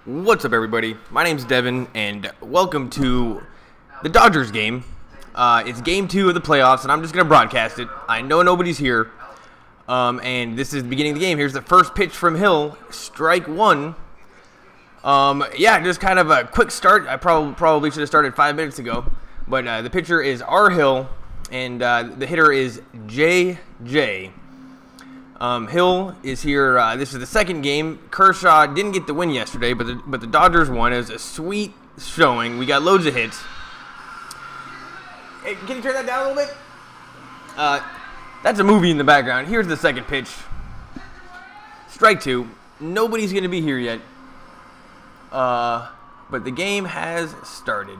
What's up, everybody? My name's Devin, and welcome to the Dodgers game. It's game 2 of the playoffs, and I'm just going to broadcast it. I know nobody's here, and this is the beginning of the game. Here's the first pitch from Hill, strike 1. Yeah, just kind of a quick start. I probably should have started 5 minutes ago, but the pitcher is R. Hill, and the hitter is J.J. Hill is here. This is the second game. Kershaw didn't get the win yesterday, but the Dodgers won. It was a sweet showing. We got loads of hits. Hey, can you turn that down a little bit? That's a movie in the background. Here's the second pitch. Strike 2. Nobody's going to be here yet. But the game has started.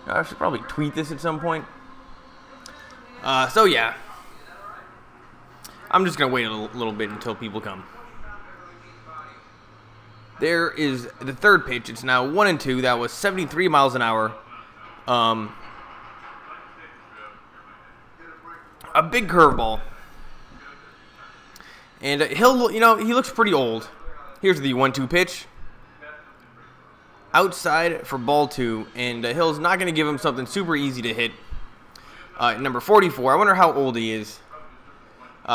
I should probably tweet this at some point. So yeah. I'm just going to wait a little bit until people come. There is the third pitch. It's now 1-2. That was 73 miles an hour. A big curveball. And Hill, he looks pretty old. Here's the 1-2 pitch. Outside for ball 2. And Hill's not going to give him something super easy to hit. Number 44. I wonder how old he is.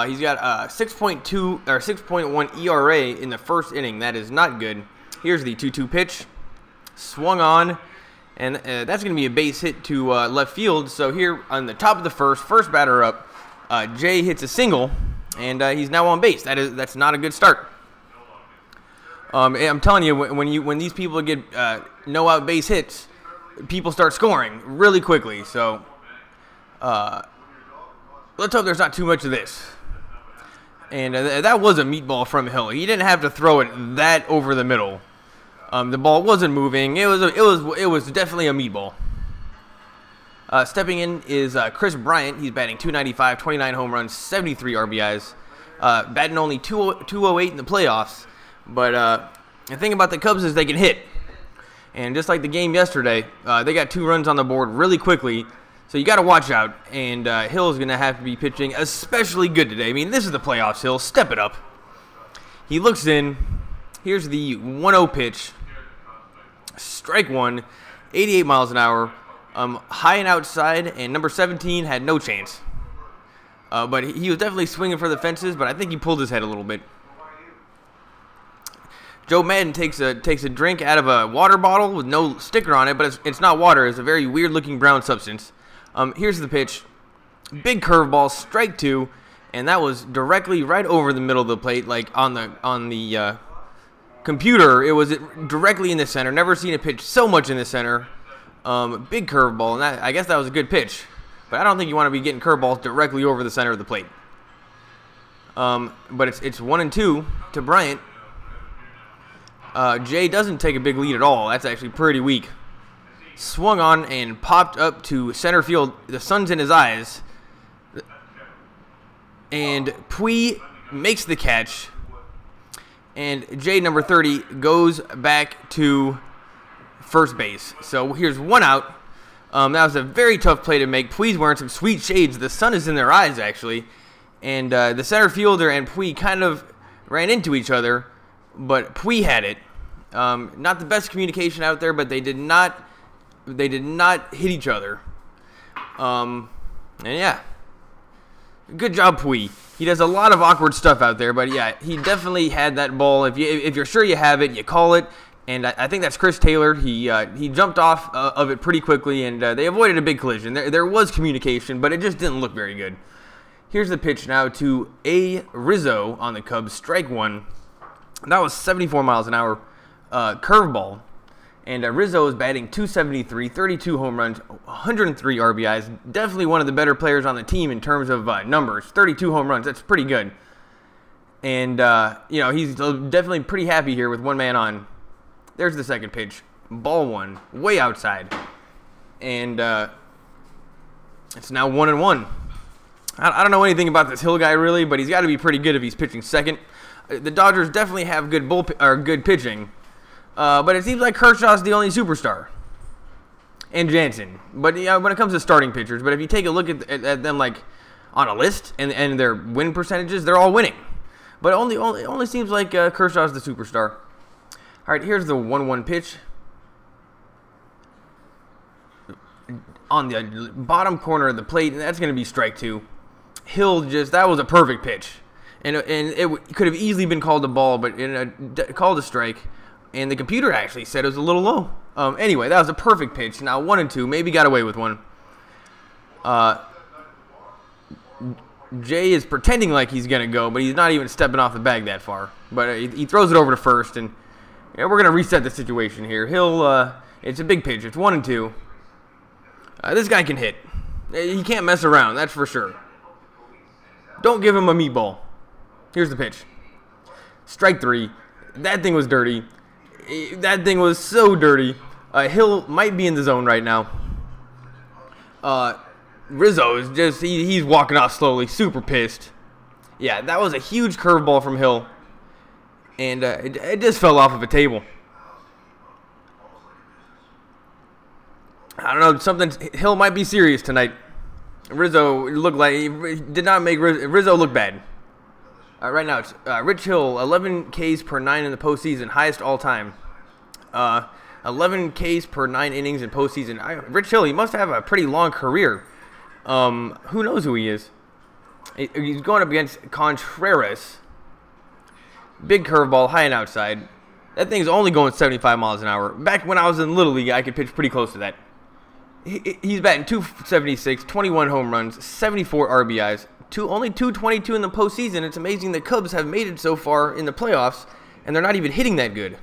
He's got 6.2 or 6.1 ERA in the first inning. That is not good. Here's the 2-2 pitch. Swung on, and that's going to be a base hit to left field. So here on the top of the first batter up, Jay hits a single, and he's now on base. That's not a good start. I'm telling you, when these people get no out base hits, people start scoring really quickly. So let's hope there's not too much of this. And that was a meatball from Hill. He didn't have to throw it that over the middle. The ball wasn't moving. It was definitely a meatball. Stepping in is Chris Bryant. He's batting .295, 29 home runs, 73 RBIs. Batting only .208 in the playoffs. But the thing about the Cubs is they can hit. And just like the game yesterday, they got 2 runs on the board really quickly. So you got to watch out, and Hill's going to have to be pitching especially good today. I mean, this is the playoffs, Hill. Step it up. He looks in. Here's the 1-0 pitch. Strike 1, 88 miles an hour. High and outside, and number 17 had no chance. But he was definitely swinging for the fences, but I think he pulled his head a little bit. Joe Madden takes a drink out of a water bottle with no sticker on it, but it's not water. It's a very weird-looking brown substance. Here's the pitch. Big curveball, strike 2, and that was directly right over the middle of the plate, like on the computer. It was directly in the center. Never seen a pitch so much in the center. Big curveball, and I guess that was a good pitch. But I don't think you want to be getting curveballs directly over the center of the plate. But it's 1-2 to Bryant. Jay doesn't take a big lead at all. That's actually pretty weak. Swung on and popped up to center field. The sun's in his eyes. And Pui makes the catch. And Jay, number 30, goes back to first base. So here's 1 out. That was a very tough play to make. Pui's wearing some sweet shades. The sun is in their eyes, actually. And the center fielder and Pui kind of ran into each other. But Pui had it. Not the best communication out there, but they did not hit each other. And yeah, good job, Pui. He does a lot of awkward stuff out there, but yeah, he definitely had that ball. If you're sure you have it, you call it. And I think that's Chris Taylor. He jumped off of it pretty quickly, and they avoided a big collision. There was communication, but it just didn't look very good. Here's the pitch now to A. Rizzo on the Cubs, strike 1. That was 74 miles an hour. Curveball. And Rizzo is batting .273, 32 home runs, 103 RBIs. Definitely one of the better players on the team in terms of numbers. 32 home runs, that's pretty good. And, he's definitely pretty happy here with 1 man on. There's the second pitch. Ball 1, way outside. And it's now 1-1. I don't know anything about this Hill guy, really, but he's got to be pretty good if he's pitching second. The Dodgers definitely have good pitching. But it seems like Kershaw's the only superstar. And Jansen. But when it comes to starting pitchers, but if you take a look at them like on a list and their win percentages, they're all winning. But it only seems like Kershaw's the superstar. All right, here's the 1-1 pitch. On the bottom corner of the plate, and that's going to be strike 2. Hill that was a perfect pitch. And it could have easily been called a ball, but called a strike. And the computer actually said it was a little low. Anyway, that was a perfect pitch. Now 1-2, maybe got away with one. Jay is pretending like he's going to go, but he's not even stepping off the bag that far. But he throws it over to first, and we're going to reset the situation here. Hill, it's a big pitch. It's 1-2. This guy can hit. He can't mess around, that's for sure. Don't give him a meatball. Here's the pitch. Strike 3. That thing was dirty. That thing was so dirty. Hill might be in the zone right now. Rizzo is just, he's walking out slowly, super pissed. Yeah, that was a huge curveball from Hill. And it just fell off of a table. I don't know, Hill might be serious tonight. Rizzo looked like, did not make Rizzo look bad. Right now, it's Rich Hill, 11 Ks per 9 in the postseason, highest all time. 11 Ks per 9 innings in postseason. Rich Hill, he must have a pretty long career. Who knows who he is? He's going up against Contreras. Big curveball, high and outside. That thing's only going 75 miles an hour. Back when I was in Little League, I could pitch pretty close to that. He's batting 276, 21 home runs, 74 RBIs, only 222 in the postseason. It's amazing the Cubs have made it so far in the playoffs, and they're not even hitting that good.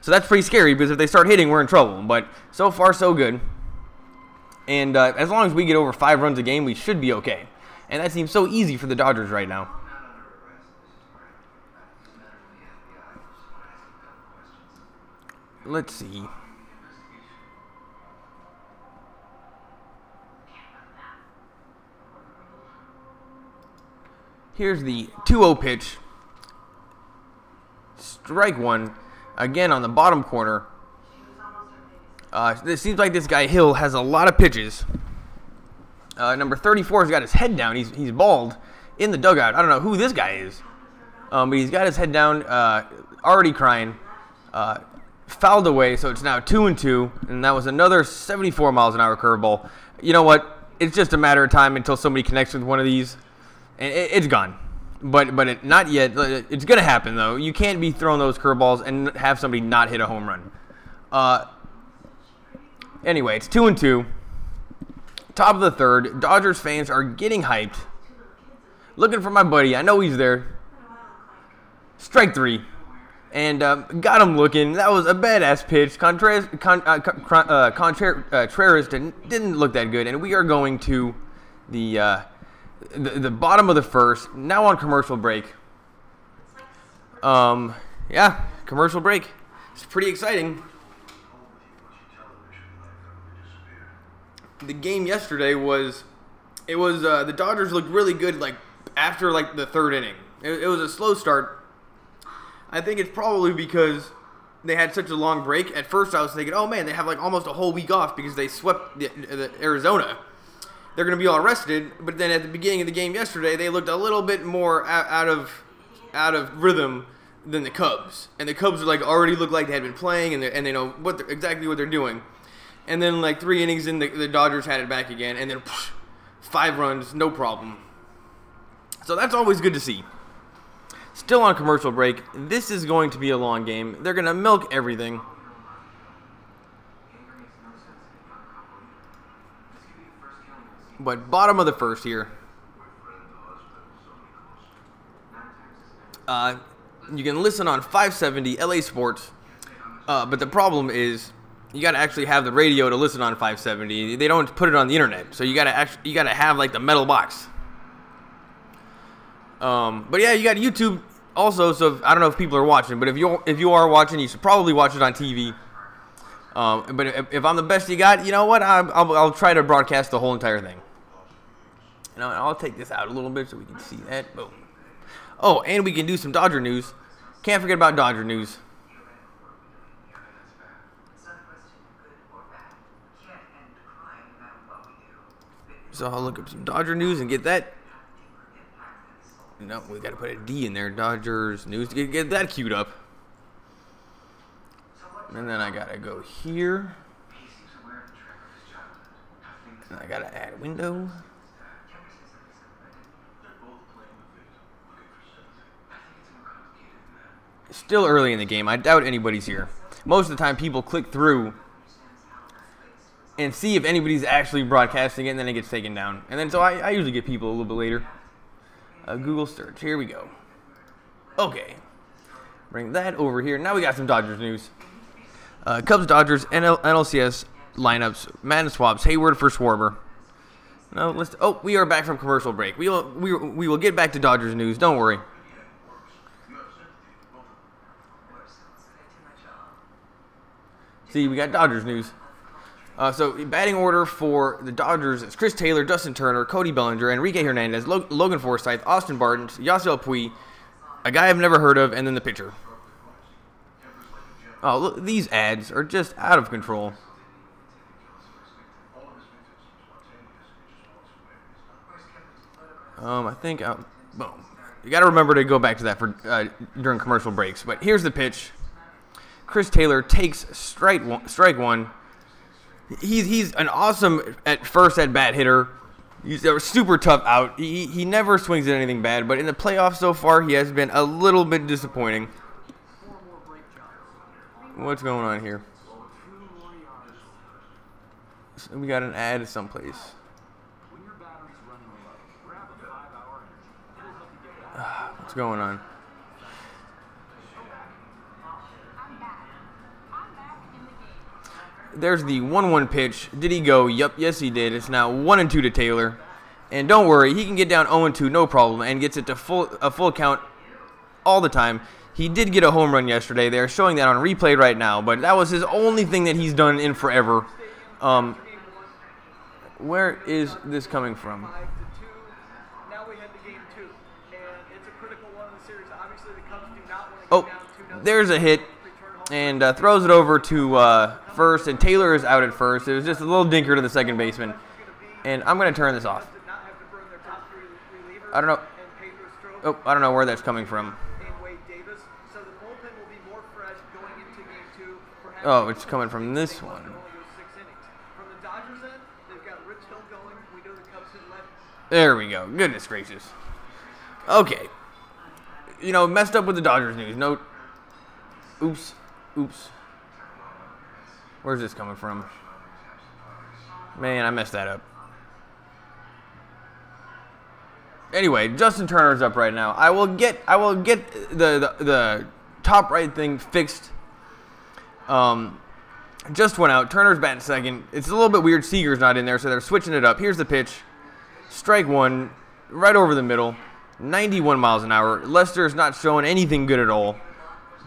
So that's pretty scary, because if they start hitting, we're in trouble. But so far, so good. And as long as we get over 5 runs a game, we should be okay. And that seems so easy for the Dodgers right now. Let's see. Here's the 2-0 pitch. Strike 1. Again on the bottom corner. It seems like this guy Hill has a lot of pitches. Number 34 has got his head down. He's bald in the dugout. I don't know who this guy is. But he's got his head down, already crying. Fouled away, so it's now 2-2. And that was another 74 miles an hour curveball. You know what? It's just a matter of time until somebody connects with one of these. And it's gone. But not yet. It's going to happen, though. You can't be throwing those curveballs and have somebody not hit a home run. Anyway, it's 2-2. Top of the third. Dodgers fans are getting hyped. Looking for my buddy. I know he's there. Strike 3. And got him looking. That was a badass pitch. Contreras didn't look that good. And we are going to the bottom of the first, now on commercial break. Yeah, commercial break. It's pretty exciting. The game yesterday was, the Dodgers looked really good, like, after, like, the third inning. It was a slow start. I think it's probably because they had such a long break. At first I was thinking, oh man, they have like almost a whole week off because they swept the Arizona. They're going to be all rested, but then at the beginning of the game yesterday, they looked a little bit more out of rhythm than the Cubs. And the Cubs like already looked like they had been playing, and they know exactly what they're doing. And then like 3 innings in, the Dodgers had it back again, and then 5 runs, no problem. So that's always good to see. Still on commercial break. This is going to be a long game. They're going to milk everything. But bottom of the first here. You can listen on 570 LA Sports. But the problem is you got to actually have the radio to listen on 570. They don't put it on the internet. So you got to have like the metal box. But yeah, you got YouTube also, so I don't know if people are watching, but if you are watching, you should probably watch it on TV. But if I'm the best you got, you know what? I'll try to broadcast the whole entire thing. And I'll take this out a little bit so we can see that. Boom. Oh, and we can do some Dodger news. Can't forget about Dodger news. So I'll look up some Dodger news and get that. No, we got to put a D in there. Dodgers news. Get that queued up. And then I gotta go here. And I gotta add window. Still early in the game. I doubt anybody's here. Most of the time people click through and see if anybody's actually broadcasting it, and then it gets taken down. And then so I usually get people a little bit later. Google search. Here we go. Okay. Bring that over here. Now we got some Dodgers news. Cubs, Dodgers, NLCS lineups, Madden swaps, Hayward for Schwarber. No, we are back from commercial break. We will get back to Dodgers news. Don't worry. See, we got Dodgers news. So, batting order for the Dodgers is Chris Taylor, Justin Turner, Cody Bellinger, Enrique Hernandez, Logan Forsythe, Austin Barton, Yasiel Puig, a guy I've never heard of, and then the pitcher. Oh, look, these ads are just out of control. I think, boom. You got to remember to go back to that for during commercial breaks. But here's the pitch. Chris Taylor takes strike one. He's an awesome at first at bat hitter. He's a super tough out. He never swings at anything bad, but in the playoffs so far, he has been a little bit disappointing. What's going on here? So we got an ad someplace. What's going on? There's the 1-1 pitch. Did he go? Yup, yes he did. It's now 1-2 to Taylor. And don't worry, he can get down 0-2 no problem and gets it to a full count all the time. He did get a home run yesterday. They're showing that on replay right now, but that was his only thing that he's done in forever. Where is this coming from? Oh, there's a hit, and throws it over to first, and Taylor is out at first. It was just a little dinker to the second baseman, and I'm going to turn this off. I don't know. Oh, I don't know where that's coming from. Oh, it's coming from this one. There we go. Goodness gracious. Okay. You know, messed up with the Dodgers news. No. Oops. Where's this coming from? Man, I messed that up. Anyway, Justin Turner's up right now. I will get the top right thing fixed. Just went out. Turner's batting second. It's a little bit weird. Seager's not in there, so they're switching it up. Here's the pitch. Strike one, right over the middle. 91 miles an hour. Lester's not showing anything good at all.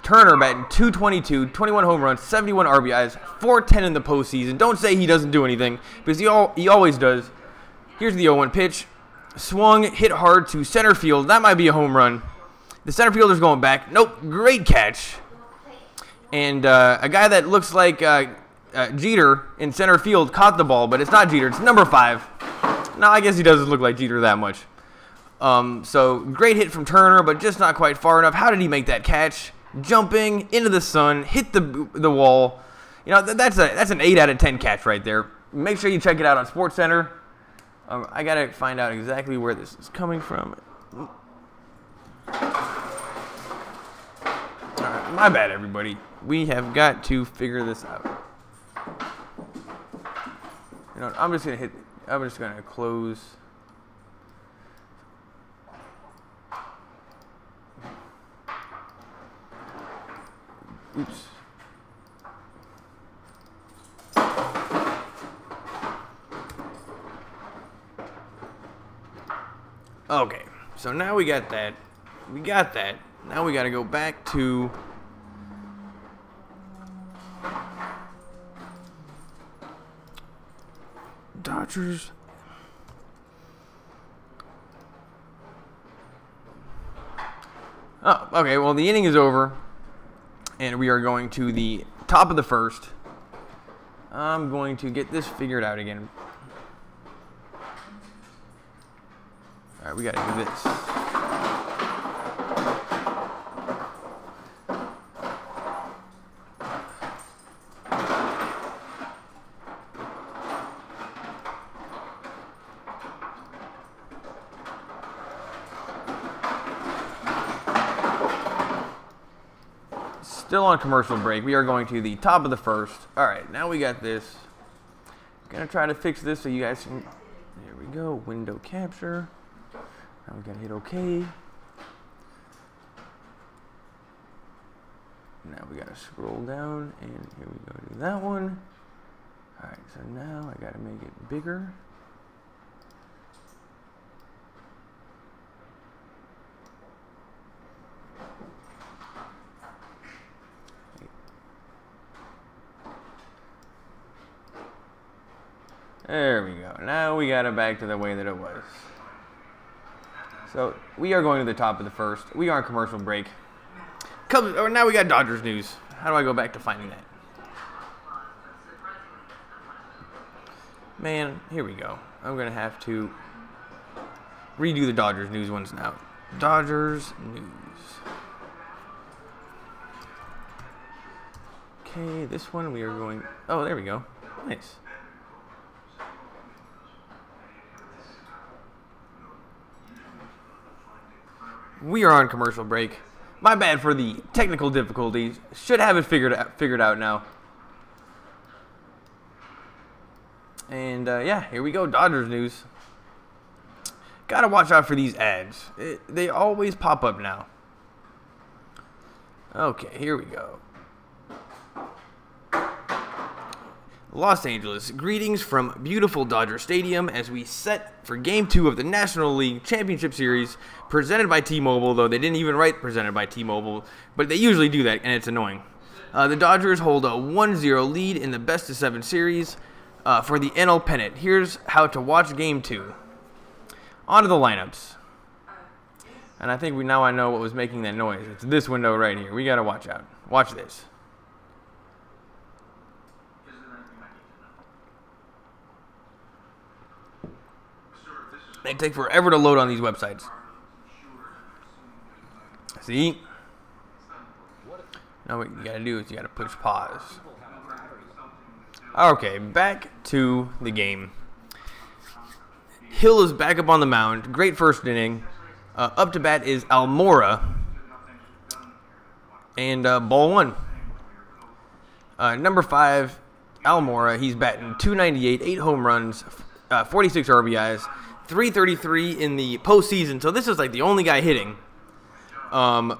Turner batting 222, 21 home runs, 71 RBIs, 410 in the postseason. Don't say he doesn't do anything, because he always does. Here's the 0-1 pitch. Swung, hit hard to center field. That might be a home run. The center fielder's going back. Nope, great catch. And a guy that looks like Jeter in center field caught the ball, but it's not Jeter. It's number 5. No, I guess he doesn't look like Jeter that much. So great hit from Turner, but just not quite far enough. How did he make that catch? Jumping into the sun, hit the wall. You know, that's an 8 out of 10 catch right there. Make sure you check it out on SportsCenter. I gotta find out exactly where this is coming from. Alright, my bad, everybody. We have got to figure this out. You know, I'm just gonna close. Oops. Okay, so now we got that. Now we got to go back to Dodgers. Oh, okay, well, the inning is over, and we are going to the top of the first. I'm going to get this figured out again. All right, we got to do this. Still on commercial break. We are going to the top of the first. All right, now we got this. Gonna try to fix this so you guys can. There we go. Window capture. Now we gotta hit OK. Now we gotta scroll down, and here we go to that one. All right, so now I gotta make it bigger. There we go. Now we got it back to the way that it was. So we are going to the top of the first. We are on commercial break. Now we got Dodgers news. How do I go back to finding that? Man, here we go. I'm going to have to redo the Dodgers news ones now. Dodgers news. Okay, this one we are going... Oh, there we go. Nice. We are on commercial break. My bad for the technical difficulties. Should have it figured out now. And yeah, here we go. Dodgers news. Gotta watch out for these ads. They always pop up now. Okay, here we go. Los Angeles, greetings from beautiful Dodger Stadium as we set for Game 2 of the National League Championship Series presented by T-Mobile, though they didn't even write presented by T-Mobile, but they usually do that, and it's annoying. The Dodgers hold a 1-0 lead in the best-of-7 series for the NL pennant. Here's how to watch Game 2. On to the lineups. And I think now I know what was making that noise. It's this window right here. We got to watch out. Watch this. They take forever to load on these websites. See? Now what you gotta do is you gotta push pause. Okay, back to the game. Hill is back up on the mound. Great first inning. Up to bat is Almora. And ball one. Number 5, Almora. He's batting .298, 8 home runs, 46 RBIs. .333 in the postseason, so this is like the only guy hitting. And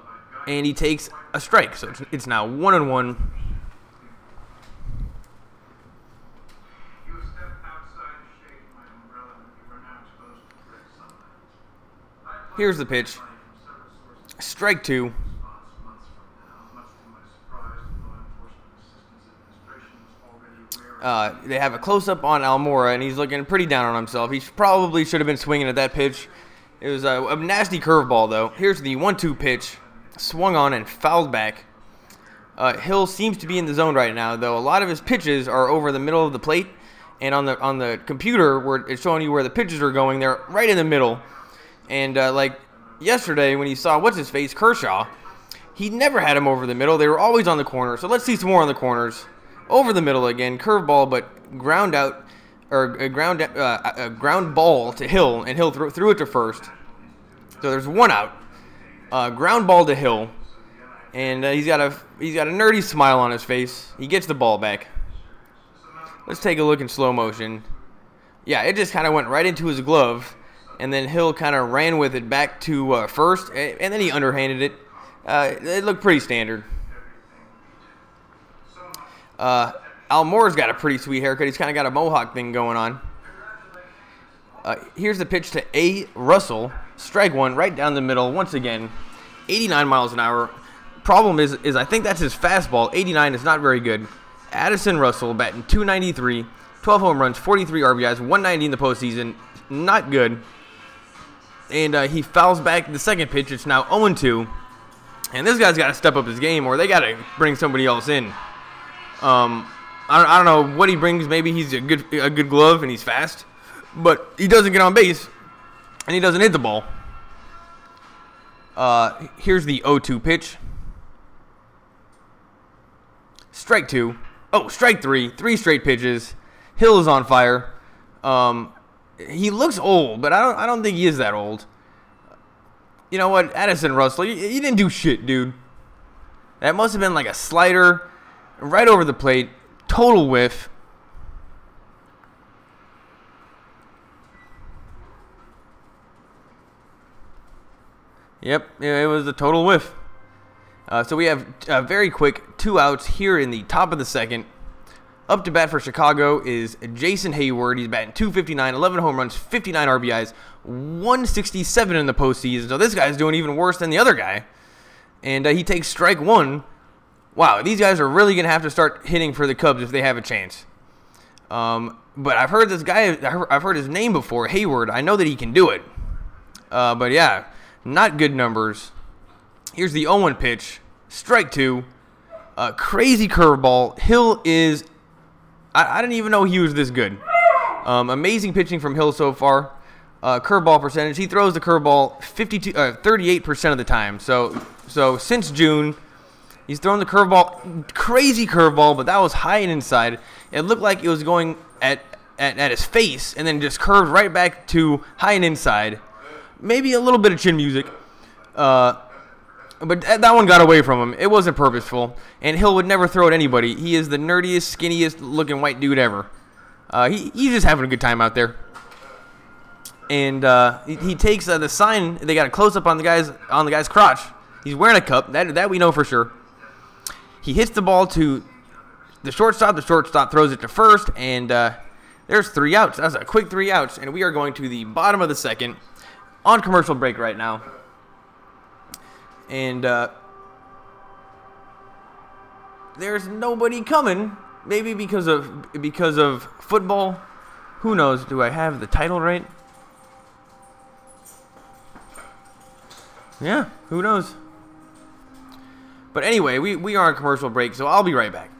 he takes a strike, so it's now 1-1. Here's the pitch. Strike 2. They have a close-up on Almora, and he's looking pretty down on himself. He probably should have been swinging at that pitch. It was a nasty curveball, though. Here's the 1-2 pitch. Swung on and fouled back. Hill seems to be in the zone right now, though. A lot of his pitches are over the middle of the plate, and on the computer, where it's showing you where the pitches are going, they're right in the middle. And like yesterday, when you saw what's-his-face, Kershaw, he never had him over the middle. They were always on the corner, so let's see some more on the corners. Over the middle again, curveball, but ground out, or a ground ball to Hill, and Hill threw it to first. So there's one out. Ground ball to Hill, and he's got a nerdy smile on his face. He gets the ball back. Let's take a look in slow motion. Yeah, it just kind of went right into his glove, and then Hill kind of ran with it back to first, and then he underhanded it. It looked pretty standard. Almora's got a pretty sweet haircut. He's kind of got a mohawk thing going on. Here's the pitch to A. Russell. Strike 1 right down the middle. Once again, 89 miles an hour. Problem is I think that's his fastball. 89 is not very good. Addison Russell batting .293, 12 home runs, 43 RBIs, 190 in the postseason. Not good. And he fouls back the second pitch. It's now 0-2. And this guy's got to step up his game, or they got to bring somebody else in. I don't know what he brings. Maybe he's a good glove and he's fast, but he doesn't get on base and he doesn't hit the ball. Here's the 0-2 pitch. Strike 2. Oh, strike 3. 3 straight pitches. Hill is on fire. He looks old, but I don't think he is that old. You know what, Addison Russell, you didn't do shit, dude. That must have been like a slider right over the plate. Total whiff. Yep, it was a total whiff. So we have very quick 2 outs here in the top of the second. Up to bat for Chicago is Jason Hayward. He's batting .259, 11 home runs, 59 RBIs, 167 in the postseason. So this guy's doing even worse than the other guy. And he takes strike 1. Wow, these guys are really going to have to start hitting for the Cubs if they have a chance. But I've heard this guy, I've heard his name before, Hayward. I know that he can do it. But yeah, not good numbers. Here's the 0-1 pitch. Strike 2. Crazy curveball. Hill is... I didn't even know he was this good. Amazing pitching from Hill so far. Curveball percentage. He throws the curveball 38% of the time. So since June, he's thrown the curveball, crazy curveball, but that was high and inside. It looked like it was going at his face and then just curved right back to high and inside. Maybe a little bit of chin music. But that one got away from him. It wasn't purposeful. And Hill would never throw at anybody. He is the nerdiest, skinniest looking white dude ever. He's just having a good time out there. And he takes the sign. They got a close-up on the guy's crotch. He's wearing a cup. That we know for sure. He hits the ball to the shortstop. The shortstop throws it to first. And there's 3 outs. That's a quick 3 outs. And we are going to the bottom of the second on commercial break right now. And there's nobody coming. Maybe because of football. Who knows? Do I have the title right? Yeah, who knows? But anyway, we are on commercial break, so I'll be right back.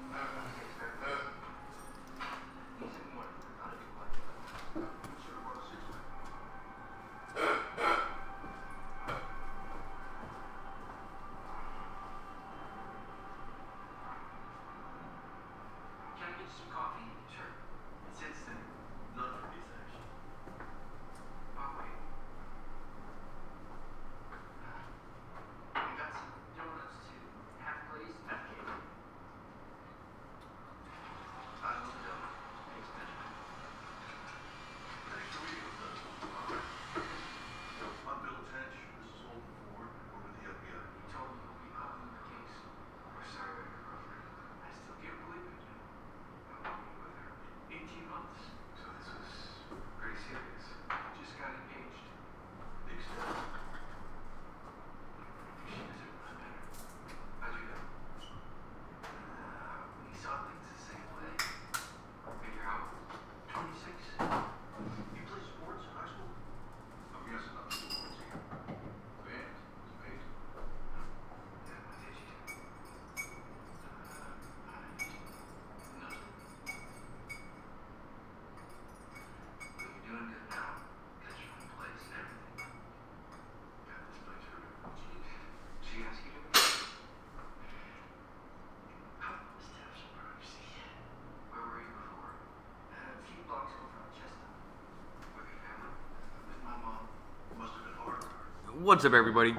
What's up, everybody?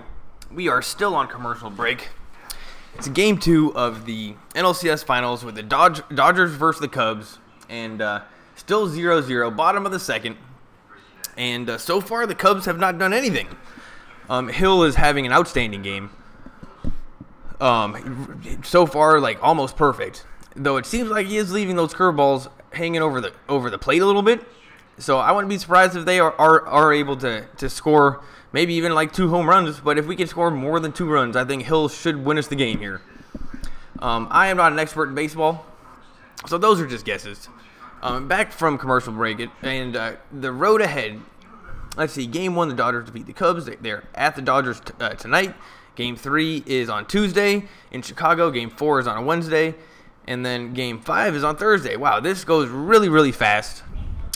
We are still on commercial break. It's game 2 of the NLCS finals with the Dodgers versus the Cubs, and still 0-0, bottom of the second. And so far, the Cubs have not done anything. Hill is having an outstanding game. So far, like almost perfect. Though it seems like he is leaving those curveballs hanging over the plate a little bit. So I wouldn't be surprised if they are able to score maybe even like 2 home runs. But if we can score more than 2 runs, I think Hill should win us the game here. I am not an expert in baseball, so those are just guesses. Back from commercial break, and the road ahead. Let's see, Game 1, the Dodgers defeat the Cubs. They're at the Dodgers tonight. Game 3 is on Tuesday in Chicago. Game 4 is on a Wednesday. And then Game 5 is on Thursday. Wow, this goes really, really fast.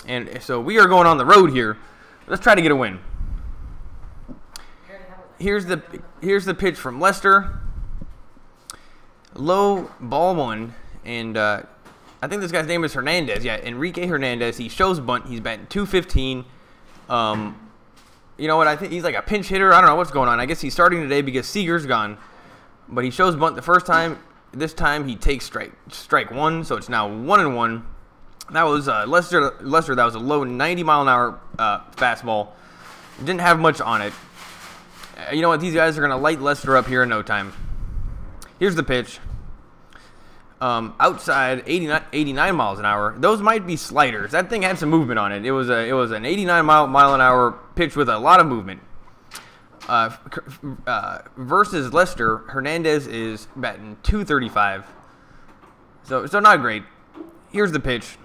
And so we are going on the road here. Let's try to get a win. Here's the pitch from Lester. Low, ball 1. And I think this guy's name is Hernandez. Yeah, Enrique Hernandez. He shows bunt. He's batting .215. You know what? I think he's like a pinch hitter. I don't know what's going on. I guess he's starting today because Seager's gone. but he shows bunt the first time. This time he takes strike one, so it's now 1-1. That was Lester. That was a low 90-mile-an-hour fastball. Didn't have much on it. You know what? These guys are gonna light Lester up here in no time. Here's the pitch. Outside 89 miles an hour. Those might be sliders. That thing had some movement on it. It was an 89 mile an hour pitch with a lot of movement. Versus Lester, Hernandez is batting .235. So not great. Here's the pitch.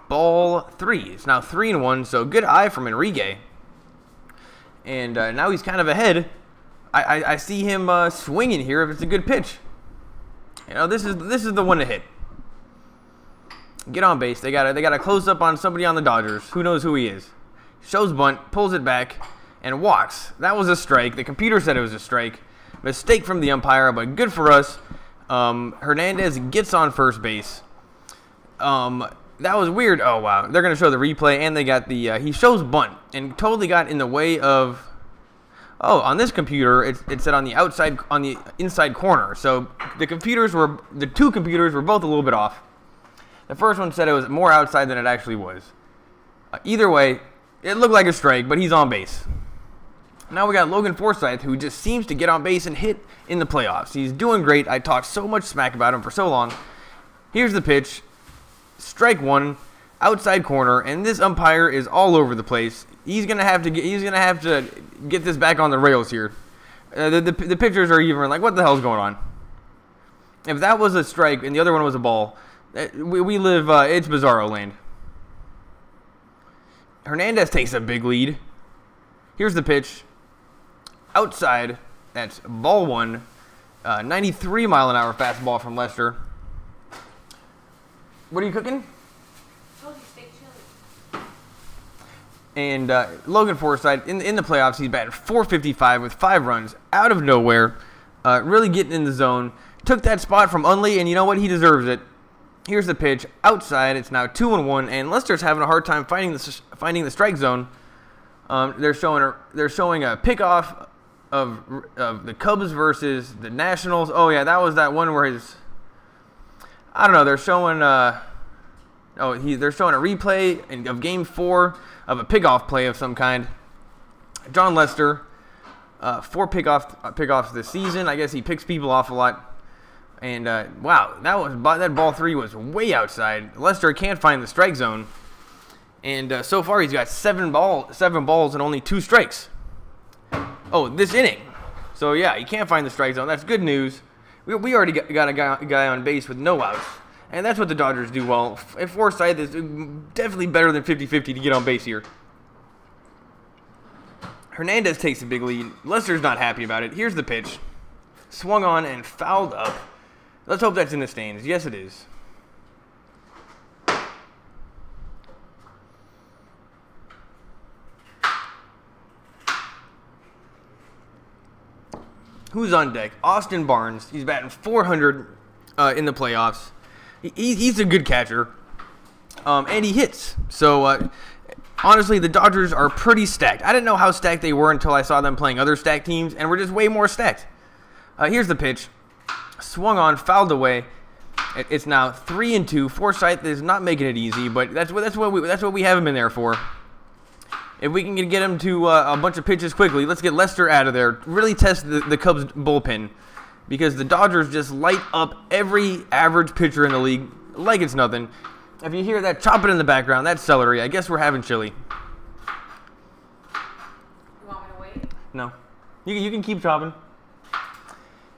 Ball 3. It's now 3-1. So good eye from Enrique. And now he's kind of ahead. I see him swinging here if it's a good pitch. You know, this is the one to hit. Get on base. They got a close up on somebody on the Dodgers. Who knows who he is? Shows bunt, pulls it back, and walks. That was a strike. The computer said it was a strike. Mistake from the umpire, but good for us. Hernandez gets on first base. That was weird. Oh wow, they're gonna show the replay, and they got the he shows bunt and totally got in the way of. Oh, on this computer, it said on the inside corner. So the two computers were both a little bit off. The first one said it was more outside than it actually was. Either way, it looked like a strike, but he's on base. Now we got Logan Forsythe, who just seems to get on base and hit in the playoffs. He's doing great. I talked so much smack about him for so long. Here's the pitch. Strike one, outside corner, and this umpire is all over the place. He's gonna have to get this back on the rails here. The pitchers are even like, what the hell's going on? If that was a strike and the other one was a ball, we live it's bizarro land. Hernandez takes a big lead. Here's the pitch. Outside, that's ball 1. 93-mile-an-hour fastball from Lester. What are you cooking? And Logan Forsythe, in the playoffs, he's batting .455 with 5 runs out of nowhere. Really getting in the zone. Took that spot from Unley, and you know what? He deserves it. Here's the pitch. Outside, it's now 2-1, and Lester's having a hard time finding the strike zone. They're showing a pickoff of the Cubs versus the Nationals. Oh yeah, that was that one where I don't know. They're showing they're showing a replay of Game 4 of a pickoff play of some kind. John Lester, 4 pickoffs this season. I guess he picks people off a lot. And wow, that ball 3 was way outside. Lester can't find the strike zone. And so far he's got 7 balls and only 2 strikes. Oh, this inning. So yeah, he can't find the strike zone. That's good news. We already got a guy on base with no outs. And that's what the Dodgers do well. And Forsythe is definitely better than 50-50 to get on base here. Hernandez takes a big lead. Lester's not happy about it. Here's the pitch. Swung on and fouled up. Let's hope that's in the stands. Yes, it is. Who's on deck? Austin Barnes. He's batting .400 in the playoffs. He's a good catcher, and he hits. So, honestly, the Dodgers are pretty stacked. I didn't know how stacked they were until I saw them playing other stacked teams, and we're just way more stacked. Here's the pitch. Swung on, fouled away. It's now 3-2. Forsythe is not making it easy, but that's what we have him in there for. If we can get him to a bunch of pitches quickly, let's get Lester out of there. Really test the Cubs bullpen. Because the Dodgers just light up every average pitcher in the league like it's nothing. If you hear that chopping in the background, that's celery. I guess we're having chili. You want me to wait? No. You can keep chopping.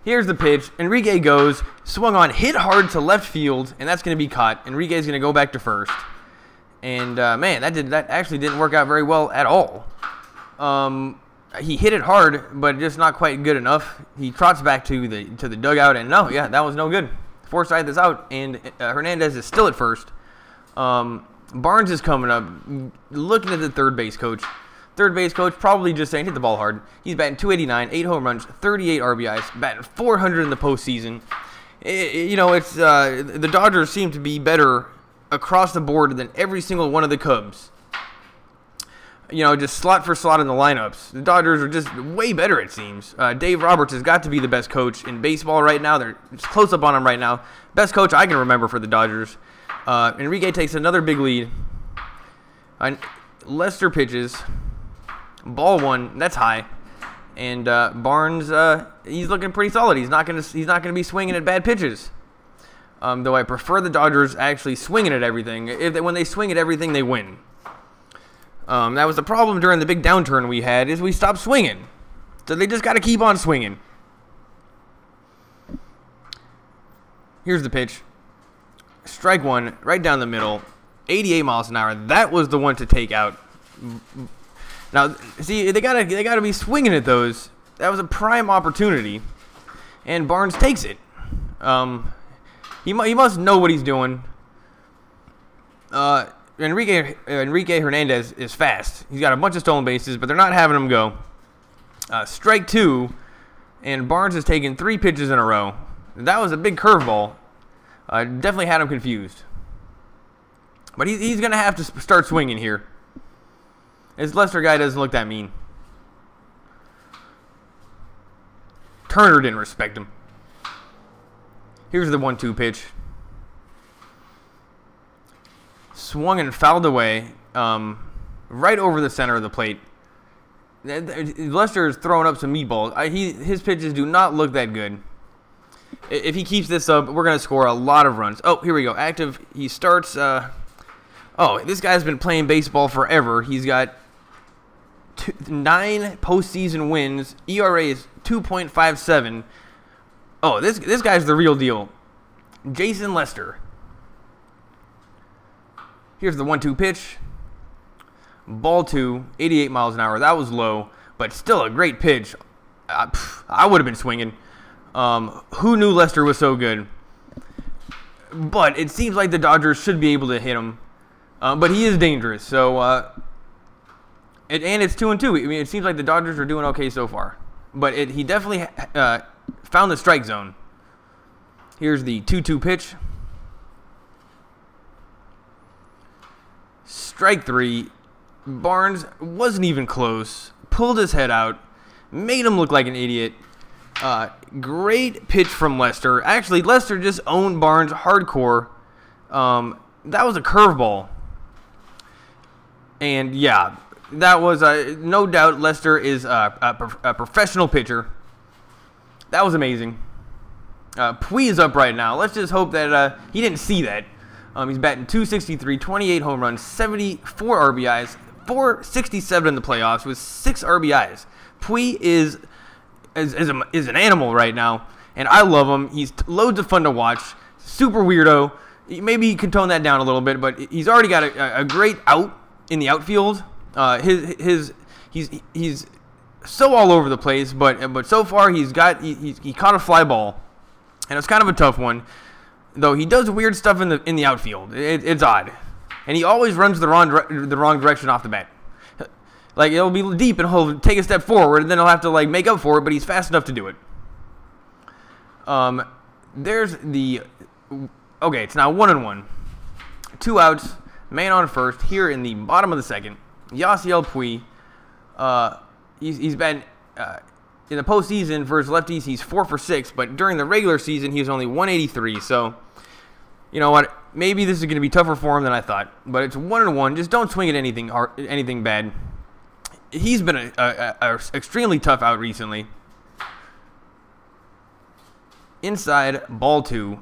Here's the pitch. Enrique goes, swung on, hit hard to left field, and that's going to be caught. Enrique's going to go back to first. And, man, that actually didn't work out very well at all. He hit it hard, but just not quite good enough. He trots back to the dugout, and that was no good. Forsythe is out, and Hernandez is still at first. Barnes is coming up, looking at the third base coach. Third base coach probably just saying, hit the ball hard. He's batting .289, 8 home runs, 38 RBIs, batting .400 in the postseason. The Dodgers seem to be better across the board than every single one of the Cubs. just slot for slot in the lineups. The Dodgers are just way better, it seems. Dave Roberts has got to be the best coach in baseball right now. They're close up on him right now. Best coach I can remember for the Dodgers. Enrique takes another big lead. Lester pitches. Ball 1. That's high. And Barnes, he's looking pretty solid. He's not gonna be swinging at bad pitches. Though I prefer the Dodgers actually swinging at everything. When they swing at everything, they win. That was the problem during the big downturn we had, is we stopped swinging. So they just got to keep on swinging. Here's the pitch. Strike 1, right down the middle. 88 miles an hour. That was the one to take out. Now, see, they gotta be swinging at those. That was a prime opportunity, and Barnes takes it. He must know what he's doing. Enrique Hernandez is fast. He's got a bunch of stolen bases, but they're not having him go. Strike 2, and Barnes has taken 3 pitches in a row. That was a big curveball. Definitely had him confused. But he's going to have to start swinging here. This Lester guy doesn't look that mean. Turner didn't respect him. Here's the 1-2 pitch. Swung and fouled away, right over the center of the plate. Lester is throwing up some meatballs. His pitches do not look that good. If he keeps this up, we're going to score a lot of runs. Oh, here we go. Active. He starts. This guy's been playing baseball forever. He's got 9 postseason wins. ERA is 2.57. Oh, this guy's the real deal. Jason Lester. Here's the 1-2 pitch. Ball 2, 88 miles an hour. That was low, but still a great pitch. I would have been swinging. Who knew Lester was so good? But it seems like the Dodgers should be able to hit him. But he is dangerous. So, and it's 2-2. I mean, it seems like the Dodgers are doing okay so far. But he definitely found the strike zone. Here's the 2-2 pitch. Strike 3. Barnes wasn't even close. Pulled his head out. Made him look like an idiot. Great pitch from Lester. Actually, Lester just owned Barnes hardcore. That was a curveball. And yeah, that was no doubt Lester is a professional pitcher. That was amazing. Puig is up right now. Let's just hope that he didn't see that. He's batting .263, 28 home runs, 74 RBIs, 467 in the playoffs with 6 RBIs. Puig is an animal right now, and I love him. He's loads of fun to watch. Super weirdo. Maybe he can tone that down a little bit, but he's already got a great out in the outfield. He's so all over the place, but so far he caught a fly ball, and it's kind of a tough one. Though he does weird stuff in the outfield. It's odd, and he always runs the wrong direction off the bat. Like, it'll be deep and he'll take a step forward, and then he'll have to make up for it. But he's fast enough to do it. There's the it's now 1-1, 2 outs, man on first here in the bottom of the second. Yasiel Puig. He's been in the postseason for his lefties. He's 4 for 6, but during the regular season he was only 183. So. You know what? Maybe this is going to be tougher for him than I thought. But it's 1-1. Just don't swing at anything bad. He's been a extremely tough out recently. Inside, ball 2.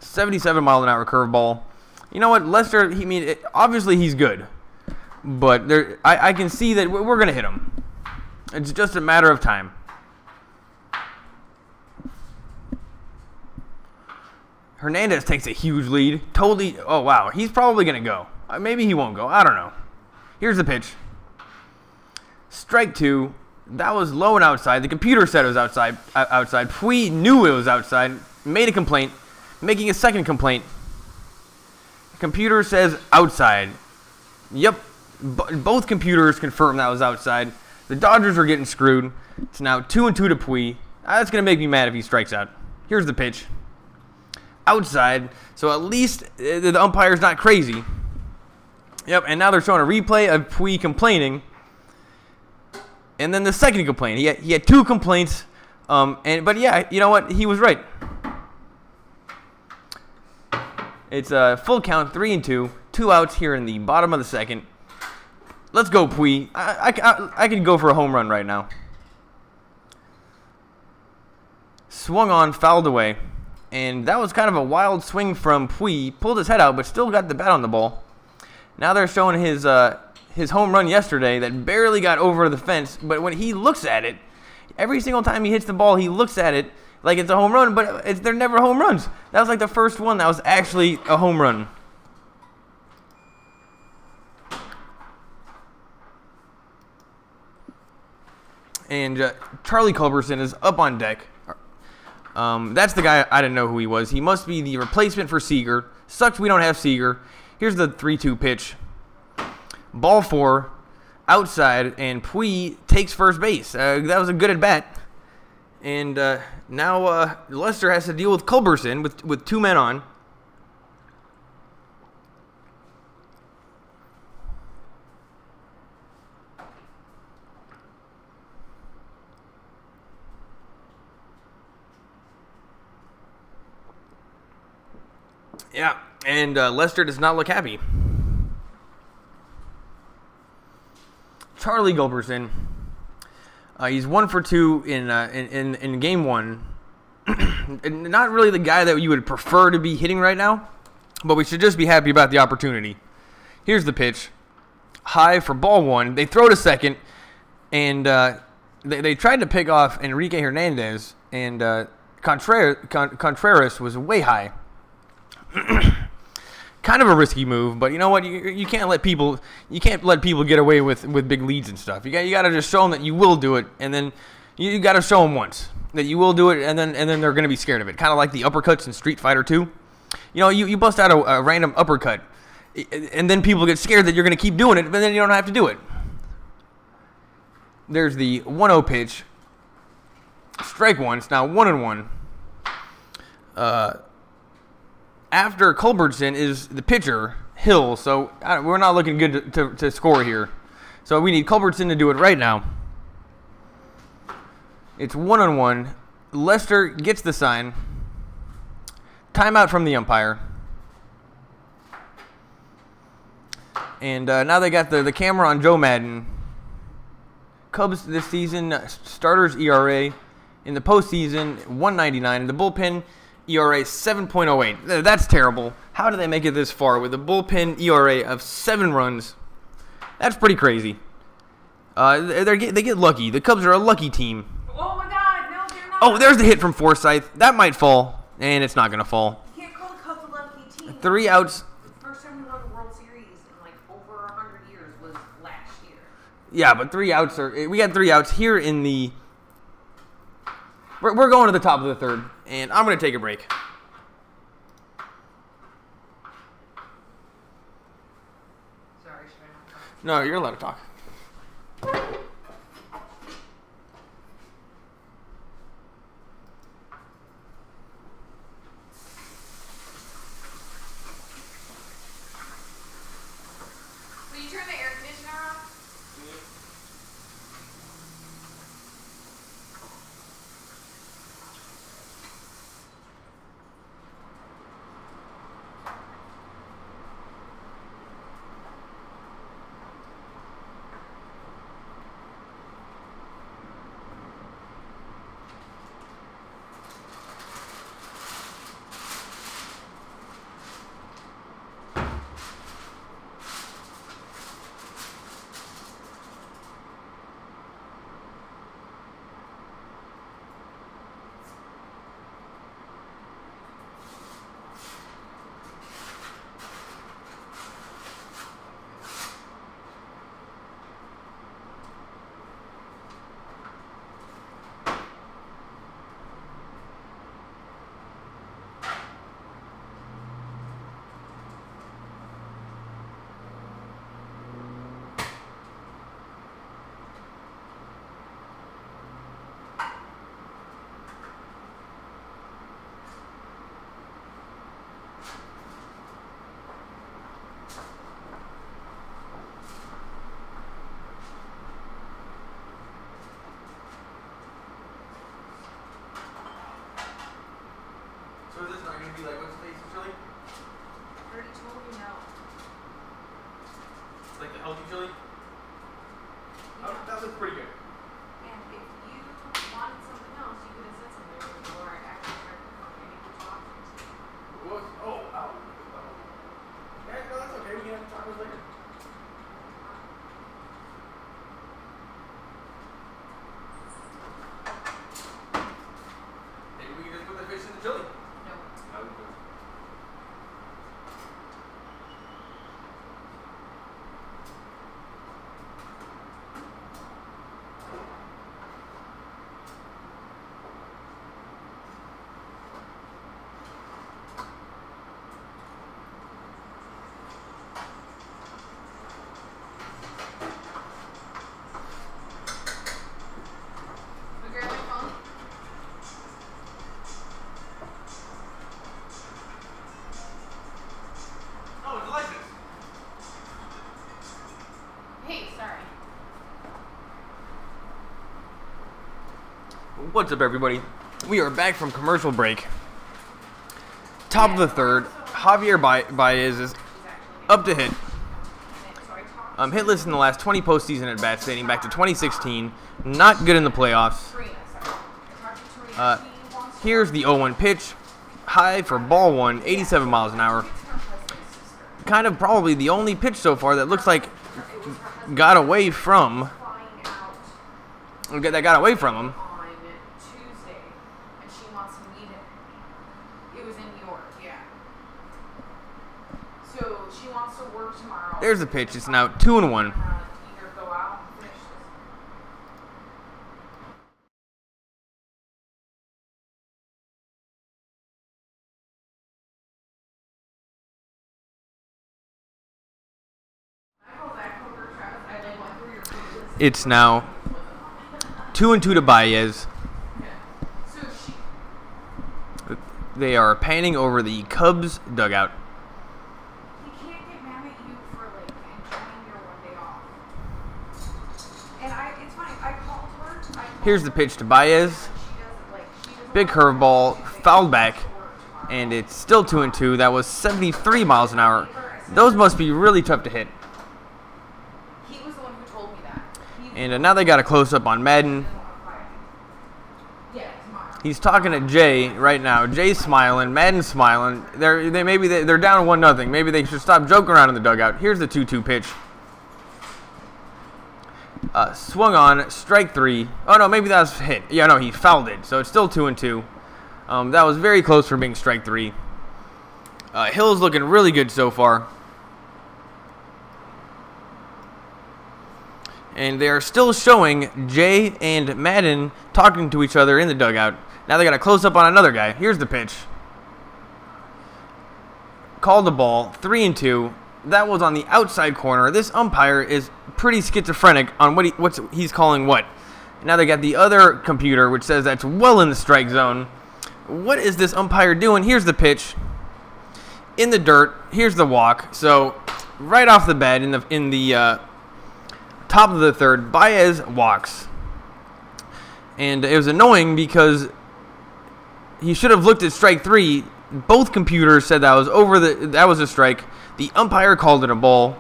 77-mile-an-hour curveball. You know what? Lester, obviously he's good. But I can see that we're going to hit him. It's just a matter of time. Hernandez takes a huge lead. Totally. Oh, wow. He's probably going to go. Maybe he won't go. I don't know. Here's the pitch. Strike 2. That was low and outside. The computer said it was outside. Puig knew it was outside. Made a complaint. Making a second complaint. The computer says outside. Yep. Both computers confirmed that was outside. The Dodgers are getting screwed. It's now 2-2 to Puig. That's going to make me mad if he strikes out. Here's the pitch. Outside, so at least the umpire's not crazy. Yep, and now they're showing a replay of Puig complaining. And then the second complaint, he had 2 complaints. But yeah, you know what? He was right. It's a full count, 3-2, 2 outs here in the bottom of the second. Let's go, Puig. I can go for a home run right now. Swung on, fouled away. And that was kind of a wild swing from Puig. Pulled his head out, but still got the bat on the ball. Now they're showing his home run yesterday that barely got over the fence. But when he looks at it, every single time he hits the ball, he looks at it like it's a home run. But they're never home runs. That was like the first one that was actually a home run. And Charlie Culberson is up on deck. That's the guy. I didn't know who he was. He must be the replacement for Seager. Sucks we don't have Seager. Here's the 3-2 pitch. Ball 4, outside, and Puig takes first base. That was a good at bat. And now Lester has to deal with Culberson with 2 men on. Yeah, and Lester does not look happy. Charlie Culberson, he's 1 for 2 in game 1. Not really the guy that you would prefer to be hitting right now, but we should just be happy about the opportunity. Here's the pitch, high for ball 1. They throw to second, and they tried to pick off Enrique Hernandez, and Contreras was way high. Kind of a risky move, but you know what? You can't let people get away with big leads and stuff. You got to just show them that you will do it, and then you got to show them once that you will do it, and then they're going to be scared of it. Kind of like the uppercuts in Street Fighter 2. You know, you bust out a random uppercut, and then people get scared that you're going to keep doing it, but then you don't have to do it. There's the 1-0 pitch. Strike 1. It's now 1-1. After Culberson is the pitcher, Hill, so we're not looking good to score here. So we need Culberson to do it right now. It's 1-1. Lester gets the sign. Timeout from the umpire. And now they got the camera on Joe Madden. Cubs this season, starters ERA. In the postseason, 1.99. In the bullpen, ERA 7.08. That's terrible. How did they make it this far with a bullpen ERA of 7 runs? That's pretty crazy. They get lucky. The Cubs are a lucky team. Oh my God, no, they're not. Oh, there's the hit from Forsythe. That might fall, and it's not going to fall. You can't call the Cubs a lucky team. 3 outs. The first time we won the World Series in like over 100 years was last year. Yeah, but 3 outs we got 3 outs here in the. We're going to the top of the 3rd, and I'm going to take a break. Sorry, should I not talk? No, you're allowed to talk. Will you turn the air conditioner off? be like, what's the face of chili? I already told you no. It's like the healthy chili? Yeah. Oh, that looks pretty good. And if you wanted something else, you could have said something before I actually started cooking. I need to options. What was, oh. Yeah, no, that's okay. We can have tacos later. Maybe we can just put the fish in the chili. No. Grab my phone. Oh, it's delicious. Hey, sorry. What's up, everybody? We are back from commercial break. Top of the third. Javier Baez is up to hit. Hitless in the last 20 postseason at bats dating back to 2016. Not good in the playoffs. Here's the 0-1 pitch. High for ball one, 87 miles an hour. Kind of probably the only pitch so far that looks like got away from him. On Tuesday, and she wants to meet him. It was in New York, yeah. So she wants to work tomorrow. There's the pitch. It's now 2-1. Either go out and finish this. It's now 2-2 to Baez. They are panning over the Cubs dugout. He can't get mad at you for like enjoying your one day off. And it's fine. I called her. Here's the pitch to Baez. Big curveball, fouled back, and it's still 2-2. That was 73 miles an hour. Those must be really tough to hit. He was the one who told me that. And now they got a close-up on Madden. He's talking to Jay right now. Jay's smiling. Madden's smiling. They're down 1-0. Maybe they should stop joking around in the dugout. Here's the 2-2 pitch. Swung on, strike three. Oh no, maybe that was hit. Yeah, no, he fouled it. So it's still 2-2. That was very close for being strike three. Hill's looking really good so far. And they are still showing Jay and Madden talking to each other in the dugout. Now they got a close-up on another guy. Here's the pitch. Called the ball, 3-2. That was on the outside corner. This umpire is pretty schizophrenic on what he's calling what. Now they got the other computer, which says that's well in the strike zone. What is this umpire doing? Here's the pitch. In the dirt. Here's the walk. So right off the bat in the top of the third, Baez walks. And it was annoying because he should have looked at strike three. Both computers said that was a strike. The umpire called it a ball.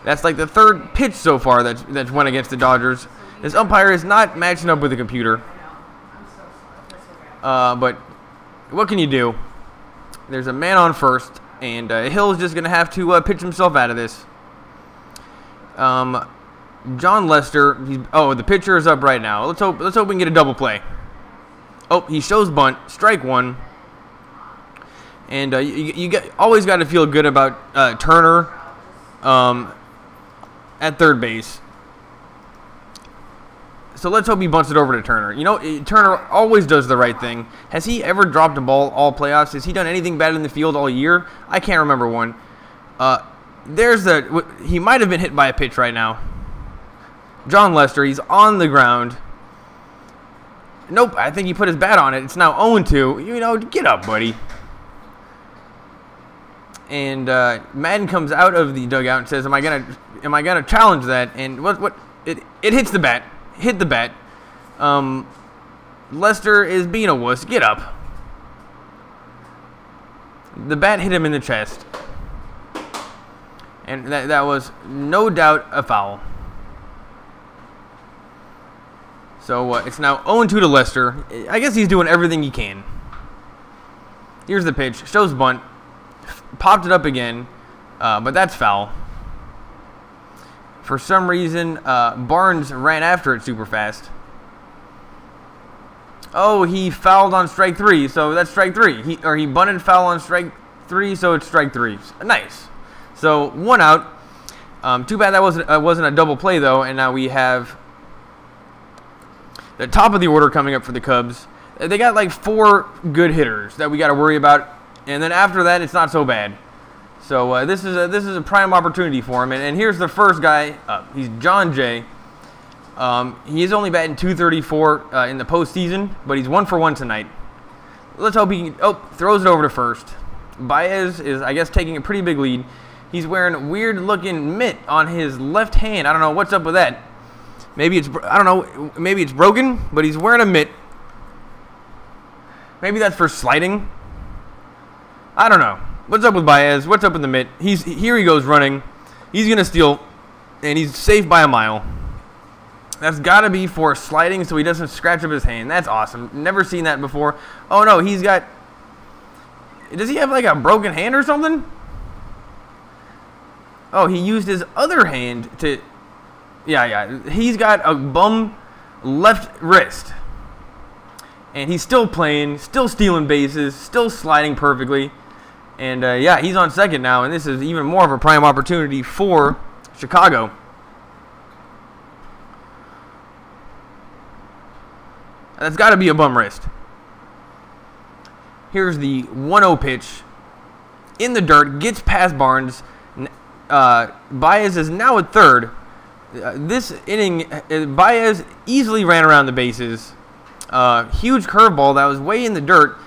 That's like the third pitch so far that's went against the Dodgers. This umpire is not matching up with the computer. But what can you do? There's a man on first, and Hill's just gonna have to pitch himself out of this. John Lester. The pitcher is up right now. Let's hope we can get a double play. Oh, he shows bunt, strike one. And you always got to feel good about Turner at third base. So let's hope he bunts it over to Turner. You know, Turner always does the right thing. Has he ever dropped a ball all playoffs? Has he done anything bad in the field all year? I can't remember one. He might have been hit by a pitch right now. John Lester, he's on the ground. Nope, I think he put his bat on it. It's now 0-2. You know, get up, buddy. And Madden comes out of the dugout and says, "Am I gonna challenge that?" And it hits the bat. Hit the bat. Lester is being a wuss. Get up. The bat hit him in the chest. And that was no doubt a foul. So it's now 0-2 to Lester. I guess he's doing everything he can. Here's the pitch. Shows bunt. Popped it up again. But that's foul. For some reason, Barnes ran after it super fast. Oh, he fouled on strike 3, so that's strike 3. He bunted foul on strike 3, so it's strike 3. Nice. So 1 out. Too bad that wasn't a double play though, and now we have the top of the order coming up for the Cubs. They got like 4 good hitters that we got to worry about, and then after that, it's not so bad. So this is a prime opportunity for him, and here's the first guy up. He's John Jay. He is only batting .234 in the postseason, but he's 1 for 1 tonight. Let's hope he can. Oh, throws it over to first. Baez is, I guess, taking a pretty big lead. He's wearing a weird-looking mitt on his left hand. I don't know what's up with that. Maybe it's, I don't know, maybe it's broken, but he's wearing a mitt. Maybe that's for sliding. I don't know. What's up with Baez? What's up with the mitt? Here he goes running. He's going to steal, and he's safe by a mile. That's got to be for sliding so he doesn't scratch up his hand. That's awesome. Never seen that before. Oh, no, he's got... Does he have like a broken hand or something? Oh, he used his other hand to... Yeah. He's got a bum left wrist. And he's still playing, still stealing bases, still sliding perfectly. And, yeah, he's on second now, and this is even more of a prime opportunity for Chicago. That's got to be a bum wrist. Here's the 1-0 pitch. In the dirt, gets past Barnes. Baez is now at third. This inning, Baez easily ran around the bases. Huge curveball that was way in the dirt.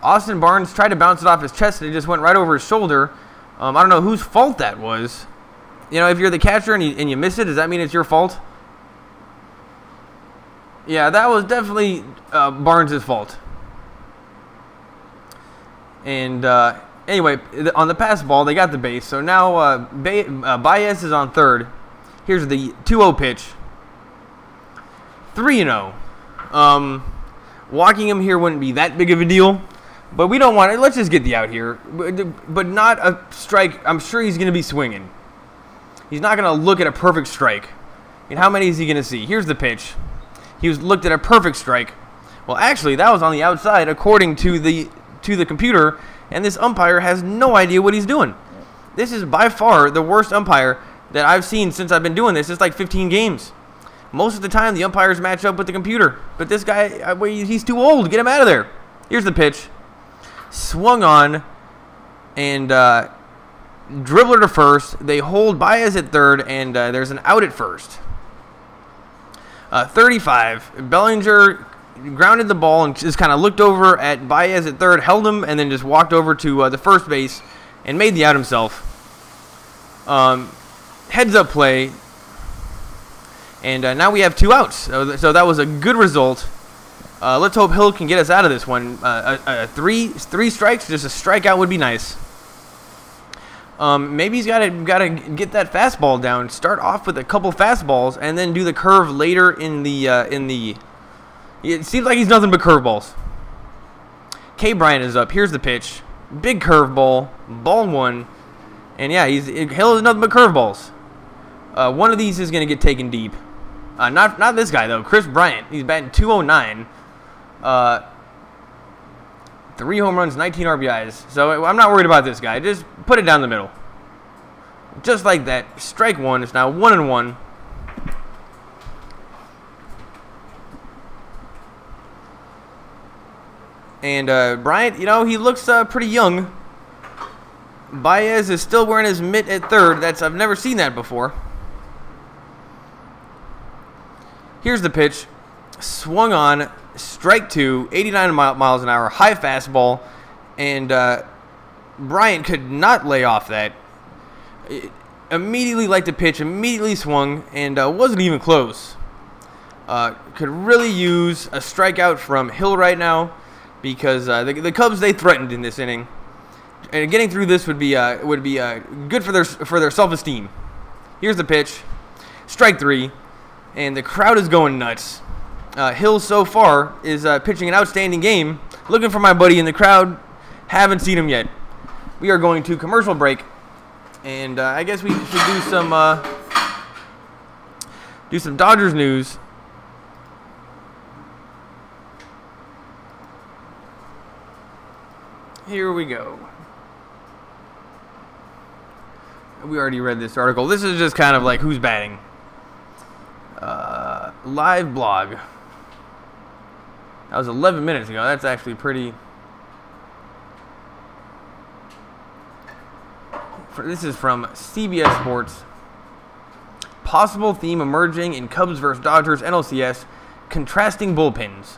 Austin Barnes tried to bounce it off his chest, and it just went right over his shoulder. I don't know whose fault that was. You know, if you're the catcher and you miss it, does that mean it's your fault? Yeah, that was definitely Barnes' fault. And anyway, on the pass ball, they got the base. So now Baez is on third. Here's the 2-0 pitch. 3-0. Walking him here wouldn't be that big of a deal. But we don't want it. Let's just get the out here. But not a strike. I'm sure he's going to be swinging. He's not going to look at a perfect strike. And how many is he going to see? Here's the pitch. He was looked at a perfect strike. Well, actually, that was on the outside, according to the computer, and this umpire has no idea what he's doing. This is by far the worst umpire that I've seen since I've been doing this. It's like 15 games. Most of the time, the umpires match up with the computer. But this guy, he's too old. Get him out of there. Here's the pitch. Swung on, and dribbler to first. They hold Baez at third, and there's an out at first. 35. Bellinger grounded the ball and just kind of looked over at Baez at third, held him, and then just walked over to the first base and made the out himself. Heads up play. And now we have 2 outs. So that was a good result. Let's hope Hill can get us out of this one. Three strikes, just a strikeout would be nice. Maybe he's got to get that fastball down. Start off with a couple fastballs and then do the curve later in the. It seems like he's nothing but curveballs. K. Bryant is up. Here's the pitch. Big curveball. Ball 1. And yeah, Hill is nothing but curveballs. One of these is going to get taken deep. Not this guy though. Chris Bryant. He's batting .209. 3 home runs, 19 RBIs. So I'm not worried about this guy. Just put it down the middle. Just like that. Strike 1. It's now 1-1. And Bryant, you know, he looks pretty young. Baez is still wearing his mitt at third. I've never seen that before. Here's the pitch. Swung on. Strike 2. 89 miles an hour. High fastball. And Bryant could not lay off that. Immediately liked the pitch. Immediately swung. And wasn't even close. Could really use a strikeout from Hill right now. Because the Cubs, they threatened in this inning. And getting through this would be good for their self-esteem. Here's the pitch, strike 3, and the crowd is going nuts. Hill so far is pitching an outstanding game. Looking for my buddy in the crowd. Haven't seen him yet. We are going to commercial break, and I guess we should do some Dodgers news. Here we go. We already read this article. This is just kind of like who's batting. Live blog. That was 11 minutes ago. That's actually pretty. This is from CBS Sports. Possible theme emerging in Cubs vs. Dodgers NLCS. Contrasting bullpens.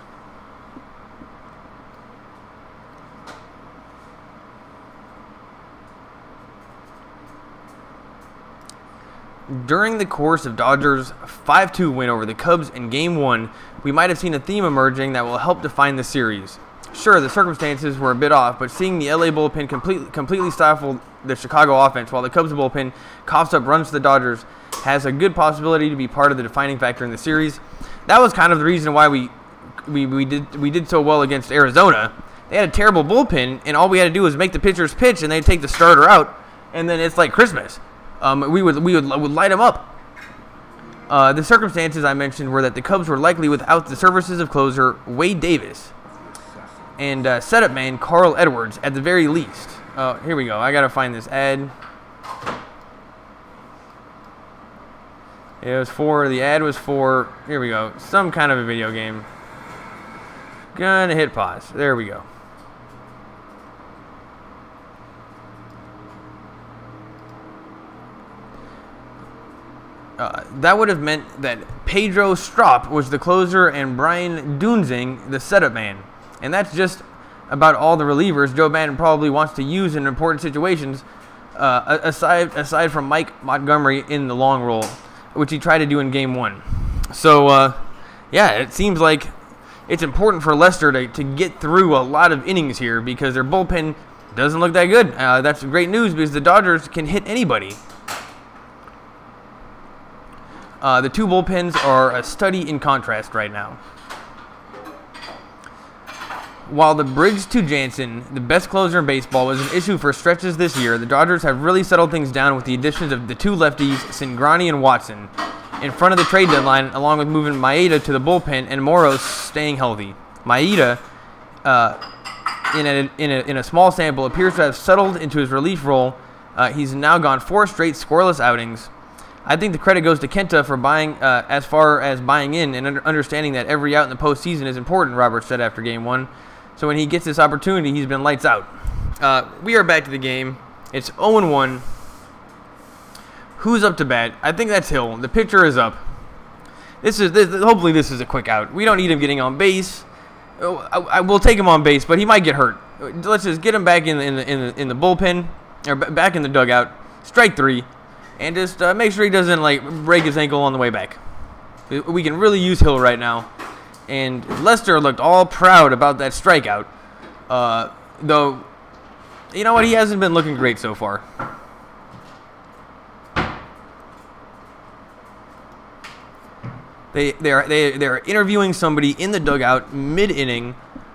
During the course of Dodgers' 5-2 win over the Cubs in Game 1, we might have seen a theme emerging that will help define the series. Sure, the circumstances were a bit off, but seeing the LA bullpen completely stifle the Chicago offense while the Cubs bullpen coughs up runs to the Dodgers has a good possibility to be part of the defining factor in the series. That was kind of the reason why we did so well against Arizona. They had a terrible bullpen, and all we had to do was make the pitchers pitch, and they'd take the starter out, and then it's like Christmas. We would light them up. The circumstances I mentioned were that the Cubs were likely without the services of closer Wade Davis and setup man Carl Edwards at the very least. Here we go. I gotta find this ad. The ad was for, here we go, some kind of a video game. Gonna hit pause. There we go. That would have meant that Pedro Strop was the closer and Brian Dunzing the setup man. And that's just about all the relievers Joe Maddon probably wants to use in important situations, aside from Mike Montgomery in the long roll, which he tried to do in Game 1. So, yeah, it seems like it's important for Lester to get through a lot of innings here because their bullpen doesn't look that good. That's great news because the Dodgers can hit anybody. The two bullpens are a study in contrast right now. While the bridge to Jansen, the best closer in baseball, was an issue for stretches this year, the Dodgers have really settled things down with the additions of the two lefties, Cingrani and Watson, in front of the trade deadline, along with moving Maeda to the bullpen and Moros staying healthy. Maeda, in a small sample, appears to have settled into his relief role. He's now gone 4 straight scoreless outings. I think the credit goes to Kenta for buying, as far as buying in and understanding that every out in the postseason is important, Robert said after Game 1. So when he gets this opportunity, he's been lights out. We are back to the game. It's 0-1. Who's up to bat? I think that's Hill. The pitcher is up. Hopefully this is a quick out. We don't need him getting on base. I will take him on base, but he might get hurt. Let's just get him back in the bullpen, or back in the dugout. Strike 3. And just make sure he doesn't break his ankle on the way back. We can really use Hill right now. And Lester looked all proud about that strikeout. Though, you know what? He hasn't been looking great so far. They're interviewing somebody in the dugout mid-inning.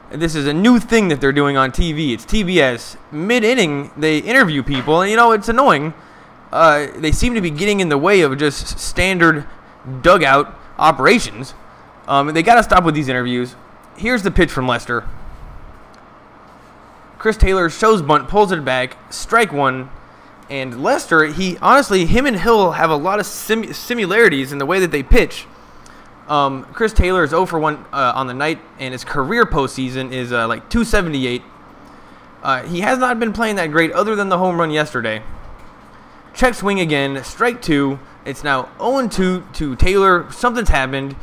This is a new thing that they're doing on TV. It's TBS. Mid-inning, they interview people, and it's annoying. They seem to be getting in the way of just standard dugout operations. They got to stop with these interviews. Here's the pitch from Lester. Chris Taylor shows bunt, pulls it back, strike 1. And Lester, him and Hill have a lot of similarities in the way that they pitch. Chris Taylor is 0 for 1 on the night, and his career postseason is like 278. He has not been playing that great other than the home run yesterday. Check swing again, strike 2. It's now 0-2 to Taylor. Something's happened.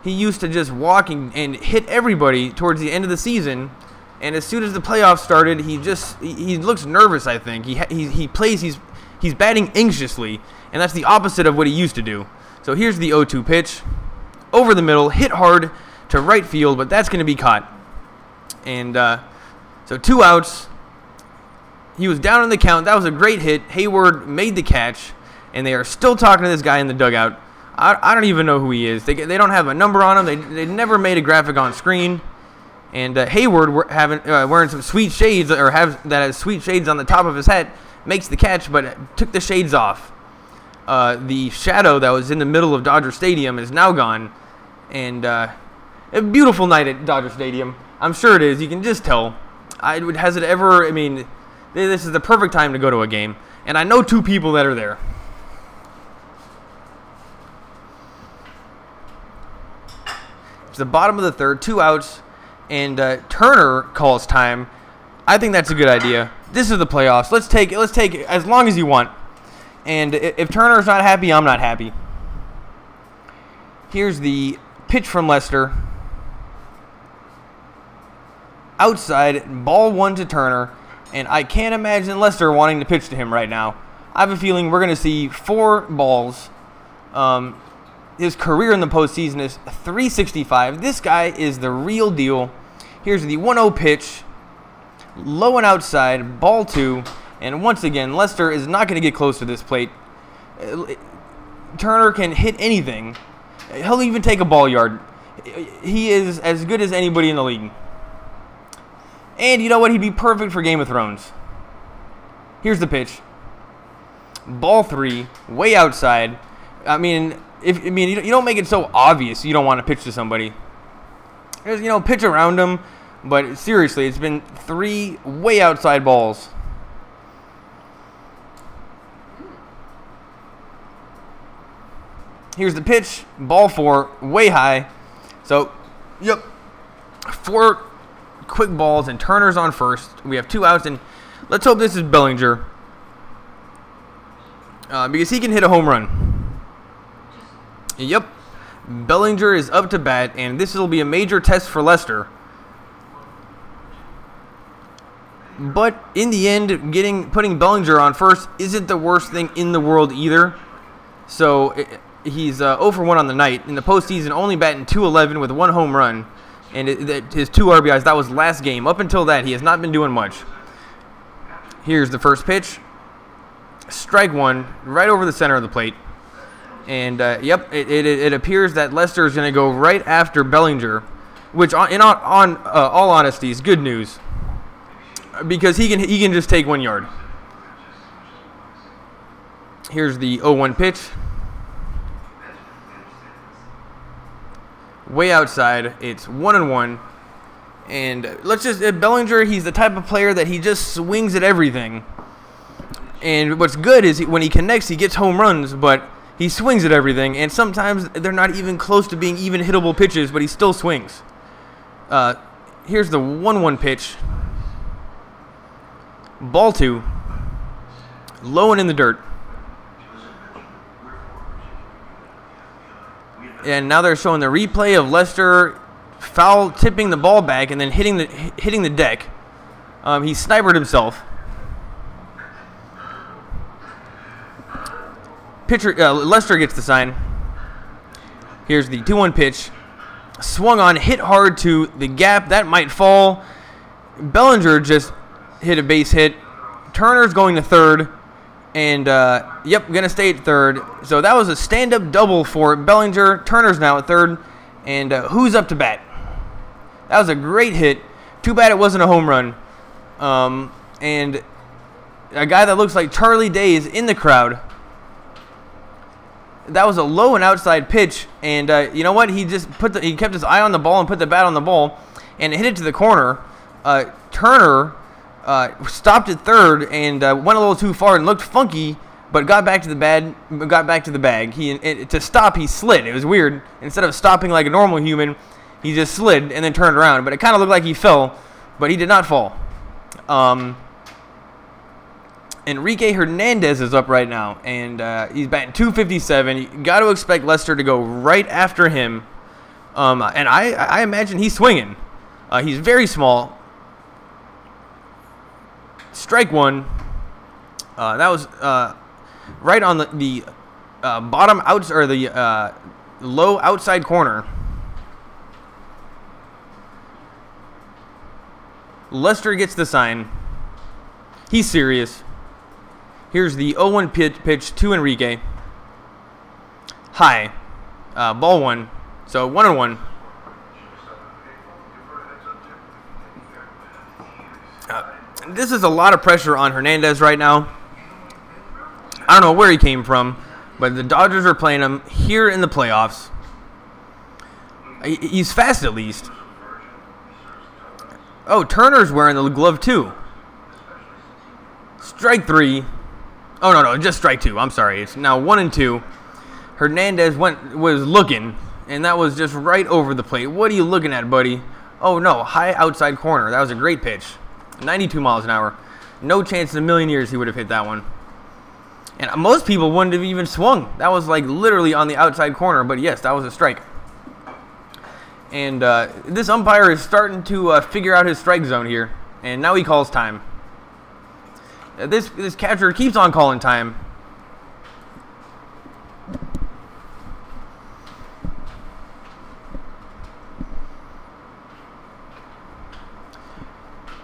He used to just walk and hit everybody towards the end of the season, and as soon as the playoffs started, he looks nervous. I think he's batting anxiously, and that's the opposite of what he used to do. So here's the 0-2 pitch, over the middle, hit hard to right field, but that's going to be caught. And so 2 outs. He was down in the count. That was a great hit. Hayward made the catch, and they are still talking to this guy in the dugout. I don't even know who he is. They don't have a number on him. They never made a graphic on screen. And Hayward, wearing some sweet shades, or has sweet shades on the top of his hat, makes the catch, but took the shades off. The shadow that was in the middle of Dodger Stadium is now gone. And a beautiful night at Dodger Stadium. I'm sure it is. You can just tell. Has it ever? I mean, this is the perfect time to go to a game. And I know 2 people that are there. It's the bottom of the third, 2 outs, and Turner calls time. I think that's a good idea. This is the playoffs. Let's take as long as you want. And if Turner's not happy, I'm not happy. Here's the pitch from Lester. Outside, ball 1 to Turner, and I can't imagine Lester wanting to pitch to him right now. I have a feeling we're going to see 4 balls. His career in the postseason is .365. This guy is the real deal. Here's the 1-0 pitch. Low and outside, ball 2. And once again, Lester is not going to get close to this plate. Turner can hit anything. He'll even take a ball yard. He is as good as anybody in the league. And you know what? He'd be perfect for Game of Thrones. Here's the pitch. Ball 3, way outside. I mean, you don't make it so obvious you don't want to pitch to somebody. There's, pitch around him, but seriously, it's been 3 way outside balls. Here's the pitch, ball 4, way high. So, 4 quick balls, and Turner's on first. We have 2 outs, and let's hope this is Bellinger, because he can hit a home run. Yep, Bellinger is up to bat, and this will be a major test for Lester. But in the end, putting Bellinger on first isn't the worst thing in the world either. So he's 0 for 1 on the night. In the postseason, only batting .211 with 1 home run, and his 2 RBIs. That was last game. Up until that, he has not been doing much. Here's the first pitch. Strike 1, right over the center of the plate. And, it appears that Lester is going to go right after Bellinger, which, in all honesty, is good news, because he can just take 1 yard. Here's the 0-1 pitch. Way outside. It's 1-1. And Bellinger, he's the type of player that he just swings at everything. And what's good is when he connects, he gets home runs, but he swings at everything, and sometimes they're not even close to being even hittable pitches, but he still swings. Here's the 1-1 pitch. Ball 2. Low and in the dirt. And now they're showing the replay of Lester foul tipping the ball back and then hitting the deck. He snipered himself. Lester gets the sign. Here's the 2-1 pitch. Swung on, hit hard to the gap. That might fall. Bellinger just hit a base hit. Turner's going to third. And, going to stay at third. So that was a stand-up double for Bellinger. Turner's now at third. And who's up to bat? That was a great hit. Too bad it wasn't a home run. And a guy that looks like Charlie Day is in the crowd. That was a low and outside pitch, and you know what? He just he kept his eye on the ball and put the bat on the ball, and hit it to the corner. Turner stopped at third and went a little too far and looked funky, but got back to the bag. To stop, he slid. It was weird. Instead of stopping like a normal human, he just slid and then turned around. But it kind of looked like he fell, but he did not fall. Enrique Hernandez is up right now, and he's batting .257. You got to expect Lester to go right after him, and I imagine he's swinging. He's very small. Strike 1. That was right on the bottom outs or the low outside corner. Lester gets the sign. He's serious. Here's the 0-1 pitch to Enrique. High. Ball 1. So 1-1. This is a lot of pressure on Hernandez right now. I don't know where he came from, but the Dodgers are playing him here in the playoffs. He's fast at least. Oh, Turner's wearing the glove too. Strike 3. Oh, no, just strike 2. I'm sorry. It's now 1-2. Hernandez was looking, and that was just right over the plate. What are you looking at, buddy? Oh, no, high outside corner. That was a great pitch. 92 miles an hour. No chance in a million years he would have hit that one. And most people wouldn't have even swung. That was like literally on the outside corner, but yes, that was a strike. And this umpire is starting to figure out his strike zone here, and now he calls time. This catcher keeps on calling time.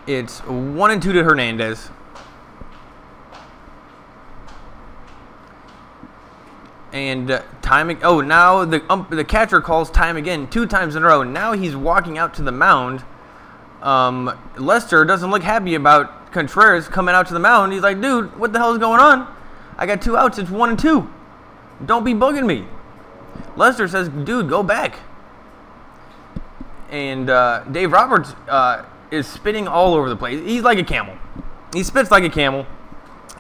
It's 1-2 to Hernandez. And timing. Oh, now the catcher calls time again 2 times in a row. Now he's walking out to the mound. Lester doesn't look happy about Contreras coming out to the mound. He's like, dude, what the hell is going on? I got 2 outs. It's 1-2. Don't be bugging me. Lester says, dude, go back. And Dave Roberts is spitting all over the place. He's like a camel. He spits like a camel.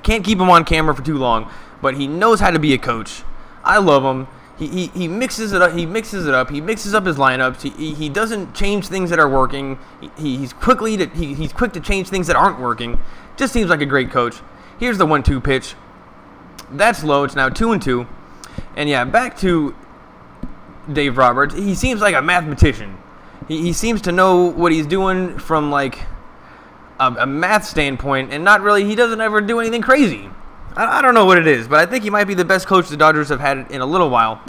Can't keep him on camera for too long, but he knows how to be a coach. I love him. He mixes it up. He mixes it up. He mixes up his lineups. He doesn't change things that are working. He's quick to change things that aren't working. Just seems like a great coach. Here's the 1-2 pitch. That's low. It's now 2-2. And yeah, back to Dave Roberts. He seems like a mathematician. He seems to know what he's doing from like a math standpoint, and not really. He doesn't ever do anything crazy. I don't know what it is, but I think he might be the best coach the Dodgers have had in a little while.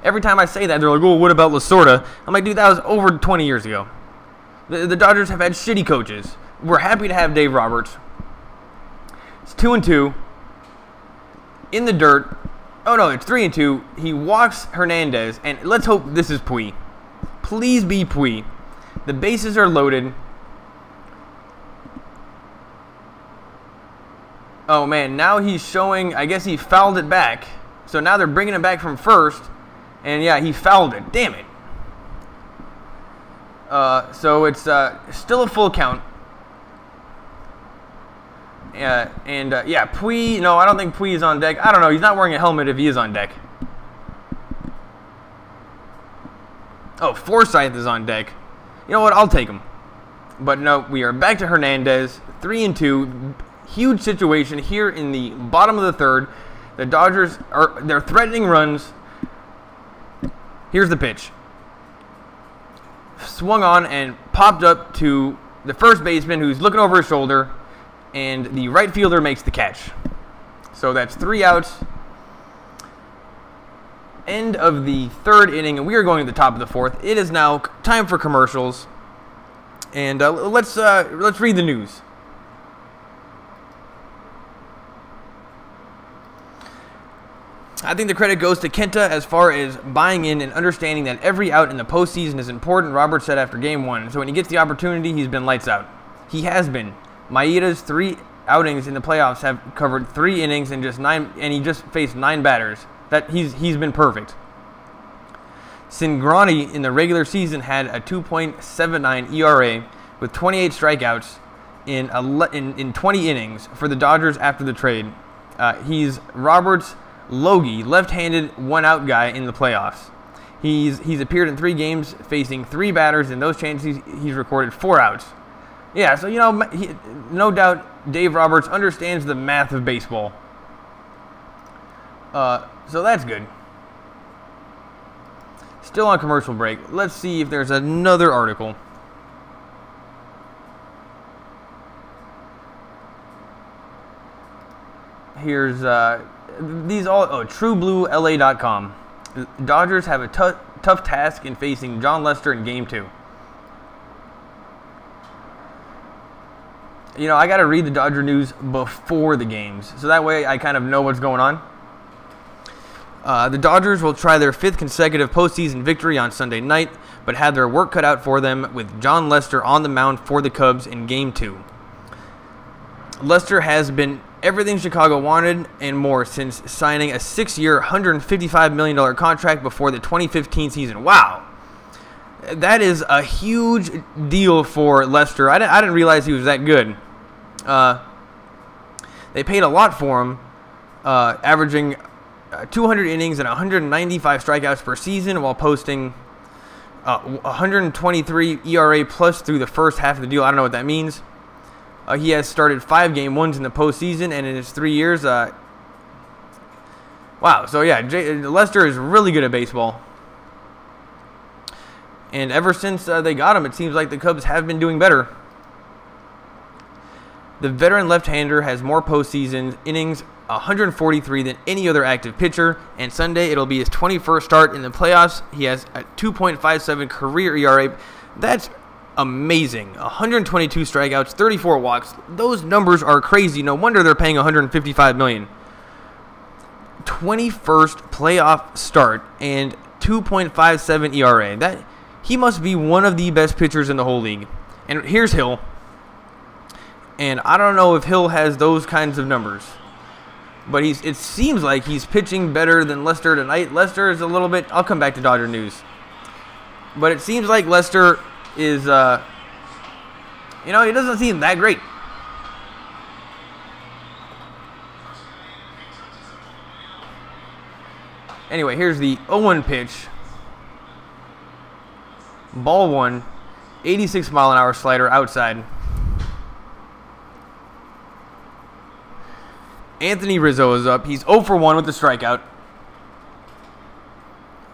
Every time I say that, they're like, oh, what about Lasorda? I'm like, dude, that was over 20 years ago. The Dodgers have had shitty coaches. We're happy to have Dave Roberts. It's 2-2. In the dirt. Oh, no, it's 3-2. He walks Hernandez, and let's hope this is Puig. Please be Puig. The bases are loaded. Oh, man, now he's showing, I guess he fouled it back. So now they're bringing it back from first. And, yeah, he fouled it. Damn it. So it's still a full count. Yeah, Puig, no, I don't think Puig is on deck. I don't know, he's not wearing a helmet if he is on deck. Oh, Forsythe is on deck. You know what, I'll take him. But no, we are back to Hernandez. 3-2. Huge situation here in the bottom of the third. The Dodgers they're threatening runs. Here's the pitch. Swung on and popped up to the first baseman, who's looking over his shoulder, and the right fielder makes the catch. So that's 3 outs. End of the third inning, and we are going to the top of the fourth. It is now time for commercials, and let's read the news. I think the credit goes to Kenta as far as buying in and understanding that every out in the postseason is important, Robert said after Game 1. So when he gets the opportunity, he's been lights out. He has been. Maeda's 3 outings in the playoffs have covered 3 innings and he just faced 9 batters. That he's been perfect. Cingrani in the regular season had a 2.79 ERA with 28 strikeouts in 20 innings for the Dodgers after the trade. He's Roberts' Logie, left-handed 1-out guy in the playoffs. He's appeared in 3 games facing 3 batters. In those chances, he's recorded 4 outs. Yeah, so, you know, no doubt Dave Roberts understands the math of baseball. So that's good. Still on commercial break. Let's see if there's another article. Here's TrueBlueLA.com. Dodgers have a tough task in facing John Lester in Game 2. You know, I got to read the Dodger news before the games, so that way I kind of know what's going on. The Dodgers will try their 5th consecutive postseason victory on Sunday night, but had their work cut out for them with Jon Lester on the mound for the Cubs in Game 2. Lester has been everything Chicago wanted and more since signing a 6-year, $155 million contract before the 2015 season. Wow. That is a huge deal for Lester. I didn't realize he was that good. They paid a lot for him, averaging 200 innings and 195 strikeouts per season while posting 123 ERA plus through the first half of the deal. I don't know what that means. He has started 5 Game 1s in the postseason, and in his 3 years, wow. So yeah, Lester is really good at baseball. And ever since they got him, it seems like the Cubs have been doing better. The veteran left-hander has more postseason innings, 143, than any other active pitcher, and Sunday it'll be his 21st start in the playoffs. He has a 2.57 career ERA. That's amazing. 122 strikeouts, 34 walks. Those numbers are crazy. No wonder they're paying $155 million. 21st playoff start and 2.57 ERA. He must be one of the best pitchers in the whole league. And here's Hill. And I don't know if Hill has those kinds of numbers. But it seems like he's pitching better than Lester tonight. Lester is a little bit... I'll come back to Dodger news. But it seems like Lester is... he doesn't seem that great. Anyway, here's the 0-1 pitch. Ball 1, 86-mile-an-hour slider outside. Anthony Rizzo is up. He's 0 for 1 with the strikeout.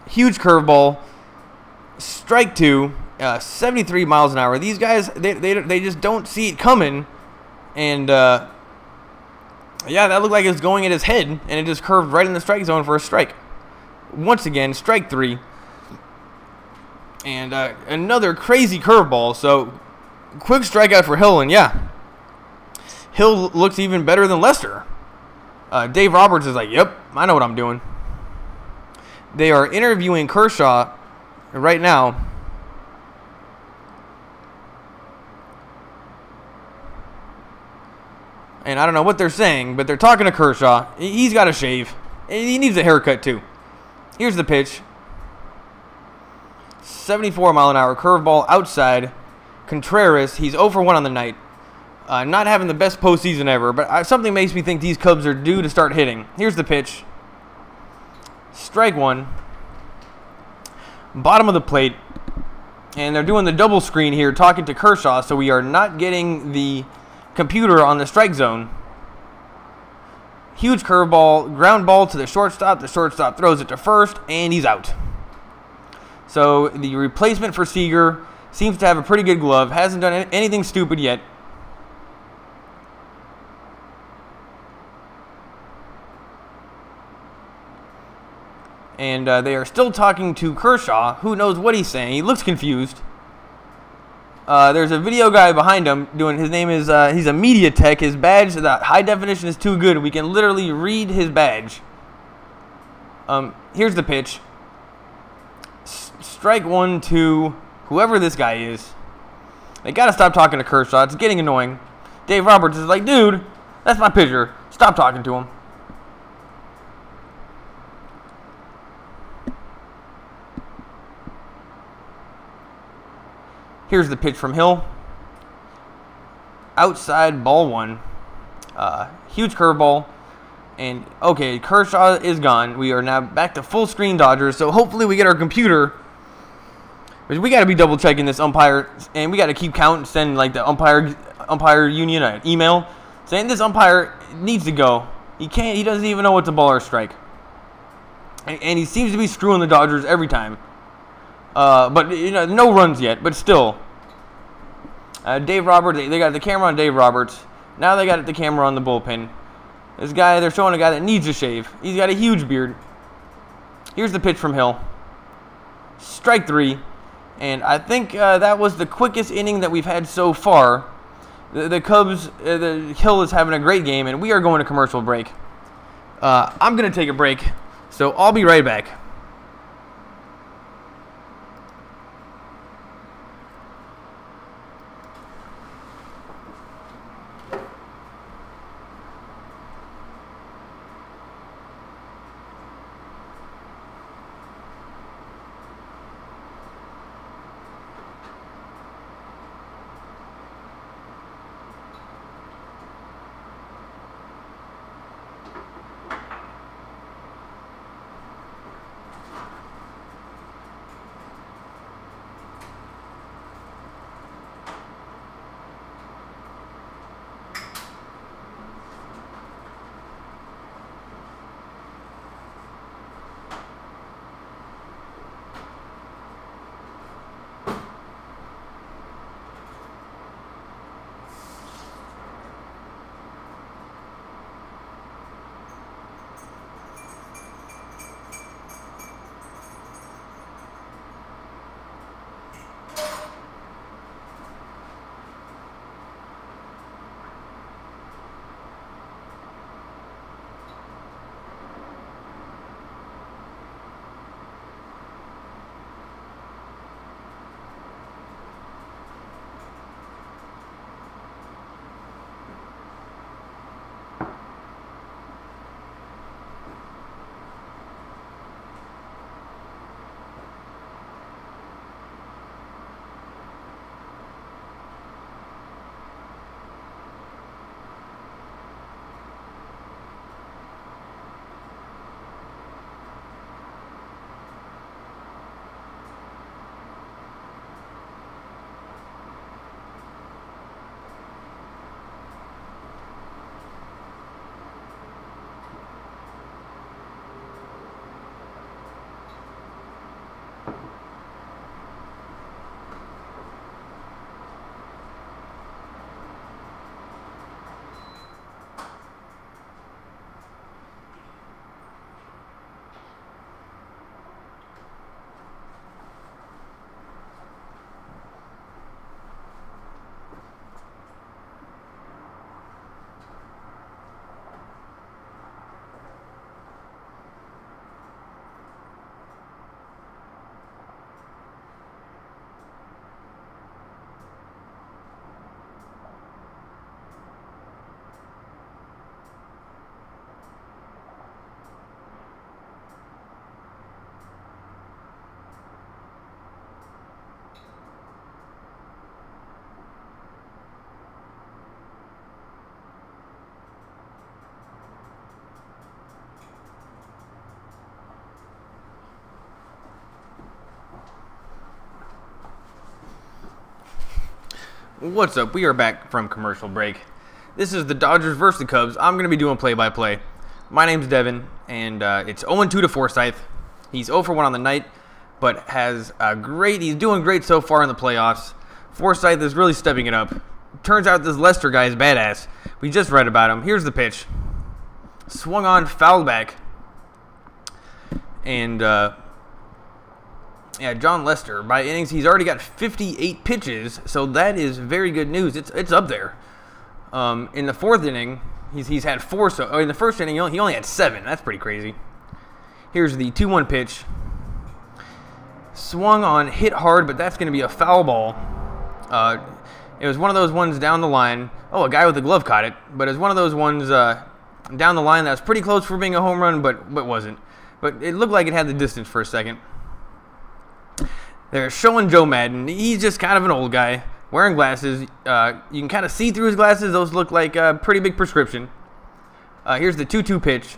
Huge curveball. Strike 2, 73 miles an hour. These guys, they just don't see it coming. And, yeah, that looked like it was going at his head, and it just curved right in the strike zone for a strike. Once again, strike 3. And another crazy curveball. So, quick strikeout for Hill, and yeah, Hill looks even better than Lester. Dave Roberts is like, yep, I know what I'm doing. They are interviewing Kershaw right now. And I don't know what they're saying, but they're talking to Kershaw. He's got to shave. He needs a haircut, too. Here's the pitch. 74-mile-an-hour curveball outside. Contreras, he's 0 for 1 on the night. Not having the best postseason ever, but something makes me think these Cubs are due to start hitting. Here's the pitch. Strike 1. Bottom of the plate. And they're doing the double screen here, talking to Kershaw, so we are not getting the computer on the strike zone. Huge curveball, ground ball to the shortstop. The shortstop throws it to first, and he's out. So the replacement for Seager seems to have a pretty good glove. Hasn't done anything stupid yet. And they are still talking to Kershaw. Who knows what he's saying? He looks confused. There's a video guy behind him doing. His name is. He's a media tech. His badge, the high definition is too good. We can literally read his badge. Here's the pitch. Strike 1 to whoever this guy is. They gotta stop talking to Kershaw. It's getting annoying. Dave Roberts is like, dude, that's my pitcher. Stop talking to him. Here's the pitch from Hill. Outside, ball 1. Huge curveball. And, okay, Kershaw is gone. We are now back to full screen Dodgers. So hopefully we get our computer. Because we got to be double checking this umpire. And we got to keep count and send like the umpire union an email saying this umpire needs to go. He doesn't even know what's a ball or a strike. And he seems to be screwing the Dodgers every time. But, no runs yet, but still. Dave Roberts, they got the camera on Dave Roberts. Now they got the camera on the bullpen. This guy, they're showing a guy that needs a shave. He's got a huge beard. Here's the pitch from Hill. Strike 3. And I think that was the quickest inning that we've had so far. The Cubs, the Hill is having a great game, and we are going to commercial break. I'm going to take a break, so I'll be right back. What's up? We are back from commercial break. This is the Dodgers versus the Cubs. I'm going to be doing play-by-play. My name's Devin, and it's 0-2 to Forsythe. He's 0 for 1 on the night, but he's doing great so far in the playoffs. Forsythe is really stepping it up. Turns out this Lester guy is badass. We just read about him. Here's the pitch. Swung on, fouled back. And, John Lester, by innings, he's already got 58 pitches, so that is very good news. It's up there. In the fourth inning, he's had 4. So in the first inning, he only had 7. That's pretty crazy. Here's the 2-1 pitch. Swung on, hit hard, but that's going to be a foul ball. It was one of those ones down the line. Oh, a guy with a glove caught it, but it's one of those ones down the line that was pretty close for being a home run, but wasn't. But it looked like it had the distance for a second. They're showing Joe Madden. He's just kind of an old guy, wearing glasses. You can kind of see through his glasses. Those look like a pretty big prescription. Here's the 2-2 pitch.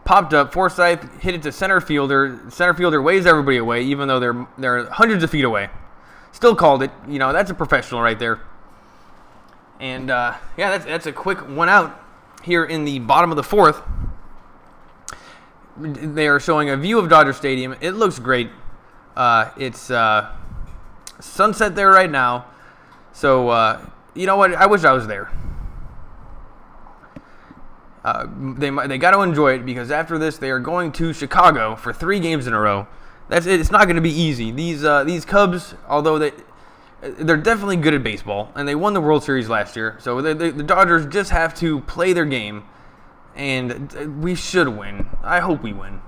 Popped up. Forsythe hit it to center fielder. Center fielder waves everybody away, even though they're hundreds of feet away. Still called it. You know, that's a professional right there. And, that's a quick one out here in the bottom of the fourth. They are showing a view of Dodger Stadium. It looks great. It's sunset there right now. So, you know what? I wish I was there. They got to enjoy it because after this, they are going to Chicago for 3 games in a row. That's it. It's not going to be easy. These Cubs, although they're definitely good at baseball, and they won the World Series last year. So the Dodgers just have to play their game, and we should win. I hope we win.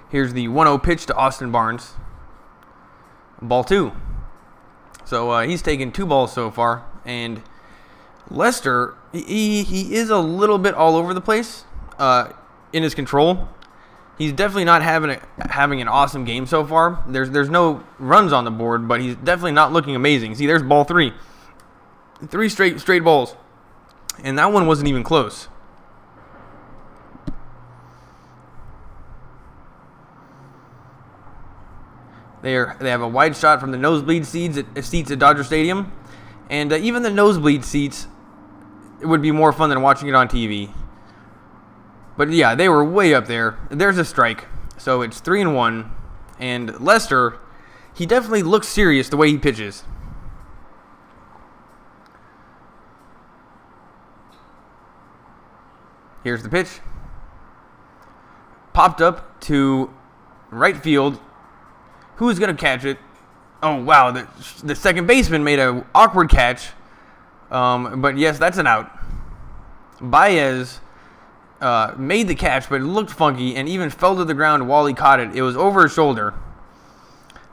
Here's the 1-0 pitch to Austin Barnes. Ball 2. So he's taken 2 balls so far, and Lester, he is a little bit all over the place in his control. He's definitely not having an awesome game so far. There's no runs on the board, but he's definitely not looking amazing. See, there's ball 3. 3 straight balls, and that one wasn't even close. They have a wide shot from the nosebleed seats at Dodger Stadium, and even the nosebleed seats, it would be more fun than watching it on TV. But yeah, they were way up there. There's a strike, so it's 3-1, and Lester, he definitely looks serious the way he pitches. Here's the pitch. Popped up to right field. Who's going to catch it? Oh, wow. The second baseman made an awkward catch. But, yes, that's an out. Baez made the catch, but it looked funky and even fell to the ground while he caught it. It was over his shoulder.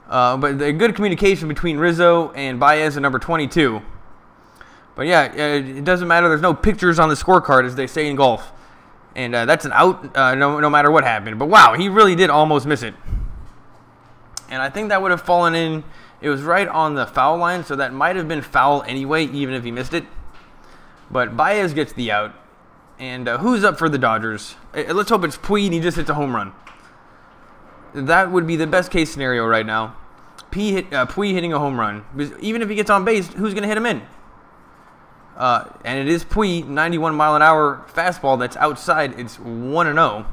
But the good communication between Rizzo and Baez at number 22. But, yeah, it doesn't matter. There's no pictures on the scorecard, as they say in golf. And that's an out no matter what happened. But, wow, he really did almost miss it. And I think that would have fallen in. It was right on the foul line, so that might have been foul anyway, even if he missed it. But Baez gets the out. And who's up for the Dodgers? Let's hope it's Puig and he just hits a home run. That would be the best case scenario right now. Puig hitting a home run. Because even if he gets on base, who's going to hit him in? And it is Puig, 91-mile-an-hour fastball that's outside. It's 1-0.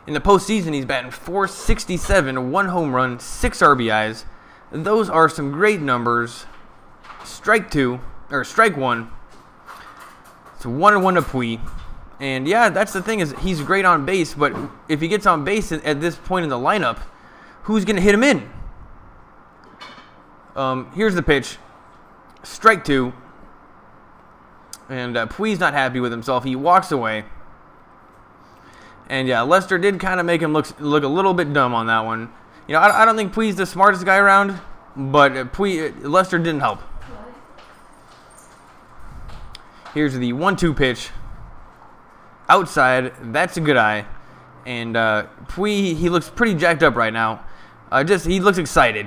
In the postseason, he's batting .467, 1 home run, 6 RBIs. Those are some great numbers. Strike 1. It's 1-1 to Puig. And yeah, that's the thing, is he's great on base, but if he gets on base at this point in the lineup, who's going to hit him in? Here's the pitch. Strike 2. And Puig's not happy with himself. He walks away. And yeah, Lester did kind of make him look a little bit dumb on that one. You know, I don't think Puig's the smartest guy around, but Lester didn't help. Here's the 1-2 pitch. Outside, that's a good eye. And Puig, he looks pretty jacked up right now. He looks excited.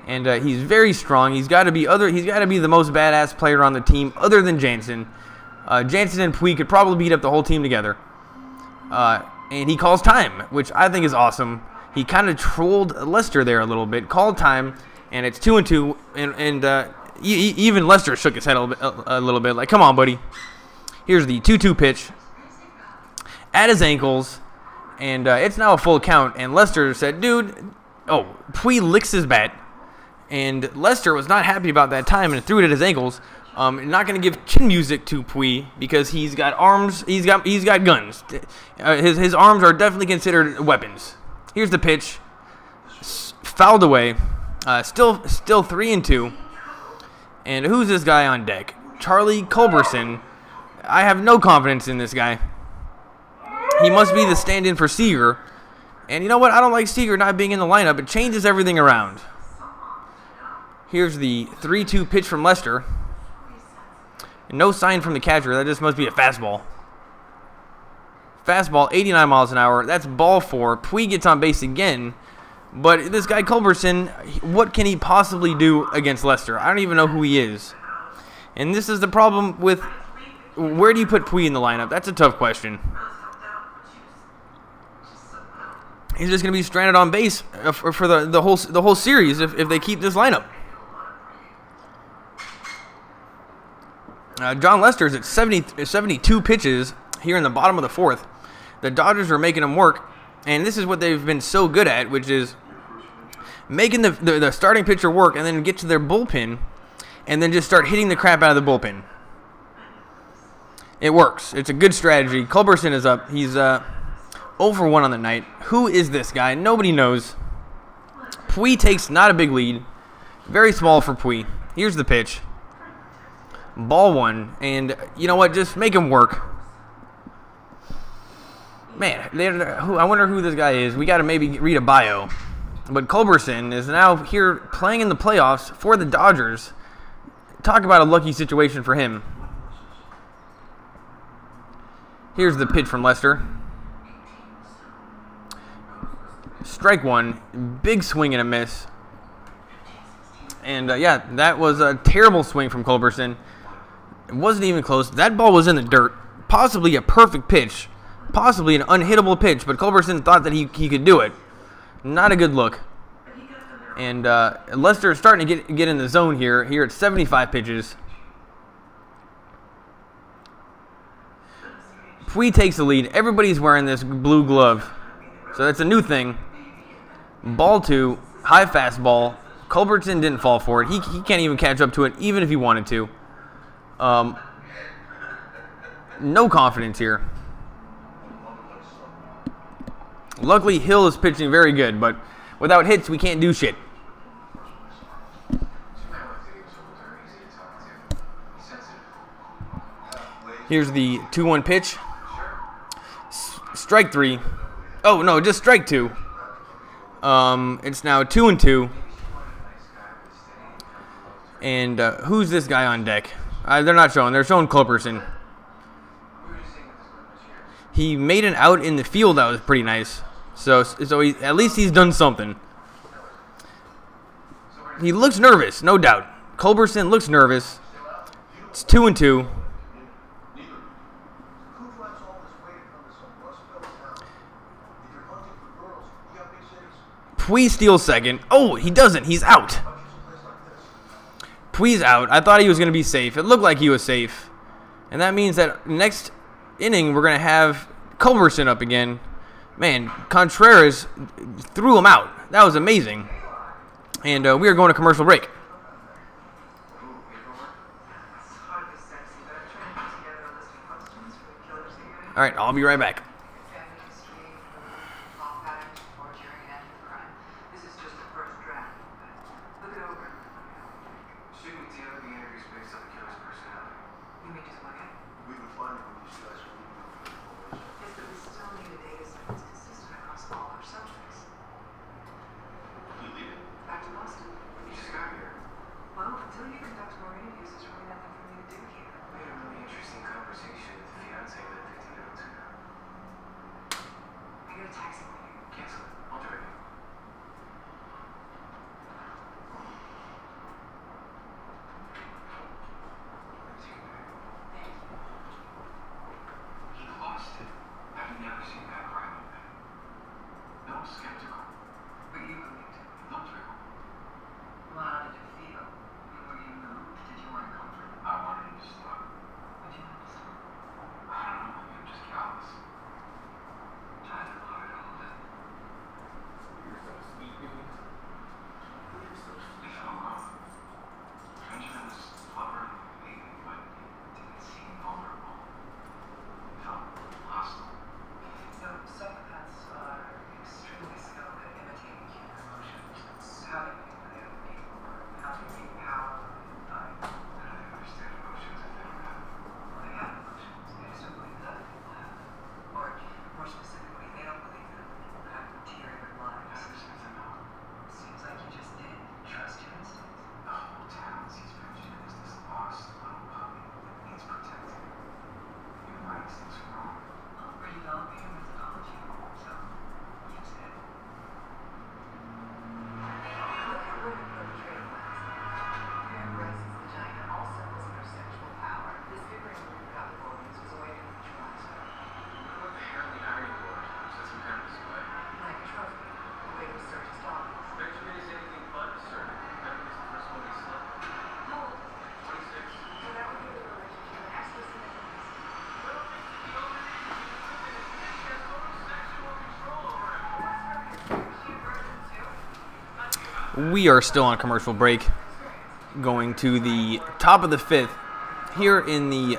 And he's very strong. He's got to be the most badass player on the team other than Jansen. Jansen and Puig could probably beat up the whole team together. And he calls time, which I think is awesome. He kind of trolled Lester there a little bit, called time, and it's 2-2. And even Lester shook his head a little bit, like, come on, buddy. Here's the 2-2 pitch at his ankles, and it's now a full count. And Lester said, dude, Puig licks his bat. And Lester was not happy about that time and threw it at his ankles. Not going to give chin music to Puig because he's got arms. He's got guns. His arms are definitely considered weapons. Here's the pitch, fouled away. Still 3-2. And who's this guy on deck? Charlie Culberson. I have no confidence in this guy. He must be the stand-in for Seager. And you know what? I don't like Seager not being in the lineup. It changes everything around. Here's the 3-2 pitch from Lester. No sign from the catcher. That just must be a fastball. Fastball, 89 miles an hour. That's ball 4. Puig gets on base again. But this guy Culberson, what can he possibly do against Lester? I don't even know who he is. And this is the problem with, where do you put Puig in the lineup? That's a tough question. He's just going to be stranded on base for the whole series if they keep this lineup. John Lester's at 72 pitches here in the bottom of the 4th. The Dodgers are making him work, and this is what they've been so good at, which is making the starting pitcher work and then get to their bullpen and then just start hitting the crap out of the bullpen. It works. It's a good strategy. Culberson is up. He's 0 for 1 on the night. Who is this guy? Nobody knows. Pui takes not a big lead. Very small for Pui. Here's the pitch. Ball 1. And you know what? Just make him work. Man, I wonder who this guy is. We got to maybe read a bio. But Culberson is now here playing in the playoffs for the Dodgers. Talk about a lucky situation for him. Here's the pitch from Lester. Strike 1. Big swing and a miss. And, yeah, that was a terrible swing from Culberson. It wasn't even close. That ball was in the dirt. Possibly a perfect pitch. Possibly an unhittable pitch. But Culberson thought that he could do it. Not a good look. And Lester is starting to get in the zone here at 75 pitches. Pui takes the lead. Everybody's wearing this blue glove. So that's a new thing. Ball 2, high fastball. Culberson didn't fall for it. He can't even catch up to it, even if he wanted to. No confidence here. Luckily, Hill is pitching very good, but without hits, we can't do shit. Here's the 2-1 pitch. Strike 3. Oh, no, just strike 2. It's now 2-2. And who's this guy on deck? They're not showing. They're showing Culberson. He made an out in the field that was pretty nice. So at least he's done something. He looks nervous, no doubt. Culberson looks nervous. It's 2-2. Pui steals second. Oh, he doesn't. He's out. Pui's out. I thought he was going to be safe. It looked like he was safe. And that means that next inning we're going to have Culberson up again. Man, Contreras threw him out. That was amazing. And we are going to commercial break. All right, I'll be right back. We are still on commercial break, going to the top of the 5th here in the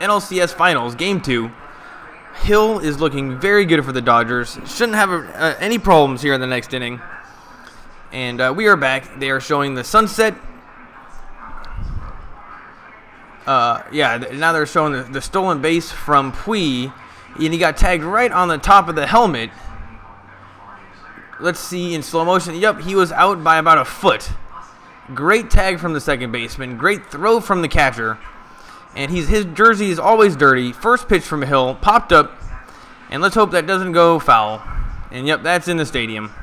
NLCS Finals, Game 2. Hill is looking very good for the Dodgers. Shouldn't have any problems here in the next inning. And we are back. They are showing the sunset. Yeah, now they're showing the stolen base from Pui. And he got tagged right on the top of the helmet. Let's see in slow motion. Yep, he was out by about a foot. Great tag from the second baseman. Great throw from the catcher. And his jersey is always dirty. First pitch from Hill. Popped up. And let's hope that doesn't go foul. And yep, that's in the stadium.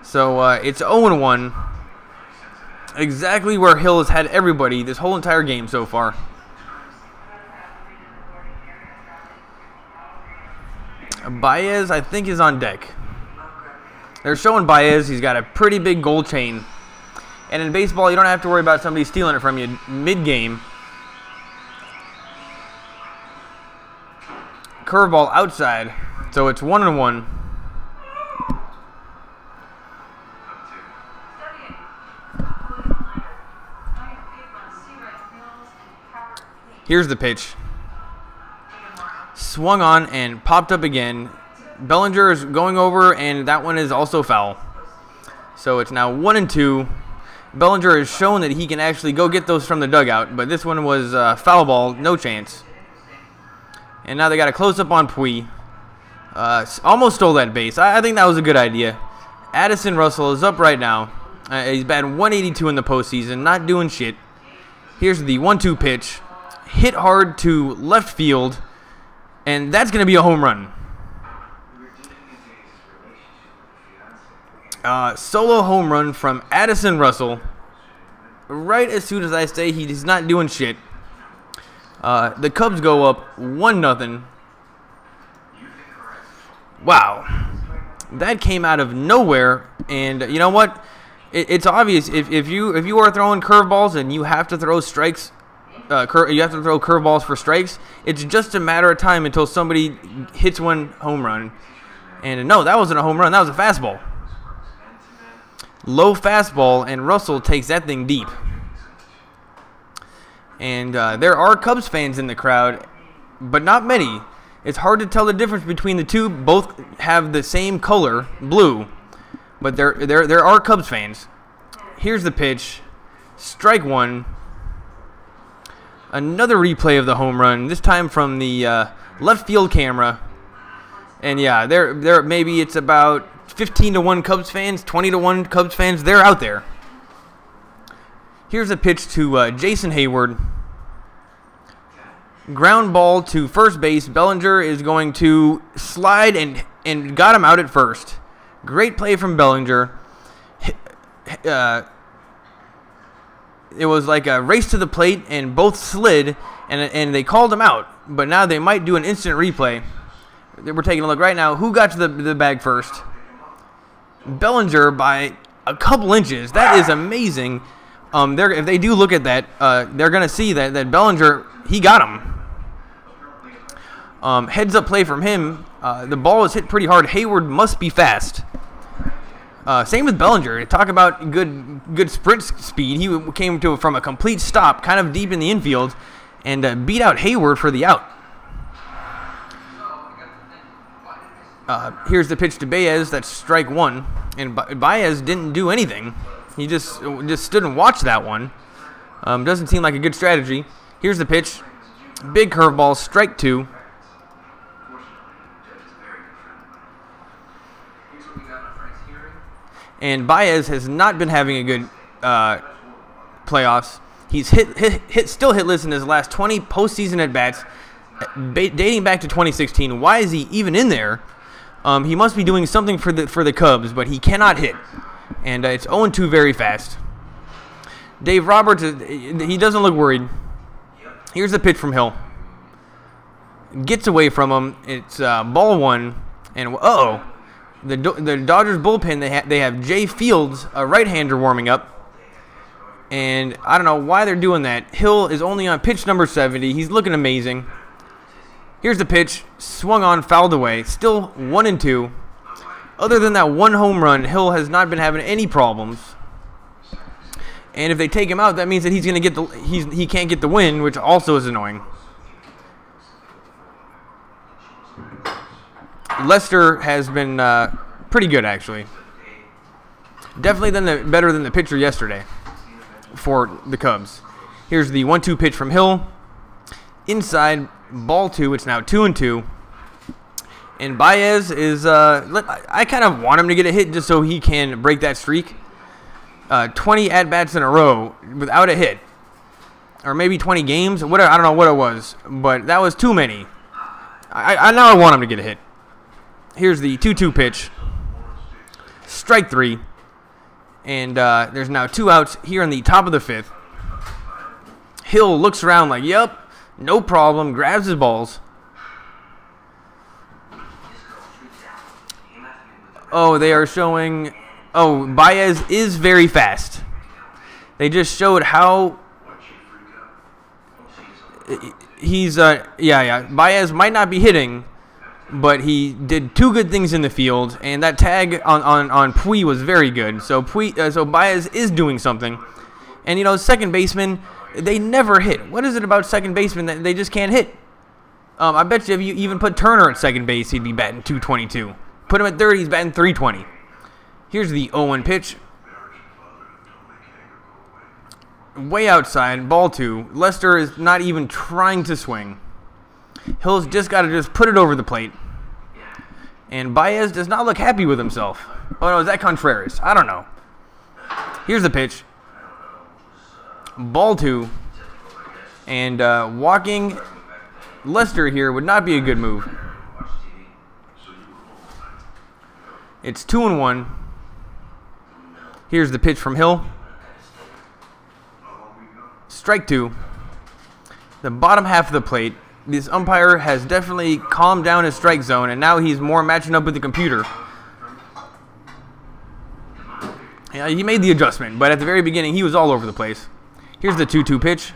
So it's 0-1. Exactly where Hill has had everybody this whole entire game so far. Baez, I think, is on deck. They're showing Baez. He's got a pretty big gold chain. And in baseball, you don't have to worry about somebody stealing it from you mid-game. Curveball outside. So it's 1-1. Here's the pitch. Swung on and popped up again. Bellinger is going over, and that one is also foul. So it's now 1-2. Bellinger has shown that he can actually go get those from the dugout, but this one was foul ball, no chance. And now they got a close-up on Pui. Almost stole that base. I think that was a good idea. Addison Russell is up right now. He's batting 182 in the postseason, not doing shit. Here's the 1-2 pitch. Hit hard to left field, and that's going to be a home run. Solo home run from Addison Russell. Right as soon as I say he's not doing shit. The Cubs go up 1-0. Wow. That came out of nowhere, and you know what? It's obvious if you are throwing curveballs and you have to throw strikes. You have to throw curveballs for strikes. It's just a matter of time until somebody hits one home run. And no, that wasn't a home run. That was a fastball. Low fastball, and Russell takes that thing deep. And there are Cubs fans in the crowd, but not many. It's hard to tell the difference between the two. Both have the same color, blue, but there are Cubs fans. Here's the pitch. Strike one. Another replay of the home run, this time from the left field camera. And yeah, there maybe it's about 15-1 Cubs fans, 20-1 Cubs fans. They're out there. Here's a pitch to Jason Hayward. Ground ball to first base. Bellinger is going to slide and got him out at first. Great play from Bellinger. It was like a race to the plate, and both slid, and they called him out. But now they might do an instant replay. We're taking a look right now. Who got to the bag first? Bellinger by a couple inches. That is amazing. If they do look at that, they're going to see that Bellinger, he got him. Heads up play from him. The ball was hit pretty hard. Hayward must be fast. Same with Bellinger. Talk about good sprint speed. He came from a complete stop, kind of deep in the infield, and beat out Hayward for the out. Here's the pitch to Baez. That's strike one. And Baez didn't do anything. He just stood and watched that one. Doesn't seem like a good strategy. Here's the pitch. Big curveball, strike two. And Baez has not been having a good playoffs. He's still hitless in his last 20 postseason at-bats, dating back to 2016. Why is he even in there? He must be doing something for the Cubs, but he cannot hit. And it's 0-2 very fast. Dave Roberts, he doesn't look worried. Here's the pitch from Hill. Gets away from him. It's ball one. And the Dodgers bullpen, they have Jay Fields, a right-hander, warming up. And I don't know why they're doing that. Hill is only on pitch number 70. He's looking amazing. Here's the pitch. Swung on, fouled away. Still 1-2. Other than that one home run, Hill has not been having any problems. And if they take him out, that means that he's going to get he can't get the win, which also is annoying. Lester has been pretty good, actually. Definitely better than the pitcher yesterday for the Cubs. Here's the 1-2 pitch from Hill. Inside, ball 2. It's now 2-2. And Baez is, I kind of want him to get a hit just so he can break that streak. 20 at-bats in a row without a hit. Or maybe 20 games. Whatever, I don't know what it was. But that was too many. Now I want him to get a hit. Here's the 2-2 pitch. Strike 3. And there's now 2 outs here in the top of the 5th. Hill looks around like, yep, no problem. Grabs his balls. Oh, they are showing... Oh, Baez is very fast. They just showed how... He's, yeah. Baez might not be hitting, but he did 2 good things in the field, and that tag on Puy was very good. So so Baez is doing something. And, you know, second baseman, they never hit. What is it about second baseman that they just can't hit? I bet you if you even put Turner at second base, he'd be batting 222. Put him at third, he's batting 320. Here's the 0-1 pitch. Way outside, ball 2. Lester is not even trying to swing. Hill's just got to just put it over the plate. And Baez does not look happy with himself. Oh, no, is that Contreras? I don't know. Here's the pitch. Ball 2. And walking Lester here would not be a good move. It's 2-1. Here's the pitch from Hill. Strike 2. The bottom half of the plate. This umpire has definitely calmed down his strike zone, and now he's more matching up with the computer. Yeah, he made the adjustment, but at the very beginning, he was all over the place. Here's the 2-2 pitch.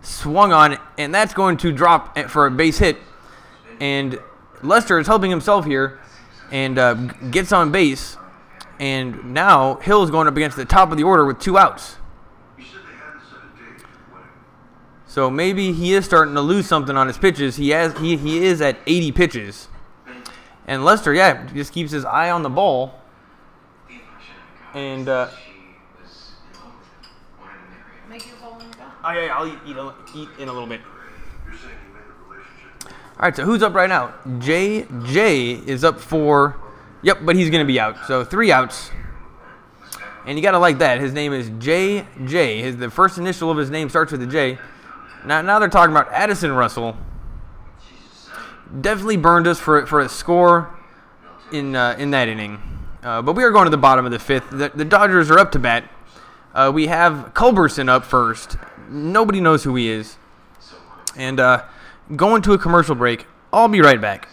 Swung on, and that's going to drop for a base hit. And Lester is helping himself here and gets on base. And now Hill is going up against the top of the order with 2 outs. So maybe he is starting to lose something on his pitches. He is at 80 pitches. And Lester, yeah, just keeps his eye on the ball. And Make your bowl and go. oh yeah, I'll eat in a little bit. All right, so who's up right now? JJ is up for, yep, but he's gonna be out. So 3 outs. And you gotta like that. His name is JJ. The first initial of his name starts with a J. Now they're talking about Addison Russell. Definitely burned us for a score in that inning. But we are going to the bottom of the 5th. The Dodgers are up to bat. We have Culberson up first. Nobody knows who he is. And going to a commercial break. I'll be right back.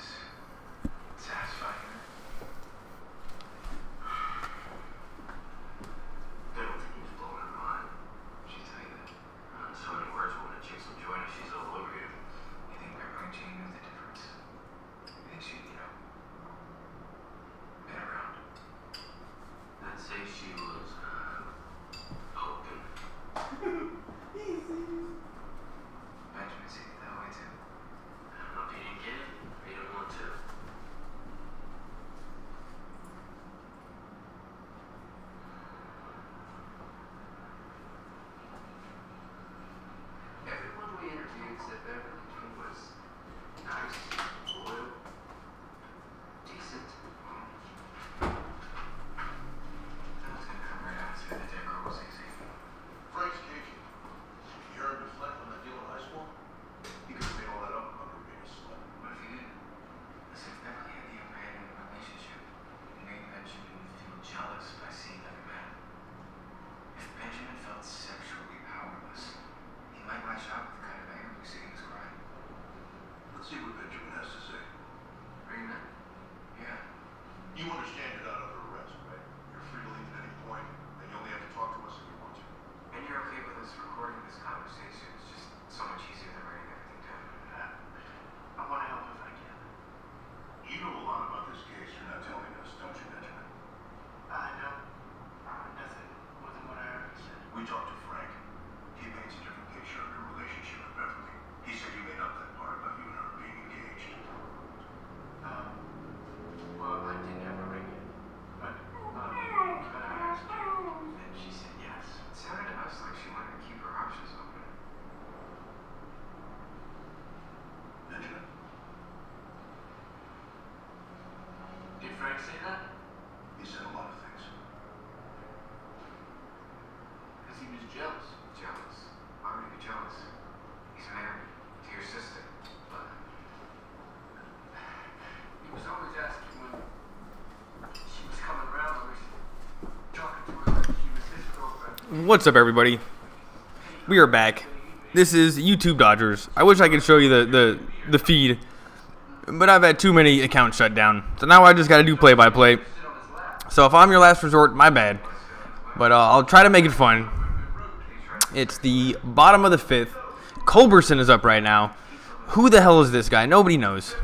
What's up, everybody? We are back. This is YouTube Dodgers. I wish I could show you the feed, but I've had too many accounts shut down. So now I just got to do play-by-play. So if I'm your last resort, my bad. But I'll try to make it fun. It's the bottom of the fifth. Culberson is up right now. Who the hell is this guy? Nobody knows.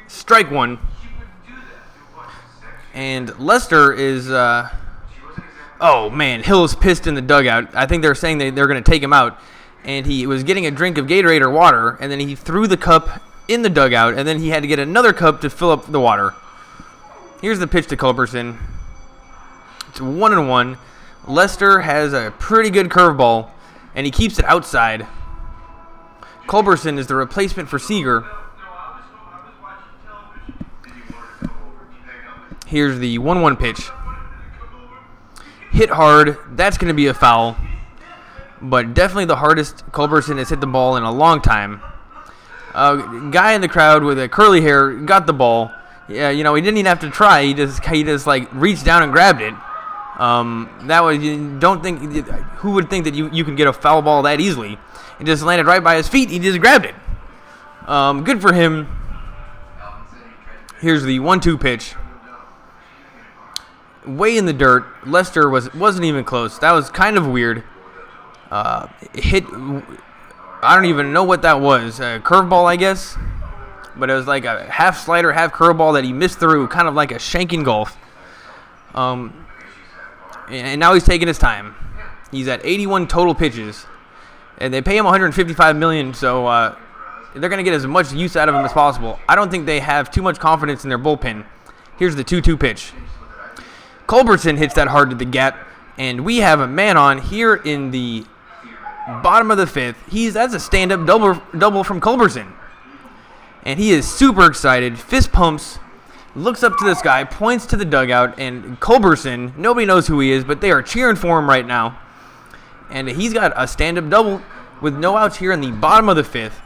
Strike one. And Lester is... oh, man. Hill is pissed in the dugout. I think they're saying they're going to take him out. And he was getting a drink of Gatorade or water, and then he threw the cup in the dugout, and then he had to get another cup to fill up the water. Here's the pitch to Culberson. It's 1-1. Lester has a pretty good curveball, and he keeps it outside. Culberson is the replacement for Seager. Here's the 1-1 pitch. Hit hard. That's going to be a foul. But definitely the hardest Culberson has hit the ball in a long time. A guy in the crowd with a curly hair got the ball. Yeah, you know, he didn't even have to try. He just like reached down and grabbed it. That was, you don't think, who would think that you could get a foul ball that easily? It just landed right by his feet. He just grabbed it. Good for him. Here's the 1-2 pitch. Way in the dirt. Lester wasn't even close. That was kind of weird. Hit. I don't even know what that was. A curveball, I guess. But it was like a half slider, half curveball that he missed through, kind of like a shank in golf. And now he's taking his time. He's at 81 total pitches, and they pay him $155 million, so they're going to get as much use out of him as possible. I don't think they have too much confidence in their bullpen. Here's the 2-2 pitch. Culberson hits that hard to the gap, and we have a man on here in the bottom of the fifth. That's a stand-up double from Culberson, and he is super excited. Fist pumps. Looks up to the sky, points to the dugout, and Culberson, nobody knows who he is, but they are cheering for him right now. And he's got a stand-up double with no outs here in the bottom of the fifth.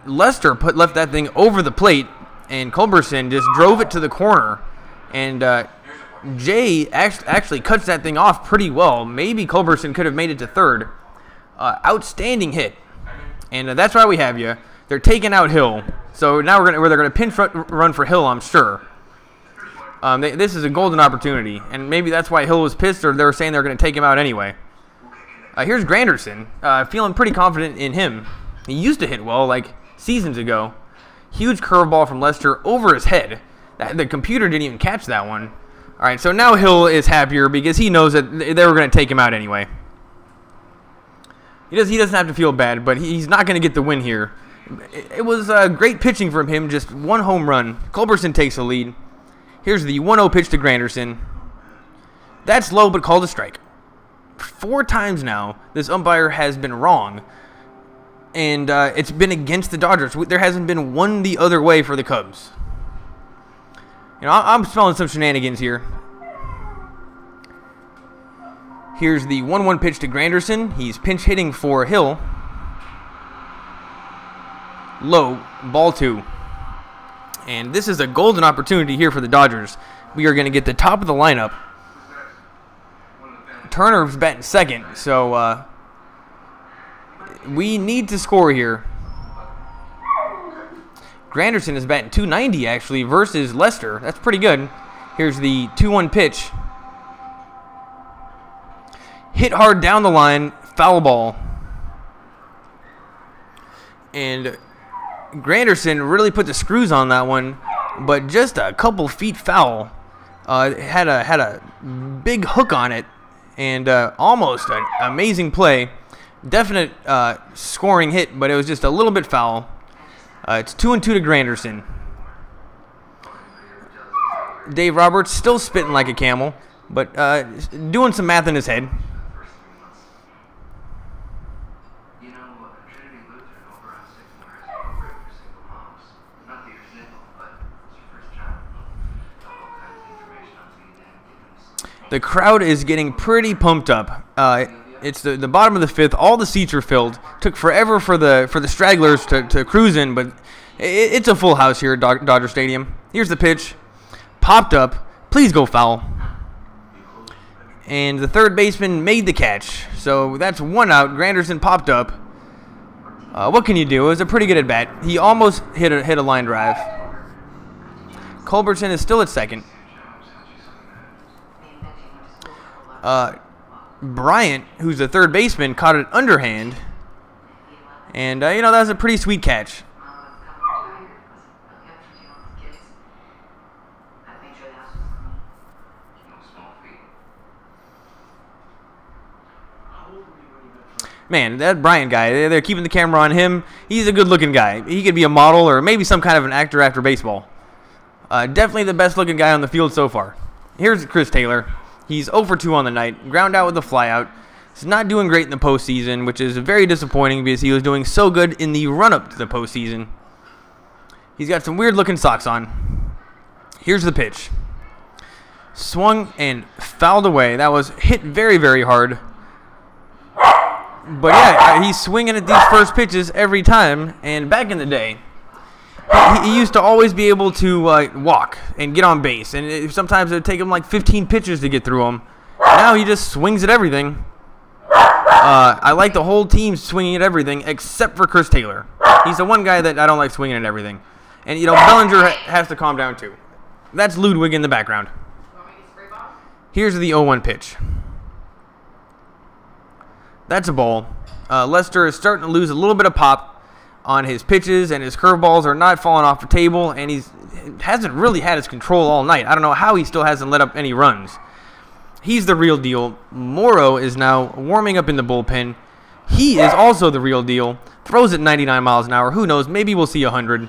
Lester left that thing over the plate, and Culberson just drove it to the corner. And Jay actually cuts that thing off pretty well. Maybe Culberson could have made it to third. Outstanding hit. And that's why we have you. They're taking out Hill. So now they're gonna pinch run for Hill, I'm sure. This is a golden opportunity, and maybe that's why Hill was pissed, or they were saying they're gonna take him out anyway. Here's Granderson, feeling pretty confident in him. He used to hit well, like seasons ago. Huge curveball from Lester over his head. The computer didn't even catch that one. All right, so now Hill is happier because he knows that they were gonna take him out anyway. He doesn't have to feel bad, but he's not gonna get the win here. It was great pitching from him, just one home run. Culberson takes the lead. Here's the 1-0 pitch to Granderson. That's low, but called a strike. 4 times now, this umpire has been wrong, and it's been against the Dodgers. There hasn't been one the other way for the Cubs. You know, I'm smelling some shenanigans here. Here's the 1-1 pitch to Granderson. He's pinch hitting for Hill. Low, ball 2. And this is a golden opportunity here for the Dodgers. We are going to get the top of the lineup. Turner's batting second, so we need to score here. Granderson is batting .290 actually versus Lester. That's pretty good. Here's the 2-1 pitch. Hit hard down the line, foul ball. And Granderson really put the screws on that one, but just a couple feet foul. Had a big hook on it, and almost an amazing play. Definite scoring hit, but it was just a little bit foul. It's 2-2 to Granderson. Dave Roberts still spitting like a camel, but doing some math in his head. The crowd is getting pretty pumped up. It's the bottom of the fifth. All the seats are filled. Took forever for the stragglers to cruise in, but it's a full house here at Dodger Stadium. Here's the pitch. Popped up. Please go foul. And the third baseman made the catch. So that's 1 out. Granderson popped up. What can you do? It was a pretty good at bat. He almost hit a line drive. Culbertson is still at second. Bryant, who's the third baseman, caught an underhand. And, that was a pretty sweet catch. Man, that Bryant guy, they're keeping the camera on him. He's a good-looking guy. He could be a model or maybe some kind of an actor after baseball. Definitely the best-looking guy on the field so far. Here's Chris Taylor. He's 0 for 2 on the night. Ground out with a flyout. He's not doing great in the postseason, which is very disappointing because he was doing so good in the run-up to the postseason. He's got some weird-looking socks on. Here's the pitch. Swung and fouled away. That was hit very, very hard. But yeah, he's swinging at these first pitches every time. And back in the day, he used to always be able to walk and get on base. And sometimes it would take him like 15 pitches to get through them. Now he just swings at everything. I like the whole team swinging at everything except for Chris Taylor. He's the one guy that I don't like swinging at everything. And, Bellinger has to calm down too. That's Ludwig in the background. Here's the 0-1 pitch. That's a ball. Lester is starting to lose a little bit of pop on his pitches, and his curveballs are not falling off the table, and he hasn't really had his control all night. I don't know how he still hasn't let up any runs. He's the real deal. Morrow is now warming up in the bullpen. He is also the real deal. Throws at 99 miles an hour. Who knows? Maybe we'll see 100.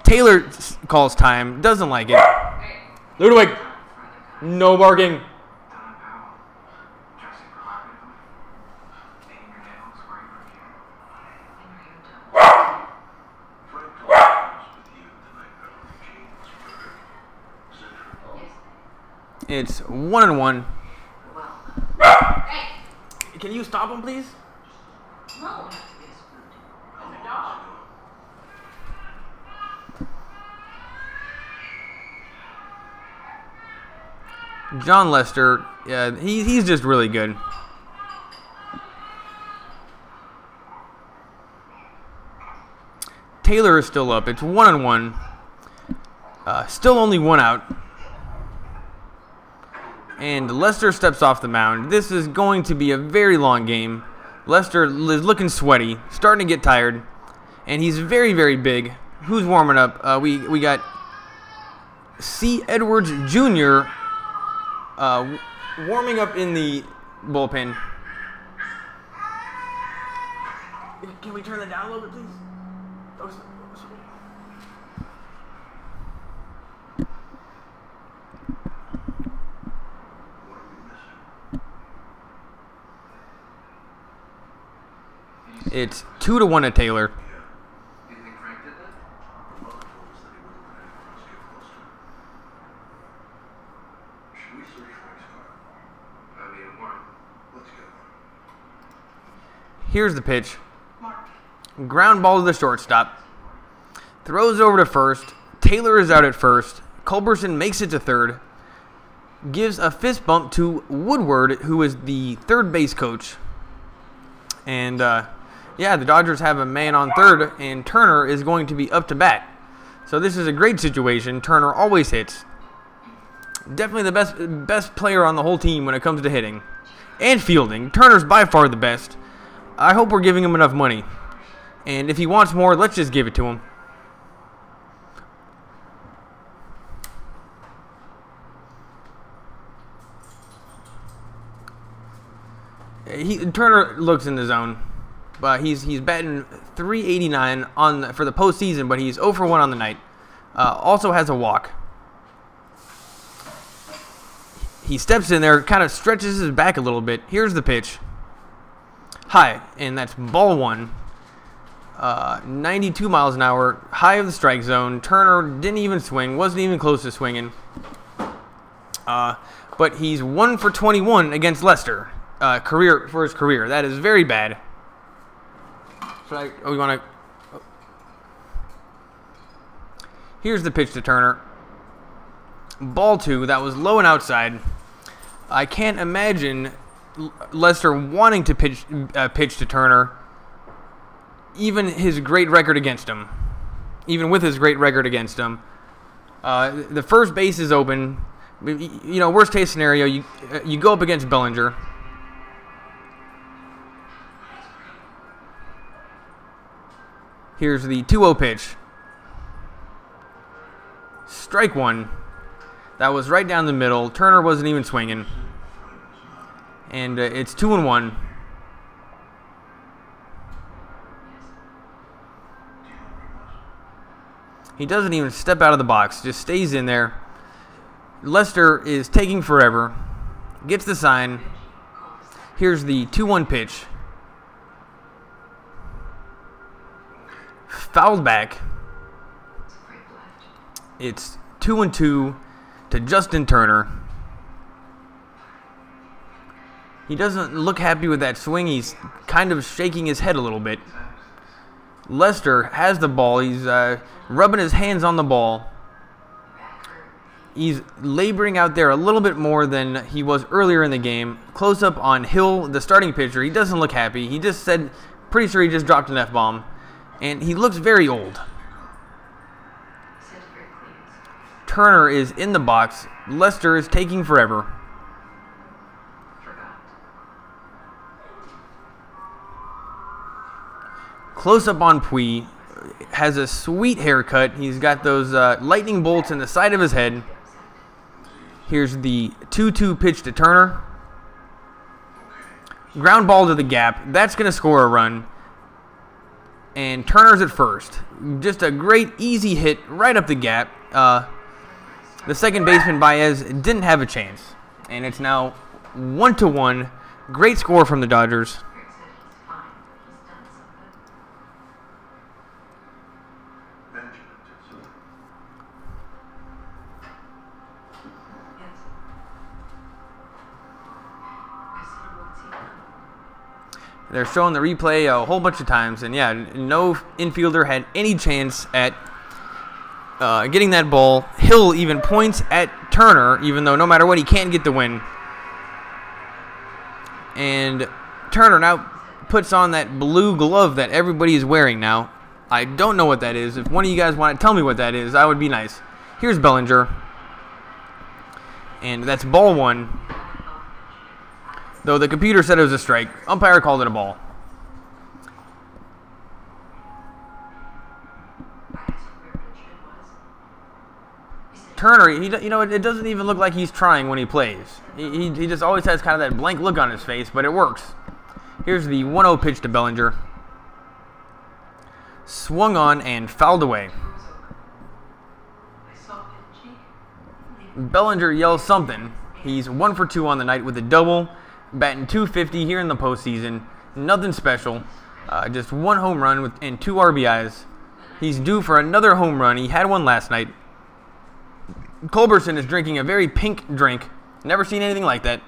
Taylor calls time. Doesn't like it. Ludwig. No barking. It's 1-1. Can you stop him, please? No. I'm a dog. John Lester, he's just really good. Taylor is still up. It's 1-1. Still only 1 out. And Lester steps off the mound. This is going to be a very long game. Lester is looking sweaty, starting to get tired, and he's very, very big. Who's warming up? We got C. Edwards Jr. Warming up in the bullpen. Can we turn that down a little bit, please? It's 2-1 to Taylor. Here's the pitch. Ground ball to the shortstop. Throws over to first. Taylor is out at first. Culberson makes it to third. Gives a fist bump to Woodward, who is the third base coach. And, yeah, the Dodgers have a man on third, and Turner is going to be up to bat. So this is a great situation. Turner always hits. Definitely the best player on the whole team when it comes to hitting and fielding. Turner's by far the best. I hope we're giving him enough money. And if he wants more, let's just give it to him. Turner looks in the zone. He's batting .389 for the postseason, but he's 0 for 1 on the night. Also has a walk. He steps in there, kind of stretches his back a little bit. Here's the pitch. High, and that's ball 1. 92 miles an hour, high of the strike zone. Turner didn't even swing, wasn't even close to swinging. But he's 1 for 21 against Lester. For his career. That is very bad. Here's the pitch to Turner. Ball 2. That was low and outside. I can't imagine Lester wanting to pitch to Turner, even his great record against him. Even with his great record against him. The first base is open. You know, worst case scenario, you go up against Bellinger. Here's the 2-0 pitch. Strike one. That was right down the middle. Turner wasn't even swinging. And it's 2-1. He doesn't even step out of the box. Just stays in there. Lester is taking forever. Gets the sign. Here's the 2-1 pitch. Fouled back. It's 2-2 to Justin Turner. He doesn't look happy with that swing. He's kind of shaking his head a little bit. Lester has the ball. He's rubbing his hands on the ball. He's laboring out there a little bit more than he was earlier in the game. Close up on Hill, the starting pitcher. He doesn't look happy. He just said, pretty sure he just dropped an F-bomb. And he looks very old. Turner is in the box. Lester is taking forever. Close up on Puig. Has a sweet haircut. He's got those lightning bolts in the side of his head. Here's the 2-2 pitch to Turner. Ground ball to the gap. That's going to score a run. And Turner's at first. Just a great, easy hit right up the gap. The second baseman, Baez, didn't have a chance. And it's now 1-1. Great score from the Dodgers. They're showing the replay a whole bunch of times, and yeah, no infielder had any chance at getting that ball. Hill even points at Turner, even though no matter what, he can't get the win. And Turner now puts on that blue glove that everybody is wearing now. I don't know what that is. If one of you guys want to tell me what that is, that would be nice. Here's Bellinger. And that's ball one. Though the computer said it was a strike. Umpire called it a ball. Turner, you know, it doesn't even look like he's trying when he plays. He just always has kind of that blank look on his face, but it works. Here's the 1-0 pitch to Bellinger. Swung on and fouled away. Bellinger yells something. He's 1 for 2 on the night with a double. Batting .250 here in the postseason. Nothing special. Just 1 home run and 2 RBIs. He's due for another home run. He had one last night. Culberson is drinking a very pink drink. Never seen anything like that.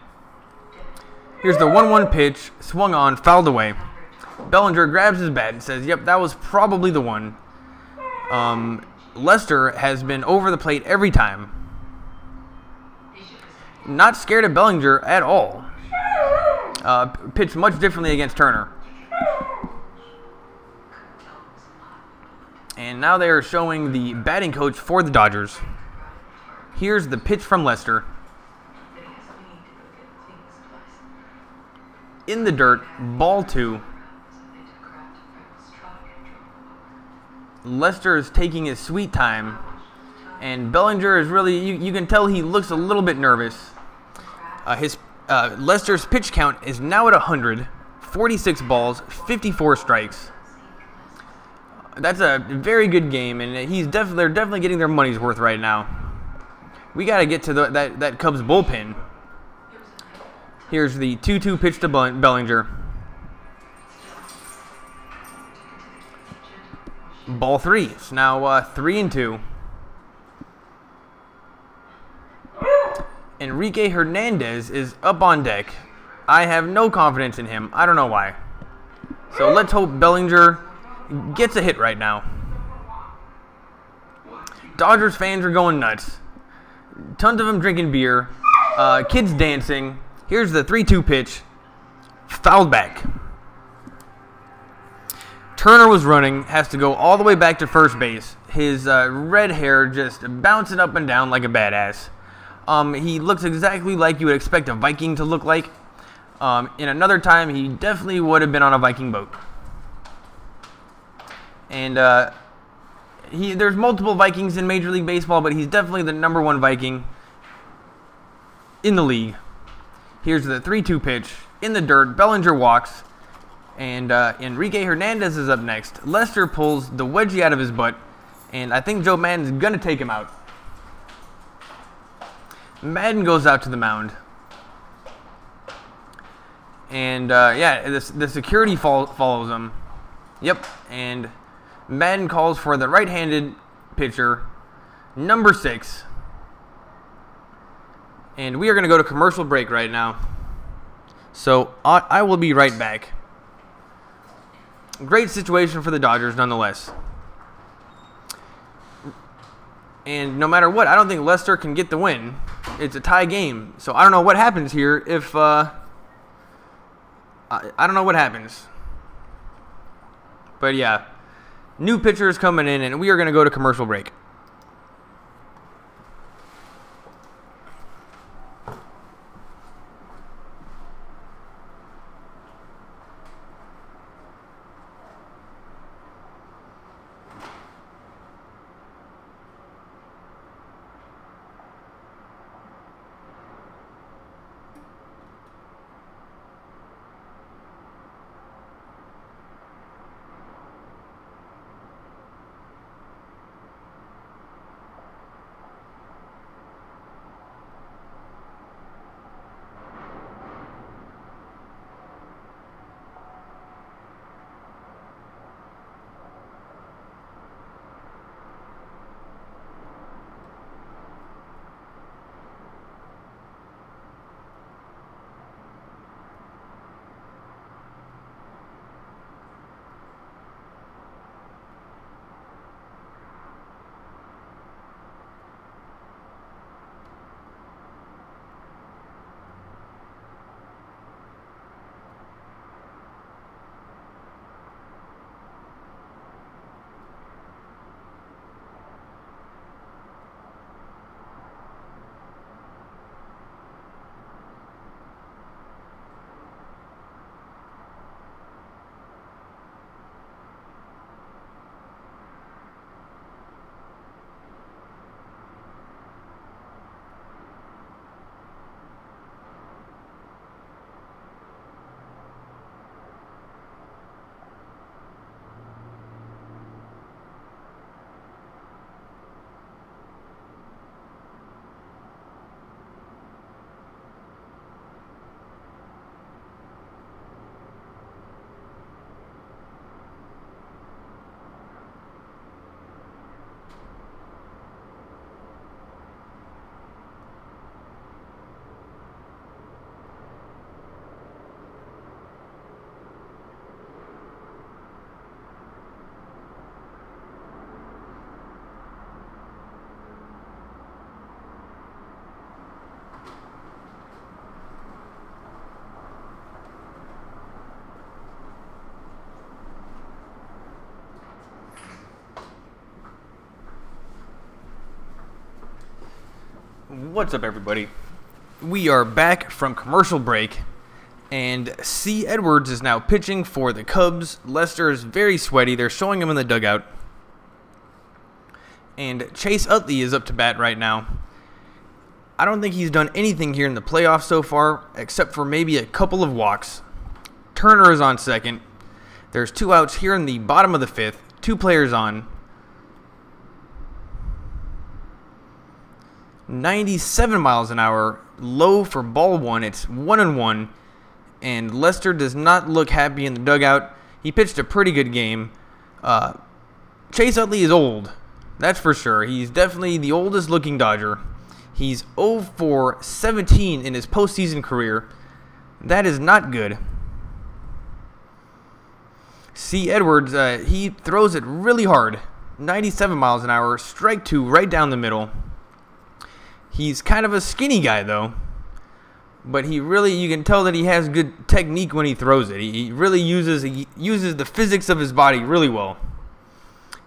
Here's the 1-1 pitch. Swung on, fouled away. Bellinger grabs his bat and says, yep, that was probably the one. Lester has been over the plate every time. Not scared of Bellinger at all. Pitched much differently against Turner. And now they are showing the batting coach for the Dodgers. Here's the pitch from Lester. In the dirt, ball 2. Lester is taking his sweet time. And Bellinger is really, you can tell he looks a little bit nervous. Lester's pitch count is now at 100, 46 balls, 54 strikes. That's a very good game, and they're definitely getting their money's worth right now. We got to get to that Cubs bullpen. Here's the 2-2 pitch to Bellinger. Ball 3. It's now 3-2. Enrique Hernandez is up on deck. I have no confidence in him. I don't know why. So let's hope Bellinger gets a hit right now. Dodgers fans are going nuts. Tons of them drinking beer. Kids dancing. Here's the 3-2 pitch. Fouled back. Turner was running, has to go all the way back to first base. His red hair just bouncing up and down like a badass. He looks exactly like you would expect a Viking to look like. In another time, he definitely would have been on a Viking boat. And there's multiple Vikings in Major League Baseball, but he's definitely the #1 Viking in the league. Here's the 3-2 pitch. In the dirt, Bellinger walks. And Enrique Hernandez is up next. Lester pulls the wedgie out of his butt. And I think Joe Madden's going to take him out. Madden goes out to the mound. And, the security follows him. Yep, and Madden calls for the right-handed pitcher, number 6. And we are going to go to commercial break right now. So, I will be right back. Great situation for the Dodgers, nonetheless. And no matter what, I don't think Lester can get the win. It's a tie game. So I don't know what happens here if... I don't know what happens. But yeah. New pitchers coming in, and we are going to go to commercial break. What's up, everybody? We are back from commercial break, and C. Edwards is now pitching for the Cubs. Lester is very sweaty. They're showing him in the dugout. And Chase Utley is up to bat right now. I don't think he's done anything here in the playoffs so far, except for maybe a couple of walks. Turner is on second. There's 2 outs here in the bottom of the 5th. 2 players on. 97 miles an hour, low for ball 1. It's 1-1, and Lester does not look happy in the dugout. He pitched a pretty good game. Chase Utley is old, that's for sure. He's definitely the oldest looking Dodger. He's 0 for 17 in his postseason career. That is not good. C. Edwards, he throws it really hard. 97 miles an hour, strike 2 right down the middle. He's kind of a skinny guy, though. but you can tell that he has good technique when he throws it. He really uses the physics of his body really well.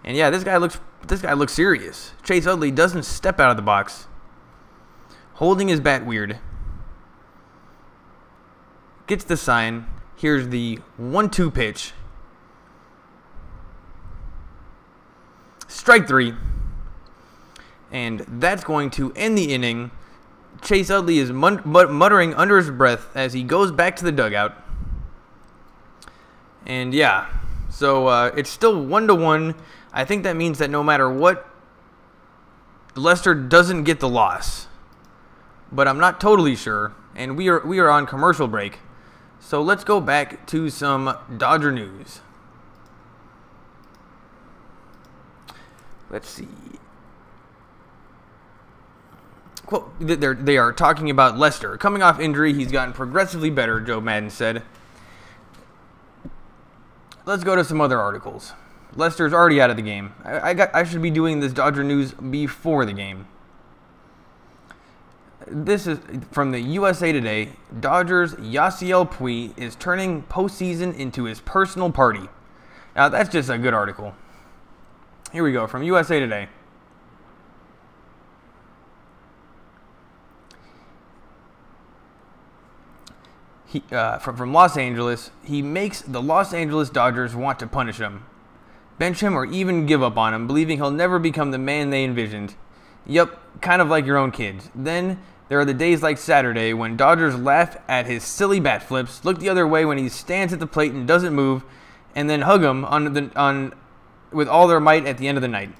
And yeah, this guy looks serious. Chase Utley doesn't step out of the box, holding his bat weird. Gets the sign. Here's the 1-2 pitch. Strike 3. And that's going to end the inning. Chase Utley is muttering under his breath as he goes back to the dugout. And yeah, so it's still 1-1. I think that means that no matter what, Leicester doesn't get the loss. But I'm not totally sure. And we are on commercial break. So let's go back to some Dodger news. Let's see. Well, they are talking about Leicester. Coming off injury, he's gotten progressively better, Joe Madden said. Let's go to some other articles. Leicester's already out of the game. I should be doing this Dodger news before the game. This is from the USA Today. Dodgers' Yasiel Puig is turning postseason into his personal party. Now, that's just a good article. Here we go, from USA Today. From Los Angeles, he makes the Los Angeles Dodgers want to punish him, bench him, or even give up on him, believing he'll never become the man they envisioned. Yep, kind of like your own kids. Then there are the days like Saturday when Dodgers laugh at his silly bat flips, look the other way when he stands at the plate and doesn't move, and then hug him with all their might at the end of the night.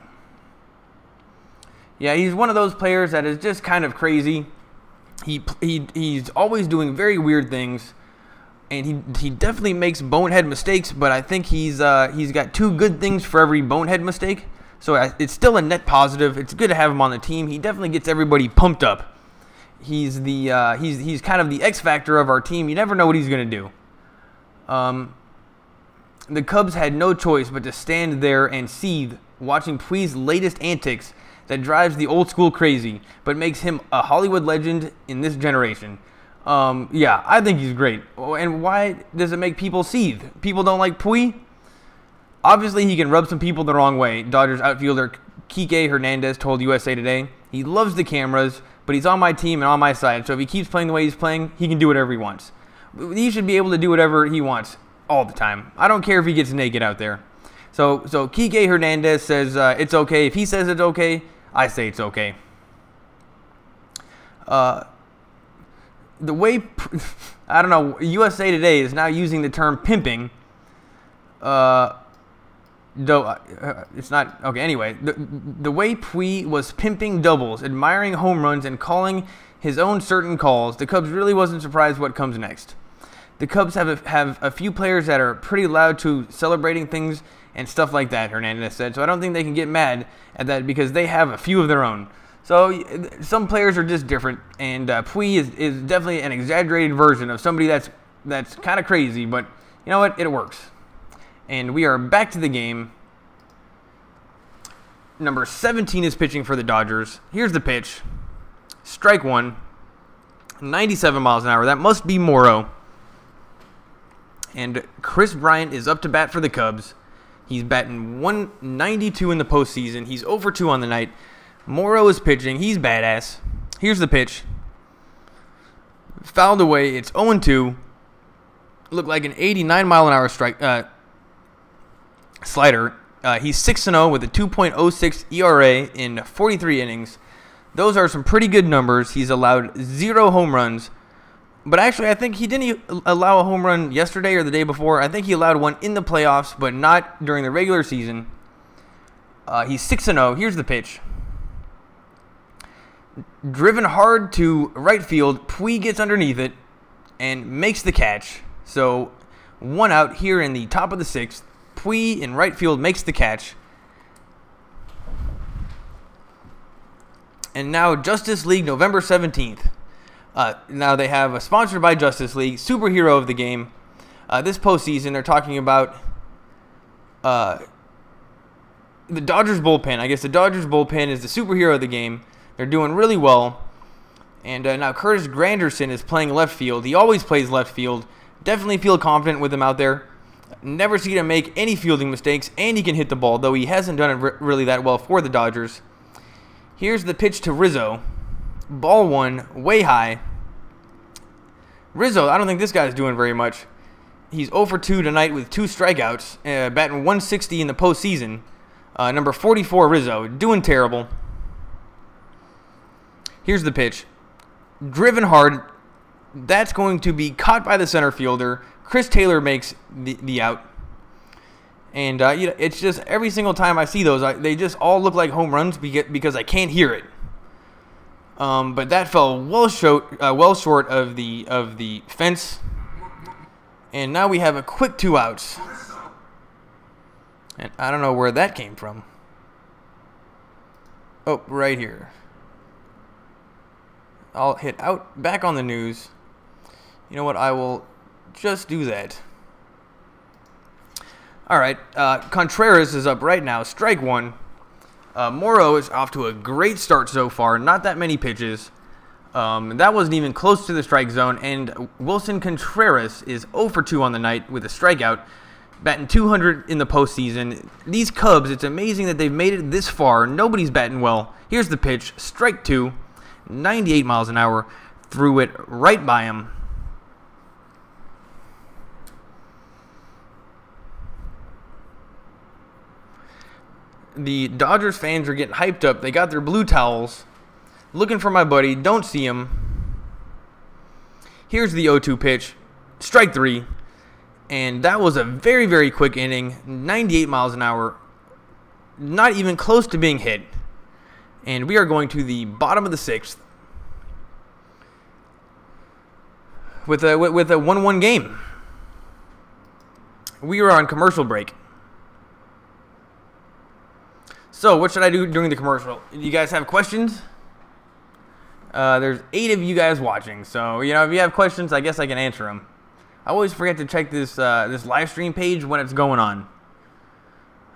Yeah, he's one of those players that is just kind of crazy. He's always doing very weird things, and he definitely makes bonehead mistakes. But I think he's got two good things for every bonehead mistake. So it's still a net positive. It's good to have him on the team. He definitely gets everybody pumped up. He's kind of the X factor of our team. You never know what he's gonna do. The Cubs had no choice but to stand there and seethe, watching Puig's latest antics that drives the old school crazy, but makes him a Hollywood legend in this generation. Yeah, I think he's great. And why does it make people seethe? People don't like Puig? Obviously, he can rub some people the wrong way. Dodgers outfielder Kike Hernandez told USA Today, he loves the cameras, but he's on my team and on my side, so if he keeps playing the way he's playing, he can do whatever he wants. He should be able to do whatever he wants all the time. I don't care if he gets naked out there. So Kike Hernandez says it's okay. If he says it's okay, I say it's okay. The way, I don't know, USA Today is now using the term pimping. Though it's not, okay, anyway. The way Puig was pimping doubles, admiring home runs, and calling his own certain calls, the Cubs really wasn't surprised what comes next. The Cubs have a few players that are pretty loud to celebrating things and stuff like that, Hernandez said. So I don't think they can get mad at that because they have a few of their own. So some players are just different, and Puig is definitely an exaggerated version of somebody that's kind of crazy, but you know what? It works. And we are back to the game. Number 17 is pitching for the Dodgers. Here's the pitch. Strike one. 97 miles an hour. That must be Morrow. And Chris Bryant is up to bat for the Cubs. He's batting 192 in the postseason. He's 0-for-2 on the night. Morrow is pitching. He's badass. Here's the pitch. Fouled away. It's 0-2. Looked like an 89-mile-an-hour slider. He's 6-0 with a 2.06 ERA in 43 innings. Those are some pretty good numbers. He's allowed 0 home runs. But actually, I think he didn't allow a home run yesterday or the day before. I think he allowed one in the playoffs, but not during the regular season. He's 6-0. Here's the pitch. Driven hard to right field. Puig gets underneath it and makes the catch. So, 1 out here in the top of the 6th. Puig in right field makes the catch. And now Justice League November 17th. Now they have a sponsored by Justice League, superhero of the game. This postseason, they're talking about the Dodgers bullpen. I guess the Dodgers bullpen is the superhero of the game. They're doing really well. And now Curtis Granderson is playing left field. He always plays left field. Definitely feel confident with him out there. Never seen him make any fielding mistakes, and he can hit the ball, though he hasn't done it really that well for the Dodgers. Here's the pitch to Rizzo. Ball one, way high. Rizzo, I don't think this guy's doing very much. He's 0 for 2 tonight with 2 strikeouts, batting 160 in the postseason. Number 44, Rizzo, doing terrible. Here's the pitch. Driven hard. That's going to be caught by the center fielder. Chris Taylor makes the out. And it's just every single time I see those, they just all look like home runs because I can't hear it. But that fell well short of the fence. And now we have a quick 2 outs. And I don't know where that came from. Oh, right here. I'll hit out back on the news. You know what? I will just do that. All right. Contreras is up right now. Strike 1. Morrow is off to a great start so far. Not that many pitches. That wasn't even close to the strike zone. And Wilson Contreras is 0 for 2 on the night with a strikeout, batting 200 in the postseason. These Cubs, it's amazing that they've made it this far. Nobody's batting well. Here's the pitch. Strike 2. 98 miles an hour. Threw it right by him. The Dodgers fans are getting hyped up. They got their blue towels. Looking for my buddy. Don't see him. Here's the 0-2 pitch. Strike 3. And that was a very, very quick inning. 98 miles an hour. Not even close to being hit. And we are going to the bottom of the 6th. With a 1-1 game. We are on commercial break. So, what should I do during the commercial? You guys have questions? There's 8 of you guys watching, so if you have questions, I guess I can answer them. I always forget to check this live stream page when it's going on.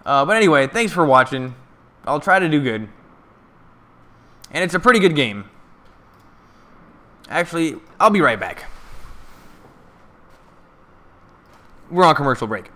But anyway, thanks for watching. I'll try to do good. And it's a pretty good game. Actually, I'll be right back. We're on commercial break.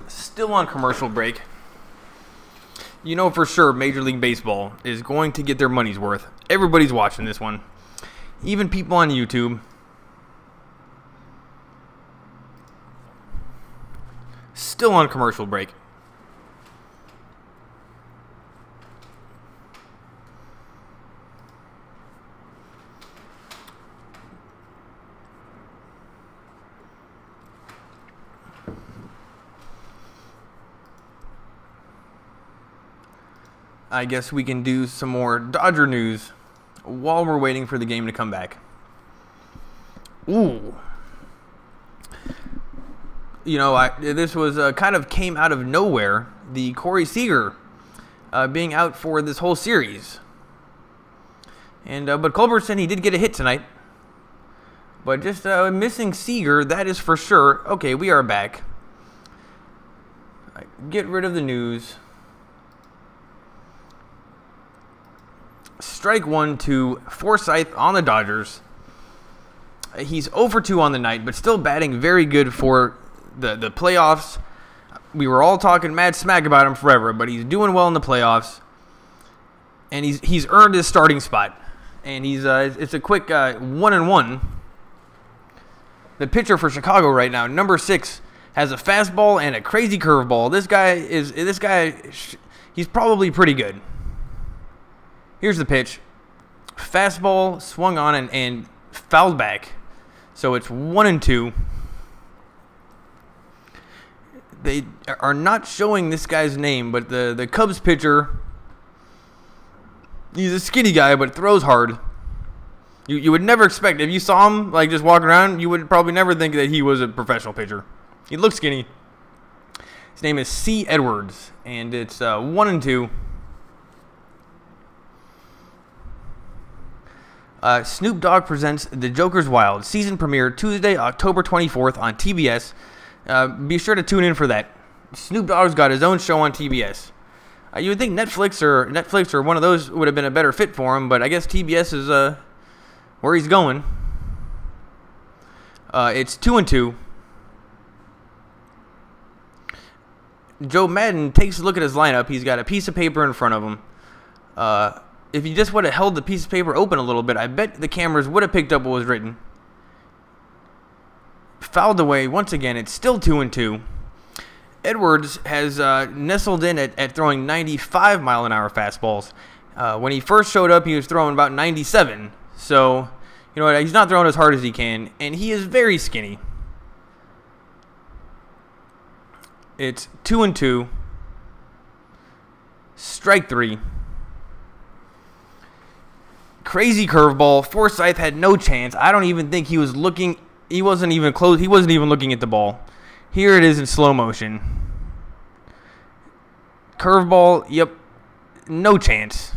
Still on commercial break. You know for sure Major League Baseball is going to get their money's worth. Everybody's watching this one. Even people on YouTube. Still on commercial break. I guess we can do some more Dodger news while we're waiting for the game to come back. Ooh. This was kind of came out of nowhere. The Corey Seager being out for this whole series. But Culberson, he did get a hit tonight. But just missing Seager, that is for sure. Okay, we are back. Get rid of the news. Strike 1 to Forsythe on the Dodgers. He's 0 for 2 on the night, but still batting very good for the playoffs. We were all talking mad smack about him forever, but he's doing well in the playoffs, and he's earned his starting spot. And it's a quick 1-1. The pitcher for Chicago right now, number 6, has a fastball and a crazy curveball. This guy, he's probably pretty good. Here's the pitch. Fastball swung on and fouled back. So it's 1-2. They are not showing this guy's name, but the Cubs pitcher, he's a skinny guy, but throws hard. You would never expect, if you saw him like just walking around, you would probably never think that he was a professional pitcher. He looks skinny. His name is C. Edwards, and it's 1-2. Snoop Dogg presents The Joker's Wild, season premiere Tuesday, October 24th on TBS. Be sure to tune in for that. Snoop Dogg's got his own show on TBS. You would think Netflix or one of those would have been a better fit for him, but I guess TBS is where he's going. It's 2-2. Joe Madden takes a look at his lineup. He's got a piece of paper in front of him. If he just would have held the piece of paper open a little bit, I bet the cameras would have picked up what was written. Fouled away once again. It's still 2-2. Edwards has nestled in at throwing 95-mile-an-hour fastballs. When he first showed up, he was throwing about 97. So, you know what? He's not throwing as hard as he can, and he is very skinny. It's 2-2. Strike 3. Crazy curveball. Forsythe had no chance. I don't even think he was looking. He wasn't even close. He wasn't even looking at the ball. Here it is in slow motion. Curveball. Yep. No chance.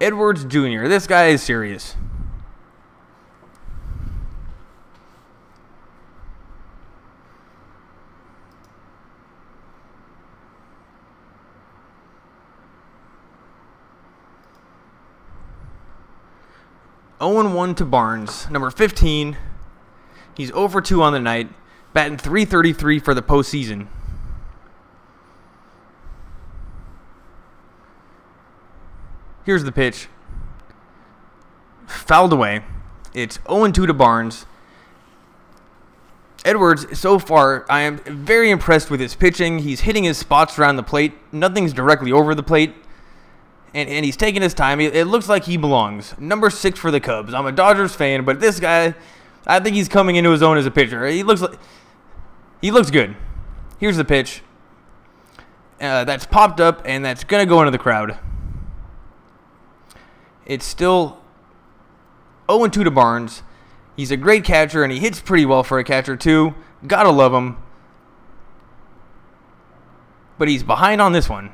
Edwards Jr. This guy is serious. (0-1) to Barnes, number 15. He's 0 for 2 on the night, batting .333 for the postseason. Here's the pitch. Fouled away. It's 0-2 to Barnes. Edwards, so far, I am very impressed with his pitching. He's hitting his spots around the plate. Nothing's directly over the plate. And he's taking his time. It looks like he belongs. Number 6 for the Cubs. I'm a Dodgers fan, but this guy, I think he's coming into his own as a pitcher. He looks good. Here's the pitch. That's popped up, and that's going to go into the crowd. It's still 0-2 to Barnes. He's a great catcher, and he hits pretty well for a catcher, too. Gotta love him. But he's behind on this one.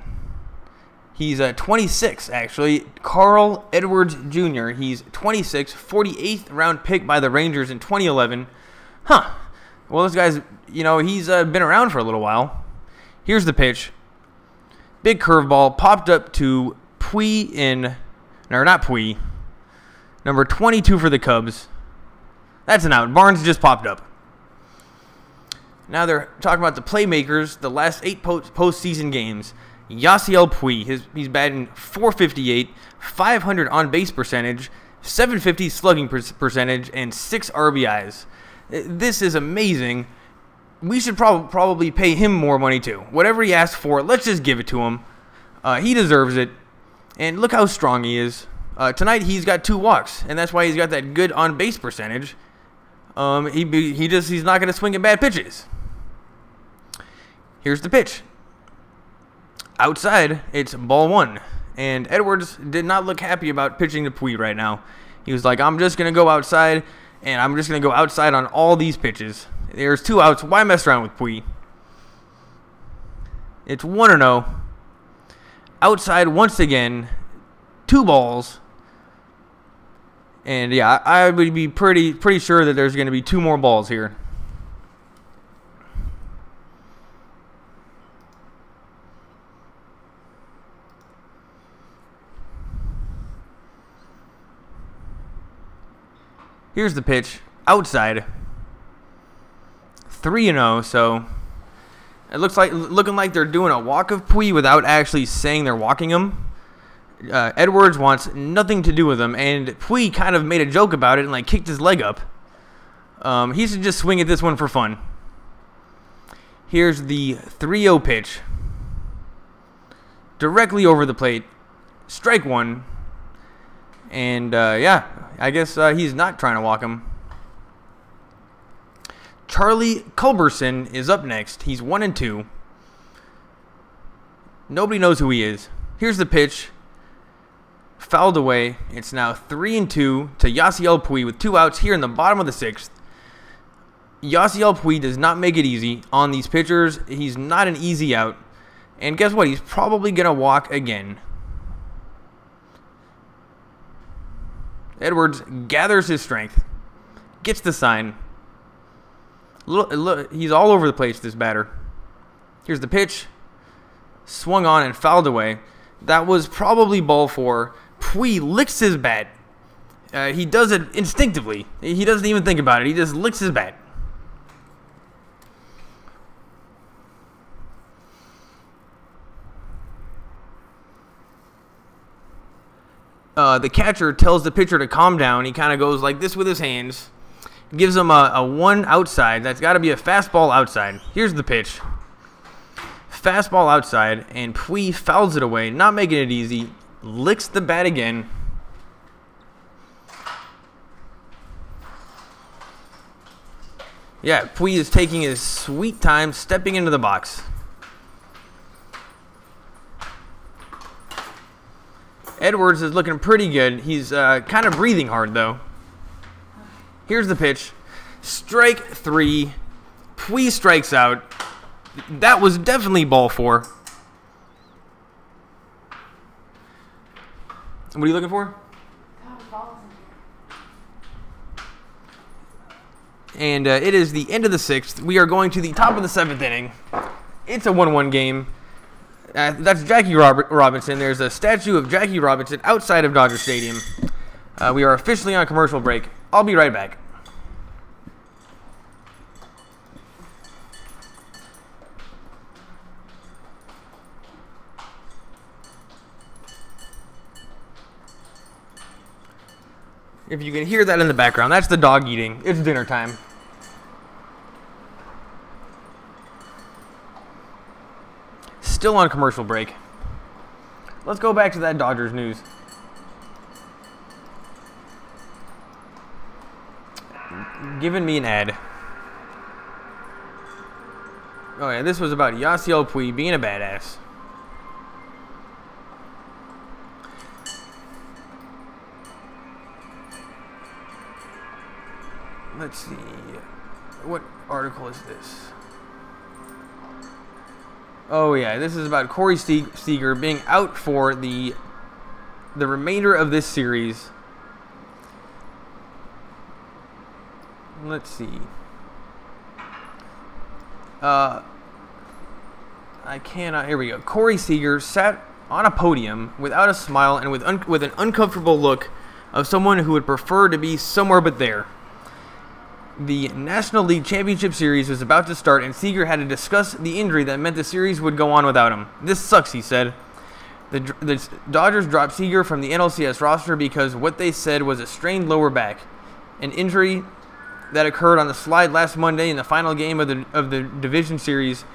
He's 26, actually. Carl Edwards Jr. He's 26, 48th round pick by the Rangers in 2011. Huh. Well, this guy's, he's been around for a little while. Here's the pitch. Big curveball popped up to number 22 for the Cubs. That's an out. Barnes just popped up. Now they're talking about the playmakers, the last 8 postseason games. Yasiel Puig, he's batting .458, 500 on-base percentage, .750 slugging percentage, and 6 RBIs. This is amazing. We should probably pay him more money too. Whatever he asks for, let's just give it to him. He deserves it. And look how strong he is. Tonight he's got 2 walks, and that's why he's got that good on-base percentage. He's not going to swing at bad pitches. Here's the pitch. Outside, it's ball 1. And Edwards did not look happy about pitching to Puig right now. He was like, I'm just going to go outside, and I'm just going to go outside on all these pitches. There's 2 outs. Why mess around with Puig? It's 1-0. Outside once again. 2 balls. And, yeah, I would be pretty sure that there's going to be 2 more balls here. Here's the pitch. Outside. 3-0, so it looking like they're doing a walk of Puig without actually saying they're walking him. Edwards wants nothing to do with him, and Puig kind of made a joke about it and like kicked his leg up. He should just swing at this one for fun. Here's the 3-0 pitch. Directly over the plate. Strike one. And yeah, I guess he's not trying to walk him. Charlie Culberson is up next. He's 1-2. Nobody knows who he is. Here's the pitch. Fouled away. It's now 3-2 to Yasiel Puig with 2 outs here in the bottom of the 6th. Yasiel Puig does not make it easy on these pitchers. He's not an easy out. And guess what? He's probably going to walk again. Edwards gathers his strength. Gets the sign. He's all over the place, this batter. Here's the pitch. Swung on and fouled away. That was probably ball 4. Puig licks his bat. He does it instinctively. He doesn't even think about it. He just licks his bat. The catcher tells the pitcher to calm down. He kind of goes like this with his hands. Gives him a 1 outside. That's got to be a fastball outside. Here's the pitch. Fastball outside, and Puig fouls it away, not making it easy. Licks the bat again. Yeah, Puig is taking his sweet time stepping into the box. Edwards is looking pretty good. He's kind of breathing hard, though. Here's the pitch. Strike 3. Puig strikes out. That was definitely ball 4. What are you looking for? And it is the end of the 6th. We are going to the top of the 7th inning. It's a 1-1 game. That's Jackie Robinson. There's a statue of Jackie Robinson outside of Dodger Stadium. We are officially on commercial break. I'll be right back. If you can hear that in the background, that's the dog eating. It's dinner time. Still on commercial break. Let's go back to that Dodgers news. Giving me an ad. Oh yeah, this was about Yasiel Puig being a badass. Let's see. What article is this? Oh yeah, this is about Corey Seager being out for the remainder of this series. Let's see. I cannot. Here we go. Corey Seager sat on a podium without a smile and with an uncomfortable look of someone who would prefer to be somewhere but there. The National League Championship Series was about to start, and Seager had to discuss the injury that meant the series would go on without him. This sucks, he said. The Dodgers dropped Seager from the NLCS roster because what they said was a strained lower back, an injury that occurred on the slide last Monday in the final game of the division series.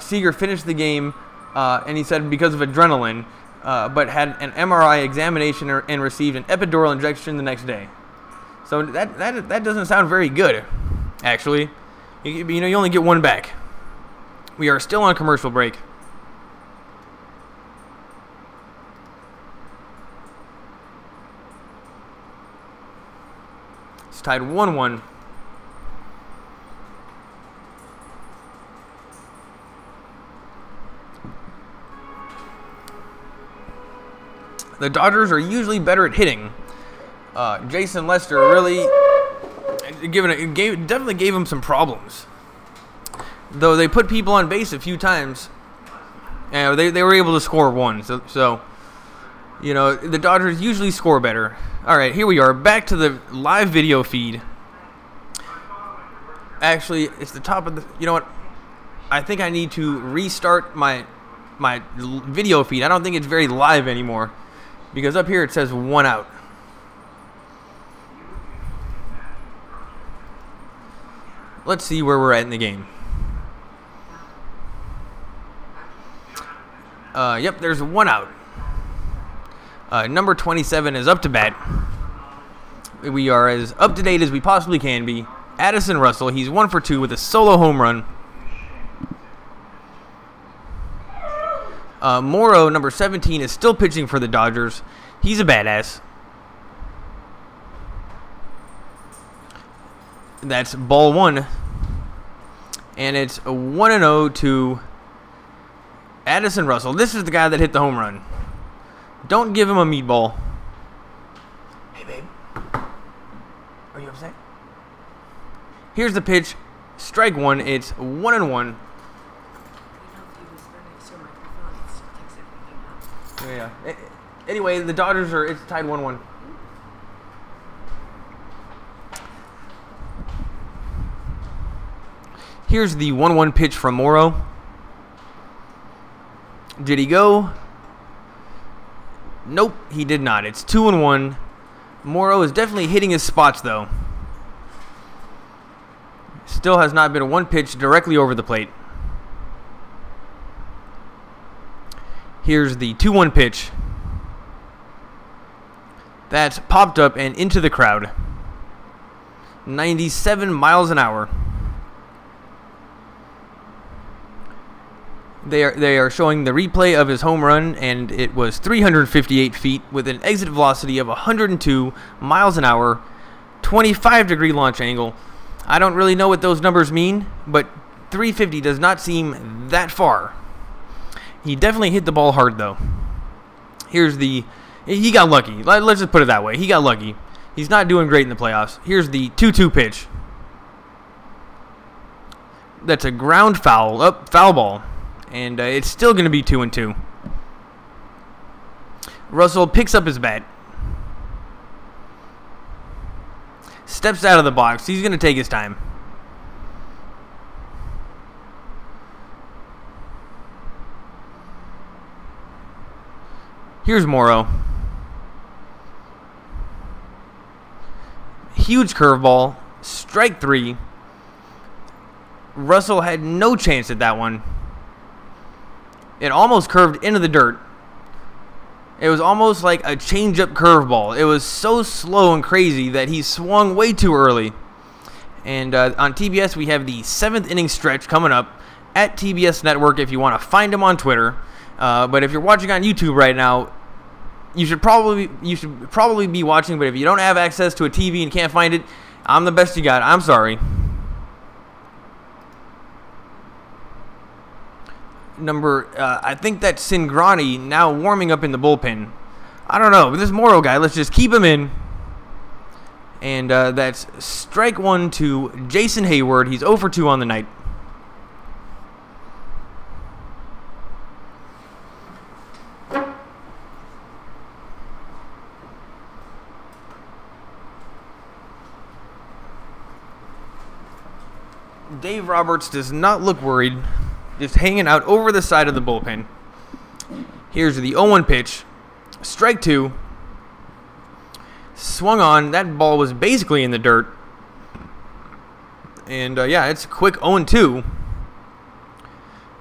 Seager finished the game, and he said because of adrenaline, but had an MRI examination and received an epidural injection the next day. So that doesn't sound very good, actually. You only get one back. We are still on commercial break. It's tied 1-1. The Dodgers are usually better at hitting. Jason Lester really definitely gave him some problems. Though they put people on base a few times, and they were able to score one. So You know, the Dodgers usually score better. All right, here we are, back to the live video feed. Actually, it's the top of the... You know what? I think I need to restart my video feed. I don't think it's very live anymore, because up here it says 1 out. Let's see where we're at in the game. Yep, there's 1 out. Number 27 is up to bat. We are as up to date as we possibly can be. Addison Russell, he's 1 for 2 with a solo home run. Morrow, number 17, is still pitching for the Dodgers. He's a badass. That's ball 1. And it's a 1-0 to Addison Russell. This is the guy that hit the home run. Don't give him a meatball. Hey, babe. Are you upset? Here's the pitch. Strike 1. It's 1-1. Yeah. Anyway, the Dodgers are... It's tied 1-1. Here's the 1-1 pitch from Morrow. Did he go? Nope, he did not. It's 2-1. Morrow is definitely hitting his spots, though. Still has not been one pitch directly over the plate. Here's the 2-1 pitch. That's popped up and into the crowd. 97 miles an hour. They are showing the replay of his home run, and it was 358 feet with an exit velocity of 102 miles an hour, 25-degree launch angle. I don't really know what those numbers mean, but 350 does not seem that far. He definitely hit the ball hard, though. Here's the... He got lucky. Let's just put it that way. He got lucky. He's not doing great in the playoffs. Here's the 2-2 pitch. That's a ground foul. Foul ball. And it's still going to be 2-2. Russell picks up his bat. Steps out of the box. He's going to take his time. Here's Morrow. Huge curveball. Strike 3. Russell had no chance at that one. It almost curved into the dirt. It was almost like a change-up curveball. It was so slow and crazy that he swung way too early. And on TBS, we have the 7th inning stretch coming up at TBS Network if you want to find him on Twitter. But if you're watching on YouTube right now, you should probably be watching. But if you don't have access to a TV and can't find it, I'm the best you got. I'm sorry. I think that's Cingrani now warming up in the bullpen. I don't know, but this Morrow guy, let's just keep him in. And that's strike 1 to Jason Hayward. He's 0 for 2 on the night. Dave Roberts does not look worried. Just hanging out over the side of the bullpen. Here's the 0-1 pitch. Strike 2. Swung on. That ball was basically in the dirt. And, yeah, it's a quick 0-2.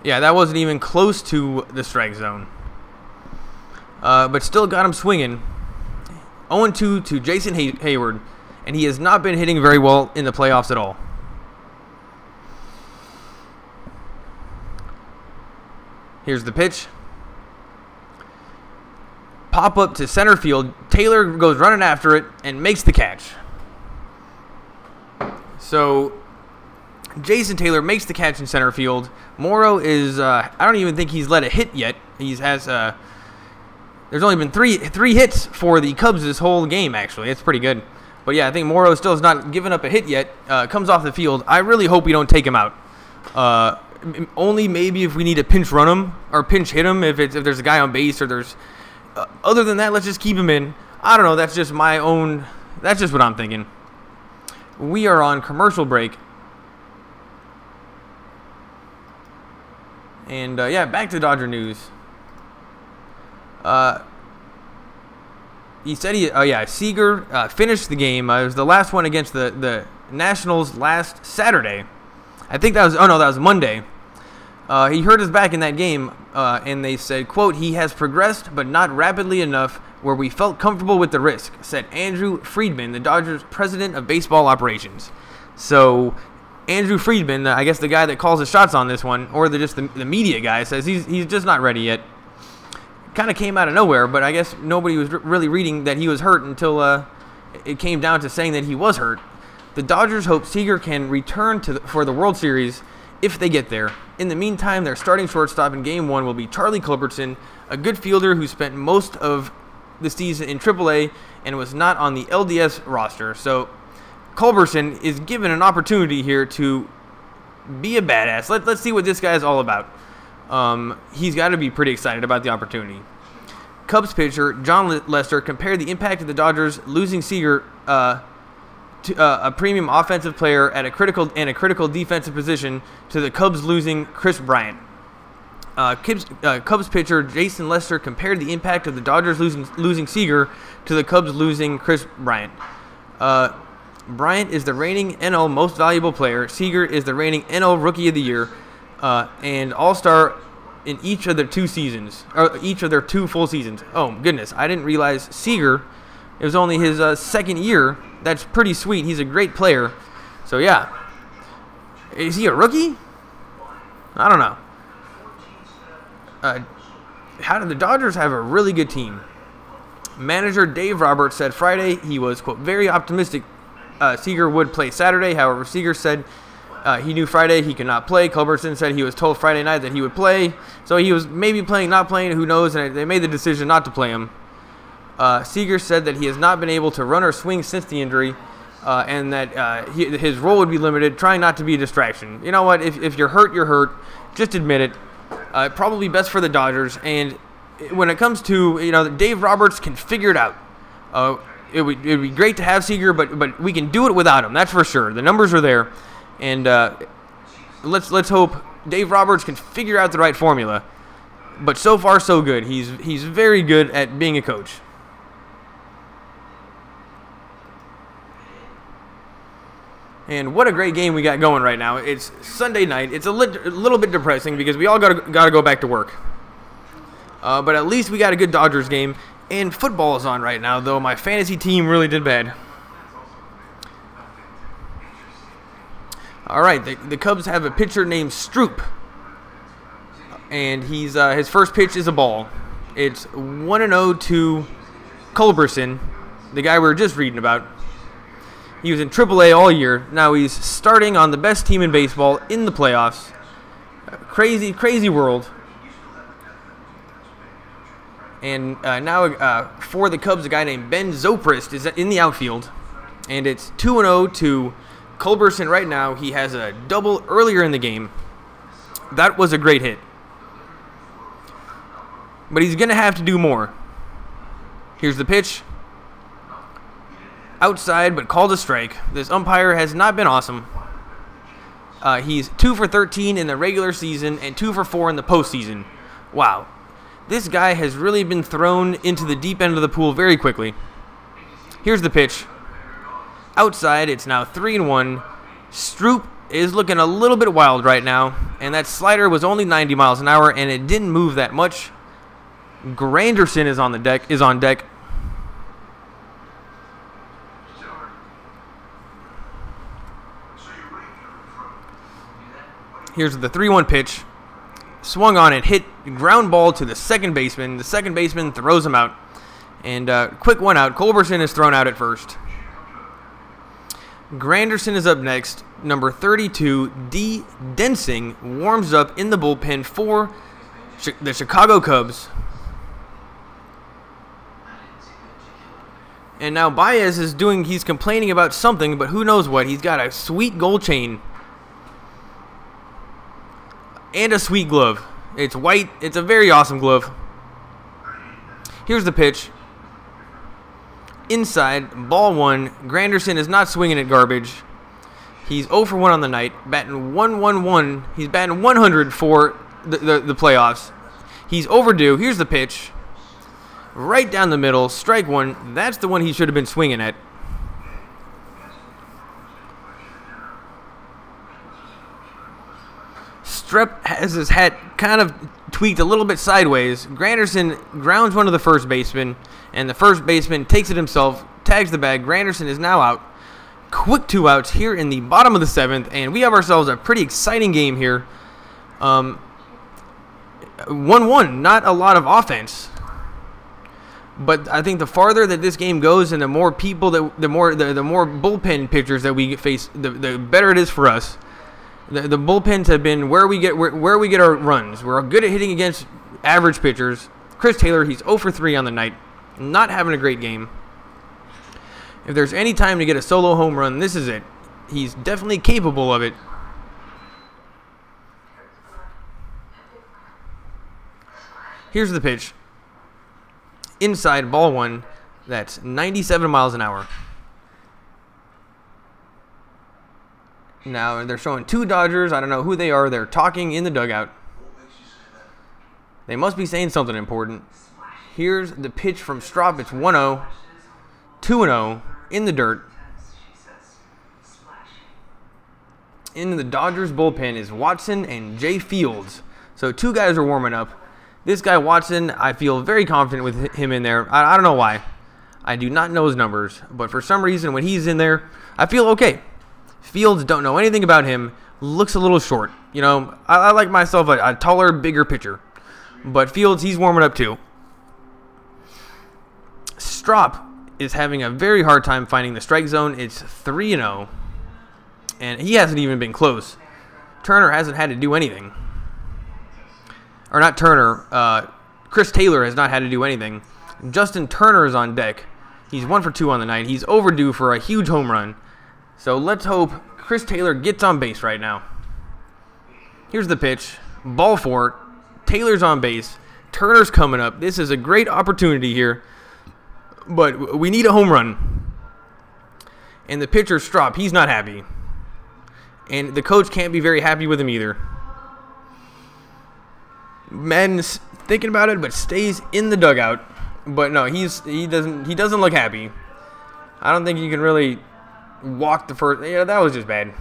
Yeah, that wasn't even close to the strike zone. But still got him swinging. 0-2 to Jason Hayward. And he has not been hitting very well in the playoffs at all. Here's the pitch. Pop up to center field. Taylor goes running after it and makes the catch. So, Jason Taylor makes the catch in center field. Morrow is, I don't even think he's let a hit yet. There's only been three hits for the Cubs this whole game, actually. It's pretty good. But yeah, I think Morrow still has not given up a hit yet. Comes off the field. I really hope we don't take him out. Only maybe if we need to pinch run him or pinch hit him if there's a guy on base or there's other than that, let's just keep him in. I don't know. That's just my own. That's just what I'm thinking. We are on commercial break. And, yeah, back to Dodger news. He said Seager finished the game. It was the last one against the Nationals last Saturday. I think that was Monday. He hurt his back in that game, and they said, quote, "He has progressed, but not rapidly enough where we felt comfortable with the risk," said Andrew Friedman, the Dodgers president of baseball operations. So Andrew Friedman, I guess the guy that calls the shots on this one, or the media guy, says he's just not ready yet. Kind of came out of nowhere, but I guess nobody was really reading that he was hurt until it came down to saying that he was hurt. The Dodgers hope Seager can return for the World Series if they get there. In the meantime, their starting shortstop in Game 1 will be Charlie Culberson, a good fielder who spent most of the season in AAA and was not on the LDS roster. So Culberson is given an opportunity here to be a badass. Let's see what this guy is all about. He's got to be pretty excited about the opportunity. Cubs pitcher John Lester compared the impact of the Dodgers losing Seager to a premium offensive player at a critical defensive position to the Cubs losing Chris Bryant. Cubs pitcher Jason Lester compared the impact of the Dodgers losing Seager to the Cubs losing Chris Bryant. Bryant is the reigning NL Most Valuable Player. Seager is the reigning NL Rookie of the Year and All-Star in each of their 2 seasons, or each of their 2 full seasons. Oh goodness, I didn't realize Seager. It was only his 2nd year. That's pretty sweet. He's a great player. So yeah, is he a rookie? I don't know. How did the Dodgers have a really good team? Manager Dave Roberts said Friday he was, quote, very optimistic Seager would play Saturday. However, Seager said he knew Friday he could not play. Culberson said he was told Friday night that he would play. So he was maybe playing, not playing, who knows, and they made the decision not to play him. Seager said that he has not been able to run or swing since the injury, and that his role would be limited, trying not to be a distraction. You know what? If you're hurt, you're hurt. Just admit it. Probably best for the Dodgers. And when it comes to, Dave Roberts can figure it out. It would be great to have Seager, but we can do it without him. That's for sure. The numbers are there, and let's hope Dave Roberts can figure out the right formula. But so far, so good. He's very good at being a coach. And what a great game we got going right now. It's Sunday night. It's a little bit depressing because we all gotta go back to work. But at least we got a good Dodgers game. And football is on right now, though my fantasy team really did bad. All right, the Cubs have a pitcher named Stroop. And his first pitch is a ball. It's 1-0 to Culberson, the guy we were just reading about. He was in AAA all year. Now he's starting on the best team in baseball in the playoffs. Crazy, crazy world. And now for the Cubs, a guy named Ben Zoprist is in the outfield. And it's 2-0 to Culberson right now. He has a double earlier in the game. That was a great hit. But he's going to have to do more. Here's the pitch. Outside, but called a strike. This umpire has not been awesome. He's 2 for 13 in the regular season and 2 for 4 in the postseason. Wow. This guy has really been thrown into the deep end of the pool very quickly. Here's the pitch. Outside, it's now 3-1. Stroop is looking a little bit wild right now, and that slider was only 90 miles an hour, and it didn't move that much. Granderson is on deck. Here's the 3-1 pitch. Swung on and hit ground ball to the second baseman. The second baseman throws him out. And quick one out. Culberson is thrown out at first. Granderson is up next. Number 32, D. Densing, warms up in the bullpen for the Chicago Cubs. And now Baez he's complaining about something, but who knows what. He's got a sweet gold chain. And a sweet glove. It's white. It's a very awesome glove. Here's the pitch. Inside, ball 1. Granderson is not swinging at garbage. He's 0 for 1 on the night, batting 1-1-1. He's batting 100 for the playoffs. He's overdue. Here's the pitch. Right down the middle, strike 1. That's the one he should have been swinging at. Strep has his hat kind of tweaked a little bit sideways. Granderson grounds one to the first baseman, and the first baseman takes it himself, tags the bag. Granderson is now out. Quick 2 outs here in the bottom of the 7th, and we have ourselves a pretty exciting game here. 1-1, not a lot of offense. But I think the farther that this game goes, and the more people the more bullpen pitchers that we face, the better it is for us. The bullpens have been where we get our runs. We're good at hitting against average pitchers. Chris Taylor, he's 0 for 3 on the night, not having a great game. If there's any time to get a solo home run, this is it. He's definitely capable of it. Here's the pitch. Inside, ball 1. That's 97 miles an hour. Now, they're showing 2 Dodgers. I don't know who they are. They're talking in the dugout. They must be saying something important. Here's the pitch from Strop. It's 1-0. 2-0 in the dirt. In the Dodgers bullpen is Watson and Jay Fields. So 2 guys are warming up. This guy, Watson, I feel very confident with him in there. I don't know why. I do not know his numbers. But for some reason, when he's in there, I feel okay. Fields, don't know anything about him. Looks a little short. You know, I like myself a taller, bigger pitcher. But Fields, he's warming up too. Strop is having a very hard time finding the strike zone. It's 3-0. And he hasn't even been close. Turner hasn't had to do anything. Or not Turner. Chris Taylor has not had to do anything. Justin Turner is on deck. He's 1 for 2 on the night. He's overdue for a huge home run. So let's hope Chris Taylor gets on base right now. Here's the pitch. Ball 4. Taylor's on base. Turner's coming up. This is a great opportunity here. But we need a home run. And the pitcher, Strop, he's not happy. And the coach can't be very happy with him either. Madden's thinking about it, but stays in the dugout. But no, he doesn't look happy. I don't think you can really walk the first. Yeah, that was just bad.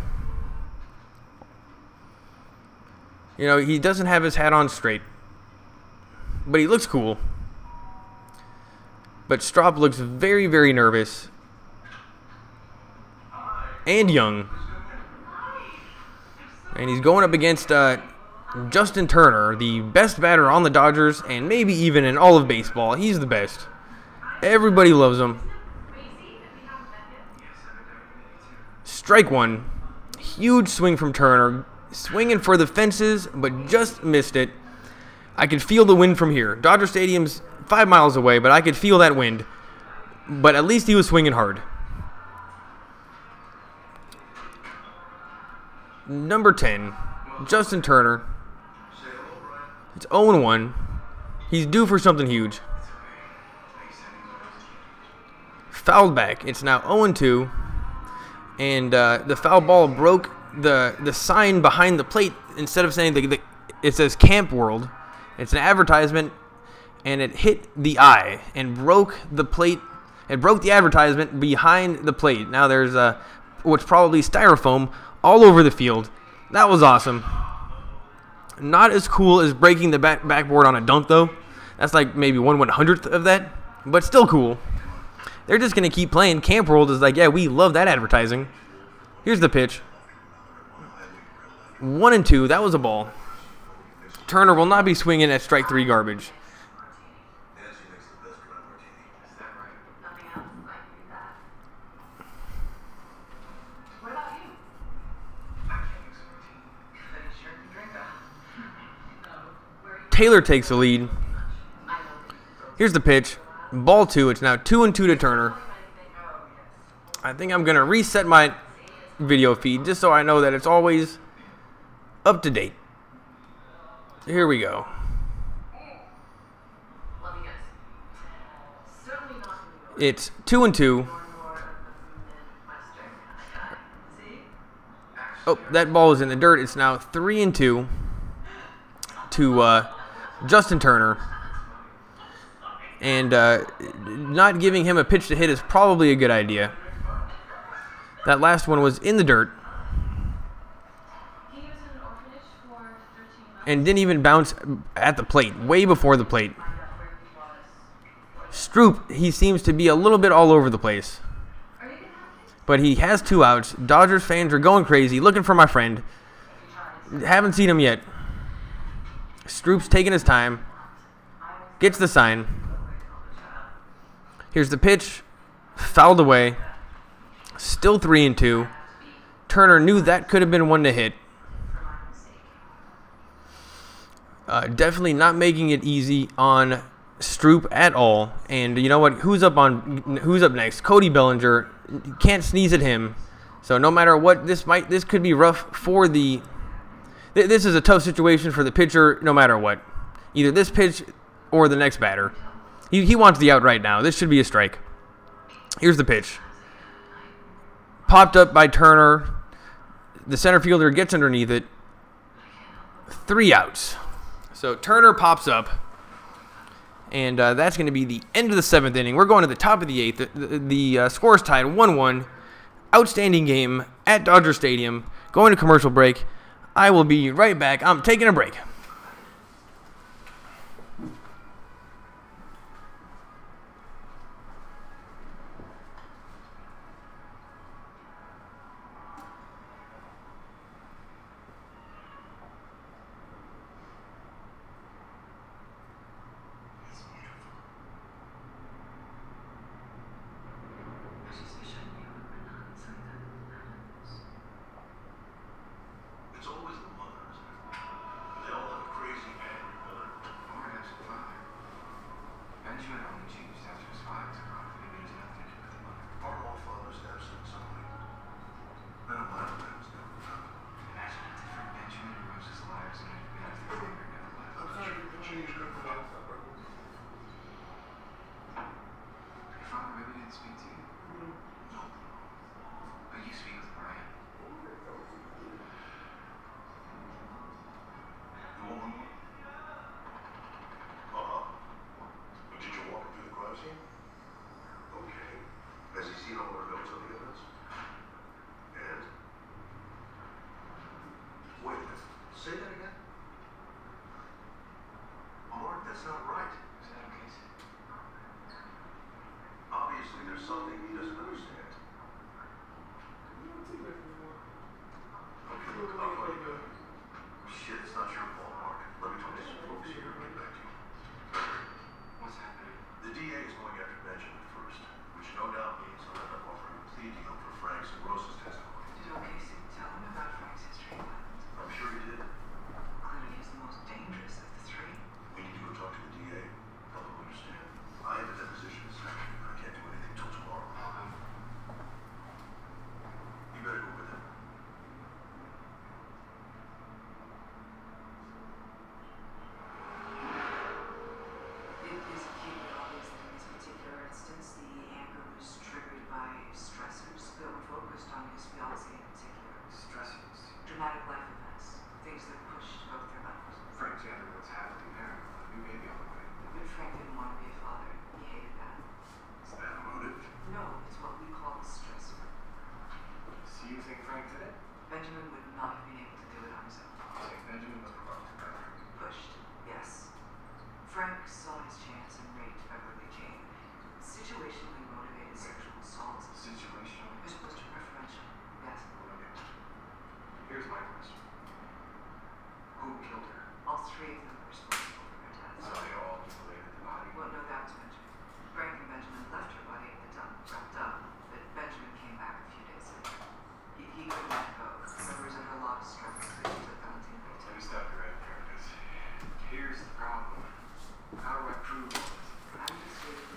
You know, he doesn't have his hat on straight, but he looks cool. But Strop looks very, very nervous and young. And he's going up against Justin Turner, the best batter on the Dodgers and maybe even in all of baseball. He's the best. Everybody loves him. Strike 1. Huge swing from Turner. Swinging for the fences, but just missed it. I could feel the wind from here. Dodger Stadium's 5 miles away, but I could feel that wind. But at least he was swinging hard. Number 10, Justin Turner. It's 0-1. He's due for something huge. Fouled back. It's now 0-2. And the foul ball broke the sign behind the plate. Instead of saying it says Camp World, it's an advertisement, and it hit the eye and broke the plate. It broke the advertisement behind the plate. Now there's what's probably styrofoam all over the field. That was awesome. Not as cool as breaking the backboard on a dunk, though. That's like maybe 1/100th of that, but still cool. They're just going to keep playing. Camp World is like, yeah, we love that advertising. Here's the pitch. 1-2. That was a ball. Turner will not be swinging at strike 3 garbage. Taylor takes the lead. Here's the pitch. Ball 2. It's now 2-2 to Turner. I think I'm going to reset my video feed just so I know that it's always up to date. Here we go. It's 2-2. Oh, that ball is in the dirt. It's now 3-2 to Justin Turner. And not giving him a pitch to hit is probably a good idea. That last one was in the dirt. And didn't even bounce at the plate, way before the plate. Stroop, he seems to be a little bit all over the place. But he has 2 outs. Dodgers fans are going crazy, looking for my friend. Haven't seen him yet. Stroop's taking his time. Gets the sign. Here's the pitch. Fouled away. Still 3-2. Turner knew that could have been one to hit. Definitely not making it easy on Stroop at all. And you know what? Who's up next? Cody Bellinger. Can't sneeze at him. So no matter what, this could be rough for the. This is a tough situation for the pitcher. No matter what, either this pitch or the next batter. He wants the out right now. This should be a strike. Here's the pitch. Popped up by Turner. The center fielder gets underneath it. 3 outs. So Turner pops up. And that's going to be the end of the 7th inning. We're going to the top of the 8th. The score is tied 1-1. Outstanding game at Dodger Stadium. Going to commercial break. I will be right back. I'm taking a break.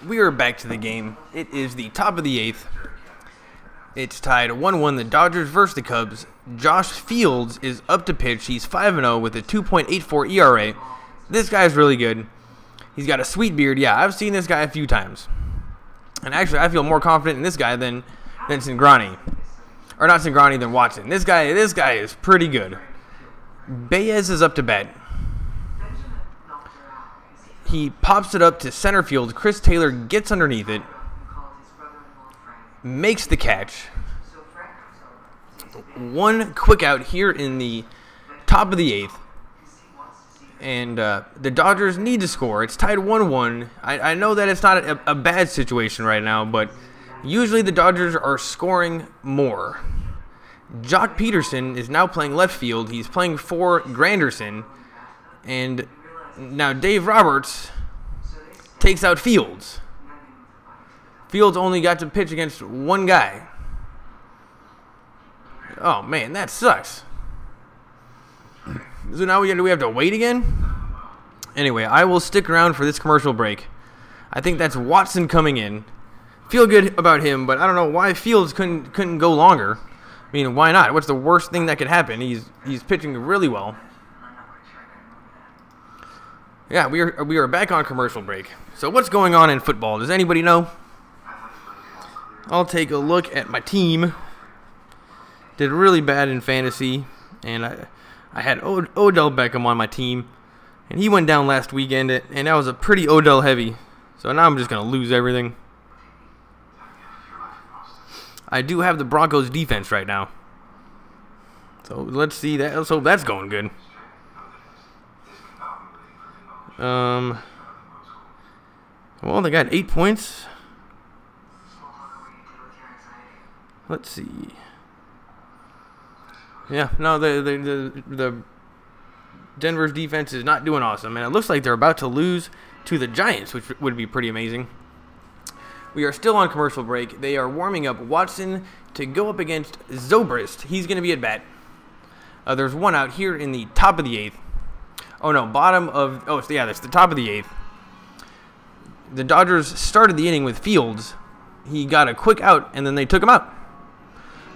We are back to the game. It is the top of the 8th. It's tied 1-1, the Dodgers versus the Cubs. Josh Fields is up to pitch. He's 5-0 with a 2.84 ERA. This guy's really good. He's got a sweet beard. Yeah, I've seen this guy a few times. And actually, I feel more confident in this guy than Cingrani. Or not Cingrani, than Watson. This guy is pretty good. Baez is up to bat. He pops it up to center field. Chris Taylor gets underneath it. Makes the catch. One quick out here in the top of the 8th. And the Dodgers need to score. It's tied 1-1. I know that it's not a bad situation right now, but usually the Dodgers are scoring more. Jock Peterson is now playing left field. He's playing for Granderson. And now Dave Roberts takes out Fields. Fields only got to pitch against one guy. Oh, man, that sucks. So now do we have to wait again? Anyway, I will stick around for this commercial break. I think that's Watson coming in. Feel good about him, but I don't know why Fields couldn't go longer. I mean, why not? What's the worst thing that could happen? He's pitching really well. Yeah, we are back on commercial break. So what's going on in football? Does anybody know? I'll take a look at my team. Did really bad in fantasy, and I had Odell Beckham on my team, and he went down last weekend, and that was a pretty Odell heavy. So now I'm just going to lose everything. I do have the Broncos defense right now. So let's see that. Let's hope that's going good. Well, they got 8 points. Let's see. Yeah, no, the Denver's defense is not doing awesome, and it looks like they're about to lose to the Giants, which would be pretty amazing. We are still on commercial break. They are warming up Watson to go up against Zobrist. He's going to be at bat. There's one out here in the top of the 8th. Oh, no, bottom of... Oh, yeah, that's the top of the 8th. The Dodgers started the inning with Fields. He got a quick out, and then they took him out.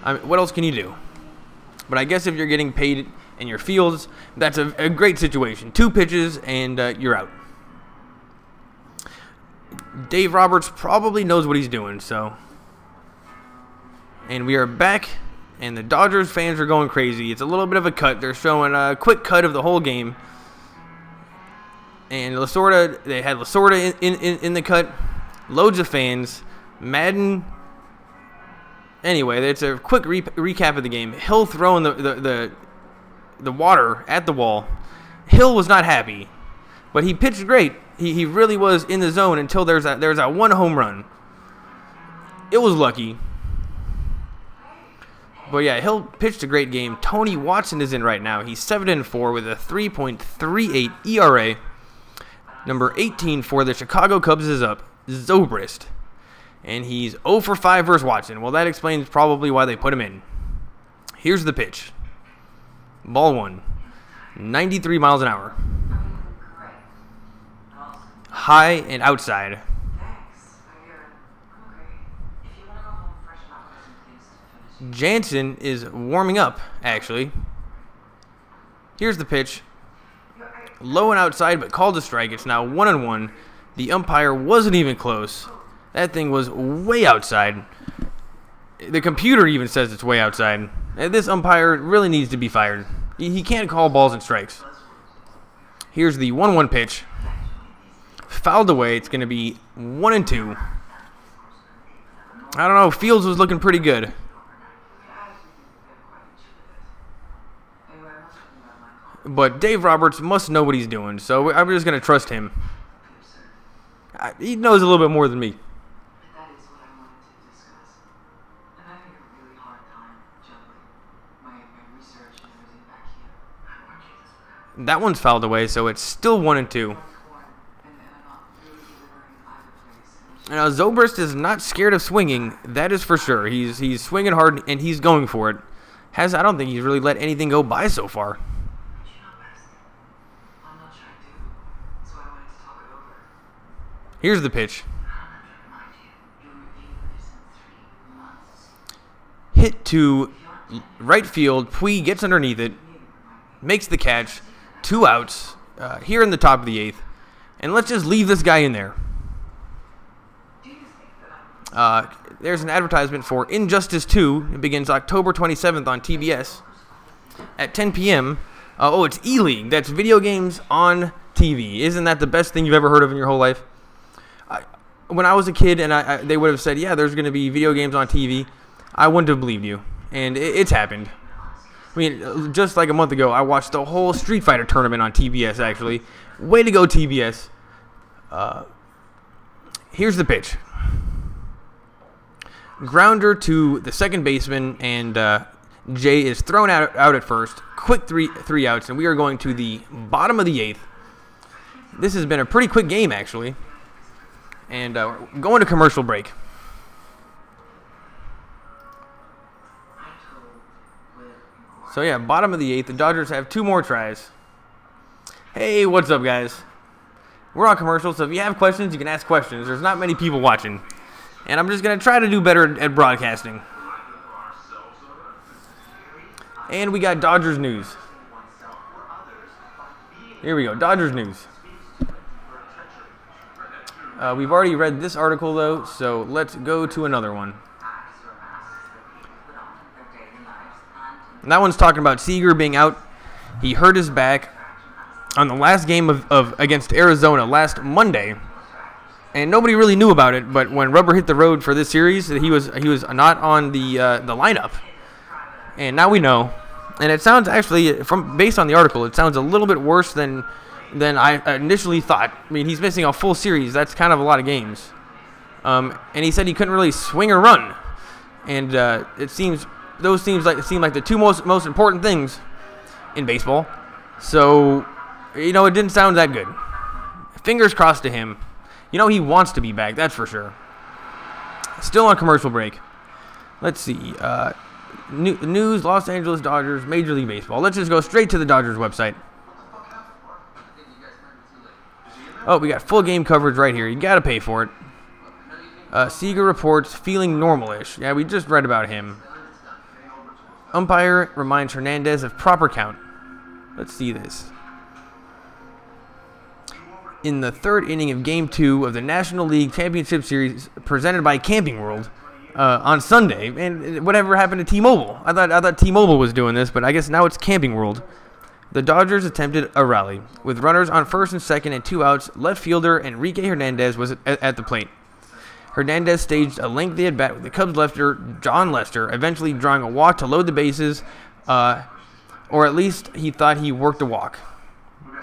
I mean, what else can you do? But I guess if you're getting paid in your Fields, that's a great situation. 2 pitches, and you're out. Dave Roberts probably knows what he's doing, so... And we are back, and the Dodgers fans are going crazy. It's a little bit of a cut. They're showing a quick cut of the whole game. And Lasorda, they had Lasorda in the cut. Loads of fans. Madden... Anyway, it's a quick recap of the game. Hill throwing the water at the wall. Hill was not happy, but he pitched great. He really was in the zone until there's that one home run. It was lucky. But yeah, Hill pitched a great game. Tony Watson is in right now. He's 7-4 with a 3.38 ERA. Number 18 for the Chicago Cubs is up. Zobrist. And he's 0 for 5 versus Watson. Well, that explains probably why they put him in. Here's the pitch. Ball 1. 93 miles an hour. High and outside. Jansen is warming up, actually. Here's the pitch. Low and outside, but called a strike. It's now 1-1. The umpire wasn't even close. That thing was way outside. The computer even says it's way outside. And this umpire really needs to be fired. He can't call balls and strikes. Here's the 1-1 pitch. Fouled away. It's going to be 1-2. I don't know. Fields was looking pretty good. But Dave Roberts must know what he's doing, so I'm just going to trust him. He knows a little bit more than me. That one's fouled away, so it's still 1-2. Now, Zobrist is not scared of swinging. That is for sure. He's swinging hard, and he's going for it. I don't think he's really let anything go by so far. Here's the pitch. Hit to right field. Puig gets underneath it. Makes the catch. 2 outs here in the top of the 8th. And let's just leave this guy in there. There's an advertisement for Injustice 2. It begins October 27th on TBS at 10 p.m. Oh, it's E-League. That's video games on TV. Isn't that the best thing you've ever heard of in your whole life? When I was a kid and they would have said, yeah, there's going to be video games on TV, I wouldn't have believed you. And it's happened. I mean, just like a month ago, I watched the whole Street Fighter tournament on TBS, actually. Way to go, TBS. Here's the pitch. Grounder to the second baseman, and Jay is thrown out at first. Quick three outs, and we are going to the bottom of the 8th. This has been a pretty quick game, actually. And going to commercial break. So, yeah, bottom of the 8th. The Dodgers have 2 more tries. Hey, what's up, guys? We're on commercial, so if you have questions, you can ask questions. There's not many people watching. And I'm just going to try to do better at broadcasting. And we got Dodgers news. Here we go, Dodgers news. We've already read this article, though, so let's go to another one. And that one's talking about Seager being out. He hurt his back on the last game of against Arizona last Monday. And nobody really knew about it, but when rubber hit the road for this series, he was not on the lineup. And now we know. And it sounds actually, based on the article, it sounds a little bit worse than I initially thought. I mean, he's missing a full series. That's kind of a lot of games. And he said he couldn't really swing or run. And it seems seem like the 2 most important things in baseball. So, it didn't sound that good. Fingers crossed to him. He wants to be back, that's for sure. Still on commercial break. Let's see. News, Los Angeles Dodgers, Major League Baseball. Let's just go straight to the Dodgers website. Oh, we got full game coverage right here. You got to pay for it. Seager reports feeling normalish. Yeah, we just read about him. Umpire reminds Hernandez of proper count. Let's see this. In the 3rd inning of Game 2 of the National League Championship Series presented by Camping World on Sunday. And whatever happened to T-Mobile? I thought T-Mobile was doing this, but I guess now it's Camping World. The Dodgers attempted a rally. With runners on first and second and 2 outs, left fielder Enrique Hernandez was at the plate. Hernandez staged a lengthy at-bat with the Cubs lefter John Lester, eventually drawing a walk to load the bases, or at least he thought he worked a walk.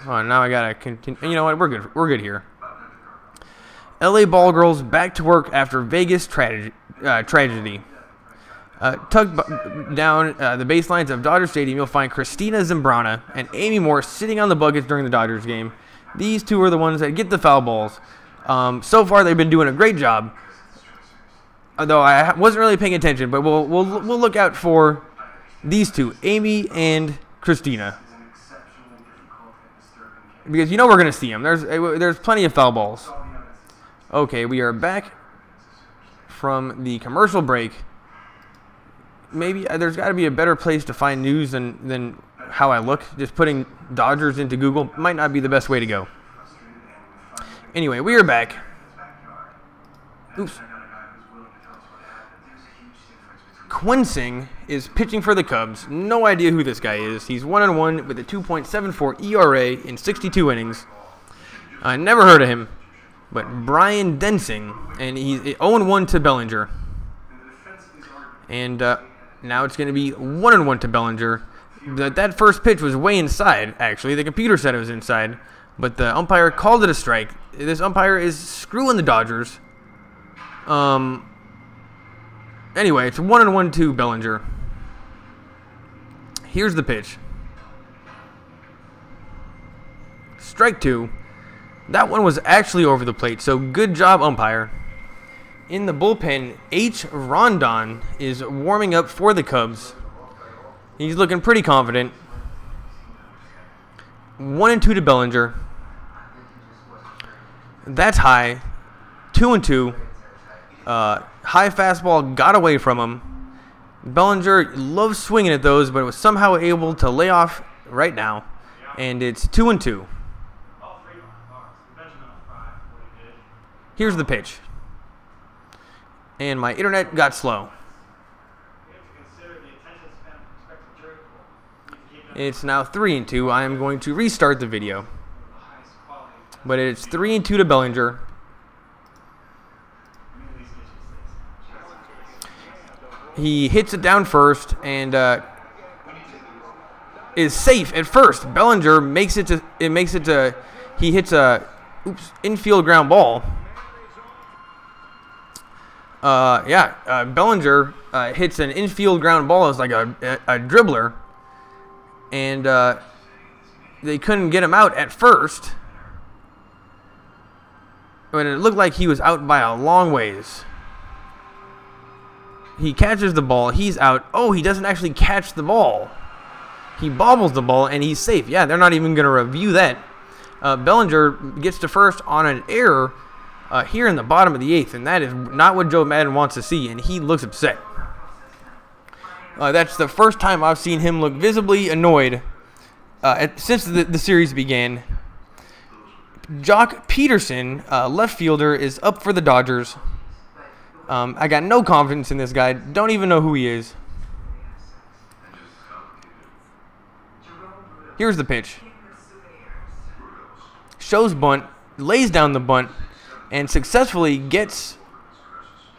Oh, now I gotta continue. You know what? We're good. We're good here. LA ball girls back to work after Vegas tragedy. Tucked down the baselines of Dodger Stadium, you'll find Christina Zambrana and Amy Moore sitting on the buckets during the Dodgers game. These 2 are the ones that get the foul balls. So far, they've been doing a great job. Although I wasn't really paying attention, but we'll look out for these 2, Amy and Christina. Because we're going to see them. There's plenty of foul balls. Okay, we are back from the commercial break. Maybe there's got to be a better place to find news than how I look. Just putting Dodgers into Google might not be the best way to go. Anyway, we are back. Oops. Quinsing is pitching for the Cubs. No idea who this guy is. He's 1-1 with a 2.74 ERA in 62 innings. I never heard of him. But Brian Densing, and he's 0-1 to Bellinger. And now it's going to be 1-1 to Bellinger. That first pitch was way inside, actually. The computer said it was inside. But the umpire called it a strike. This umpire is screwing the Dodgers. Anyway, it's 1-1 to Bellinger. Here's the pitch. Strike 2. That one was actually over the plate, so good job, umpire. In the bullpen, H. Rondon is warming up for the Cubs. He's looking pretty confident. 1-2 to Bellinger. That's high. 2-2. High fastball got away from him. Bellinger loves swinging at those, but was somehow able to lay off right now. And it's 2-2. Here's the pitch. And my internet got slow. It's now 3-2. I am going to restart the video. But it's 3-2 to Bellinger. He hits it down first and is safe at first. Bellinger makes it to. He hits a infield ground ball. Bellinger hits an infield ground ball as like a dribbler, and they couldn't get him out at first. But it looked like he was out by a long ways. He catches the ball. He's out. Oh, he doesn't actually catch the ball. He bobbles the ball, and he's safe. Yeah, they're not even going to review that. Bellinger gets to first on an error here in the bottom of the 8th, and that is not what Joe Madden wants to see, and he looks upset. That's the first time I've seen him look visibly annoyed since the series began. Jock Peterson, left fielder, is up for the Dodgers. I got no confidence in this guy. Don't even know who he is. Here's the pitch. Shows bunt, lays down the bunt, and successfully gets...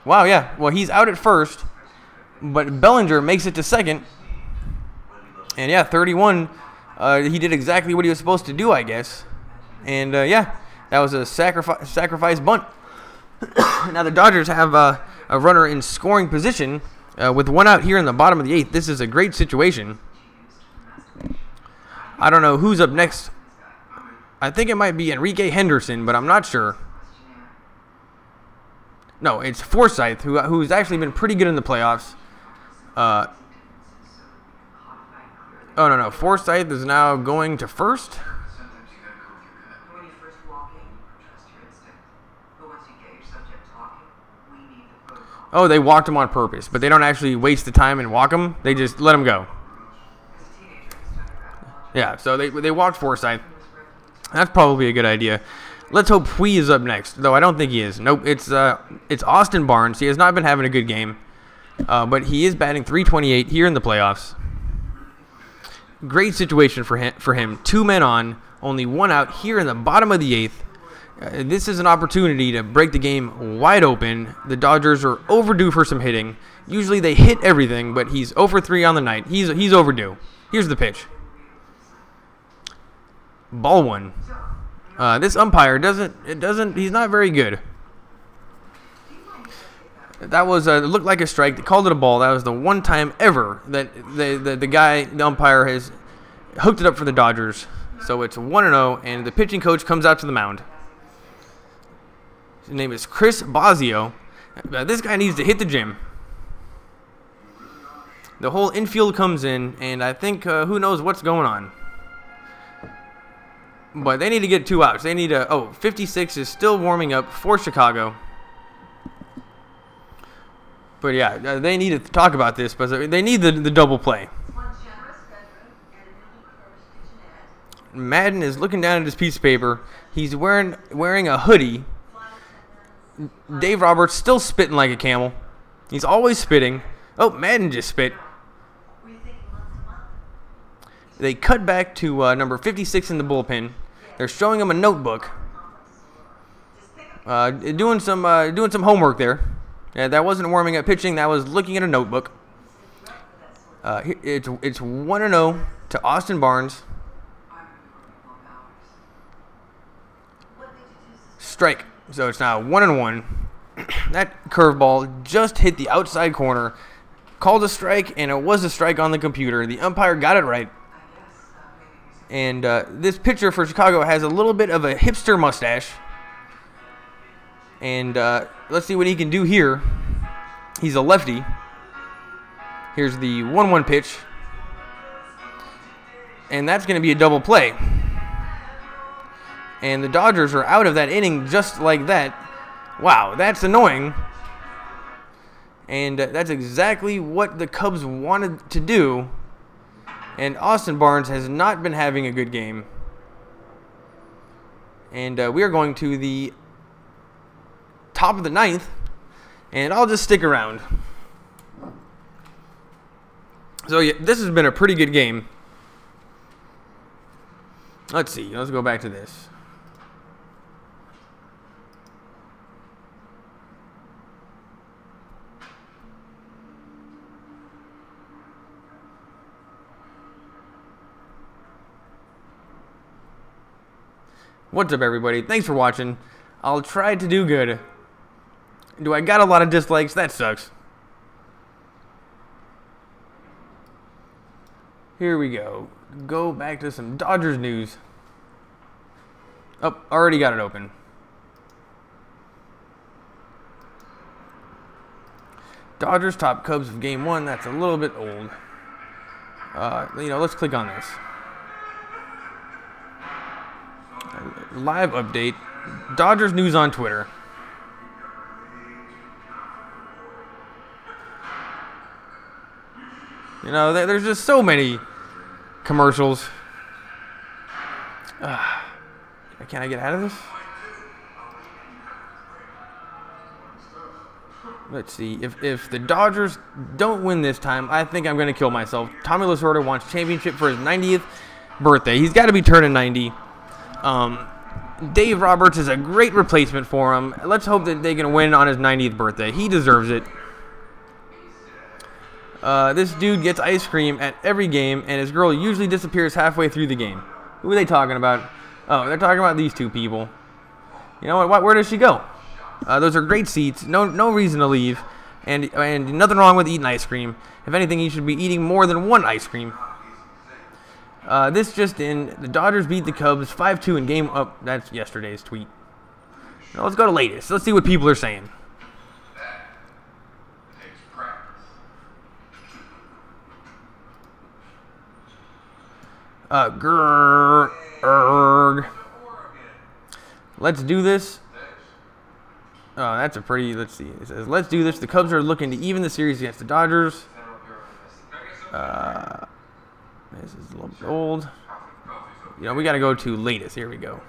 Wow, yeah. Well, he's out at first, but Bellinger makes it to second. And, yeah, 31. He did exactly what he was supposed to do, I guess. And, yeah, that was a sacrifice bunt. Now the Dodgers have a runner in scoring position with one out here in the bottom of the 8th. This is a great situation. I don't know who's up next. I think it might be Enrique Henderson, but I'm not sure. No, it's Forsythe, who's actually been pretty good in the playoffs. Oh, no. Forsythe is now going to first. Oh, they walked him on purpose, but they don't actually waste the time and walk him. They just let him go. Yeah, so they walked Forsythe. That's probably a good idea. Let's hope Hui is up next, though I don't think he is. Nope, it's Austin Barnes. He has not been having a good game, but he is batting .328 here in the playoffs. Great situation for him. 2 men on, only 1 out here in the bottom of the 8th. This is an opportunity to break the game wide open. The Dodgers are overdue for some hitting. Usually they hit everything, but he's 0 for 3 on the night. He's overdue. Here's the pitch. Ball 1. This umpire he's not very good. That was looked like a strike. They called it a ball. That was the one time ever that the umpire has hooked it up for the Dodgers. So it's 1-0, and the pitching coach comes out to the mound. His name is Chris Bosio. This guy needs to hit the gym. The whole infield comes in, and I think who knows what's going on. But they need to get 2 outs. They need to... Oh, 56 is still warming up for Chicago. But yeah, they need to talk about this, but they need the double play. Madden is looking down at his piece of paper. He's wearing a hoodie. Dave Roberts still spitting like a camel. He's always spitting. Oh, Madden just spit. They cut back to number 56 in the bullpen. They're showing him a notebook. Doing some homework there. Yeah, that wasn't warming up pitching. That was looking at a notebook. It's 1-0 to Austin Barnes. Strike. So it's now 1-1. That curveball just hit the outside corner. Called a strike, and it was a strike on the computer. The umpire got it right. And this pitcher for Chicago has a little bit of a hipster mustache. And let's see what he can do here. He's a lefty. Here's the 1-1 pitch. And that's going to be a double play. And the Dodgers are out of that inning just like that. Wow, that's annoying. And that's exactly what the Cubs wanted to do. And Austin Barnes has not been having a good game. And we are going to the top of the 9th. and I'll just stick around. So yeah, this has been a pretty good game. Let's see. Let's go back to this. What's up, everybody? Thanks for watching. I'll try to do good. Do I got a lot of dislikes? That sucks. Here we go. Go back to some Dodgers news. Oh, already got it open. Dodgers top Cubs of Game 1. That's a little bit old. Let's click on this. Live update. Dodgers news on Twitter. There's just so many commercials. Can I get out of this? Let's see. If the Dodgers don't win this time, I think I'm going to kill myself. Tommy Lasorda wants championship for his 90th birthday. He's got to be turning 90. Dave Roberts is a great replacement for him. Let's hope that they can win on his 90th birthday. He deserves it. This dude gets ice cream at every game, and his girl usually disappears halfway through the game. Who are they talking about? Oh, they're talking about these two people. You know what? Where does she go? Those are great seats. No reason to leave, and nothing wrong with eating ice cream. If anything, you should be eating more than one ice cream. This just in: the Dodgers beat the Cubs 5-2 in game. Oh, that's yesterday's tweet. Now let's go to latest. Let's see what people are saying. Let's do this. Oh, that's a pretty. Let's see. It says, "Let's do this." The Cubs are looking to even the series against the Dodgers. This is a little bit old. We got to go to latest. Here we go.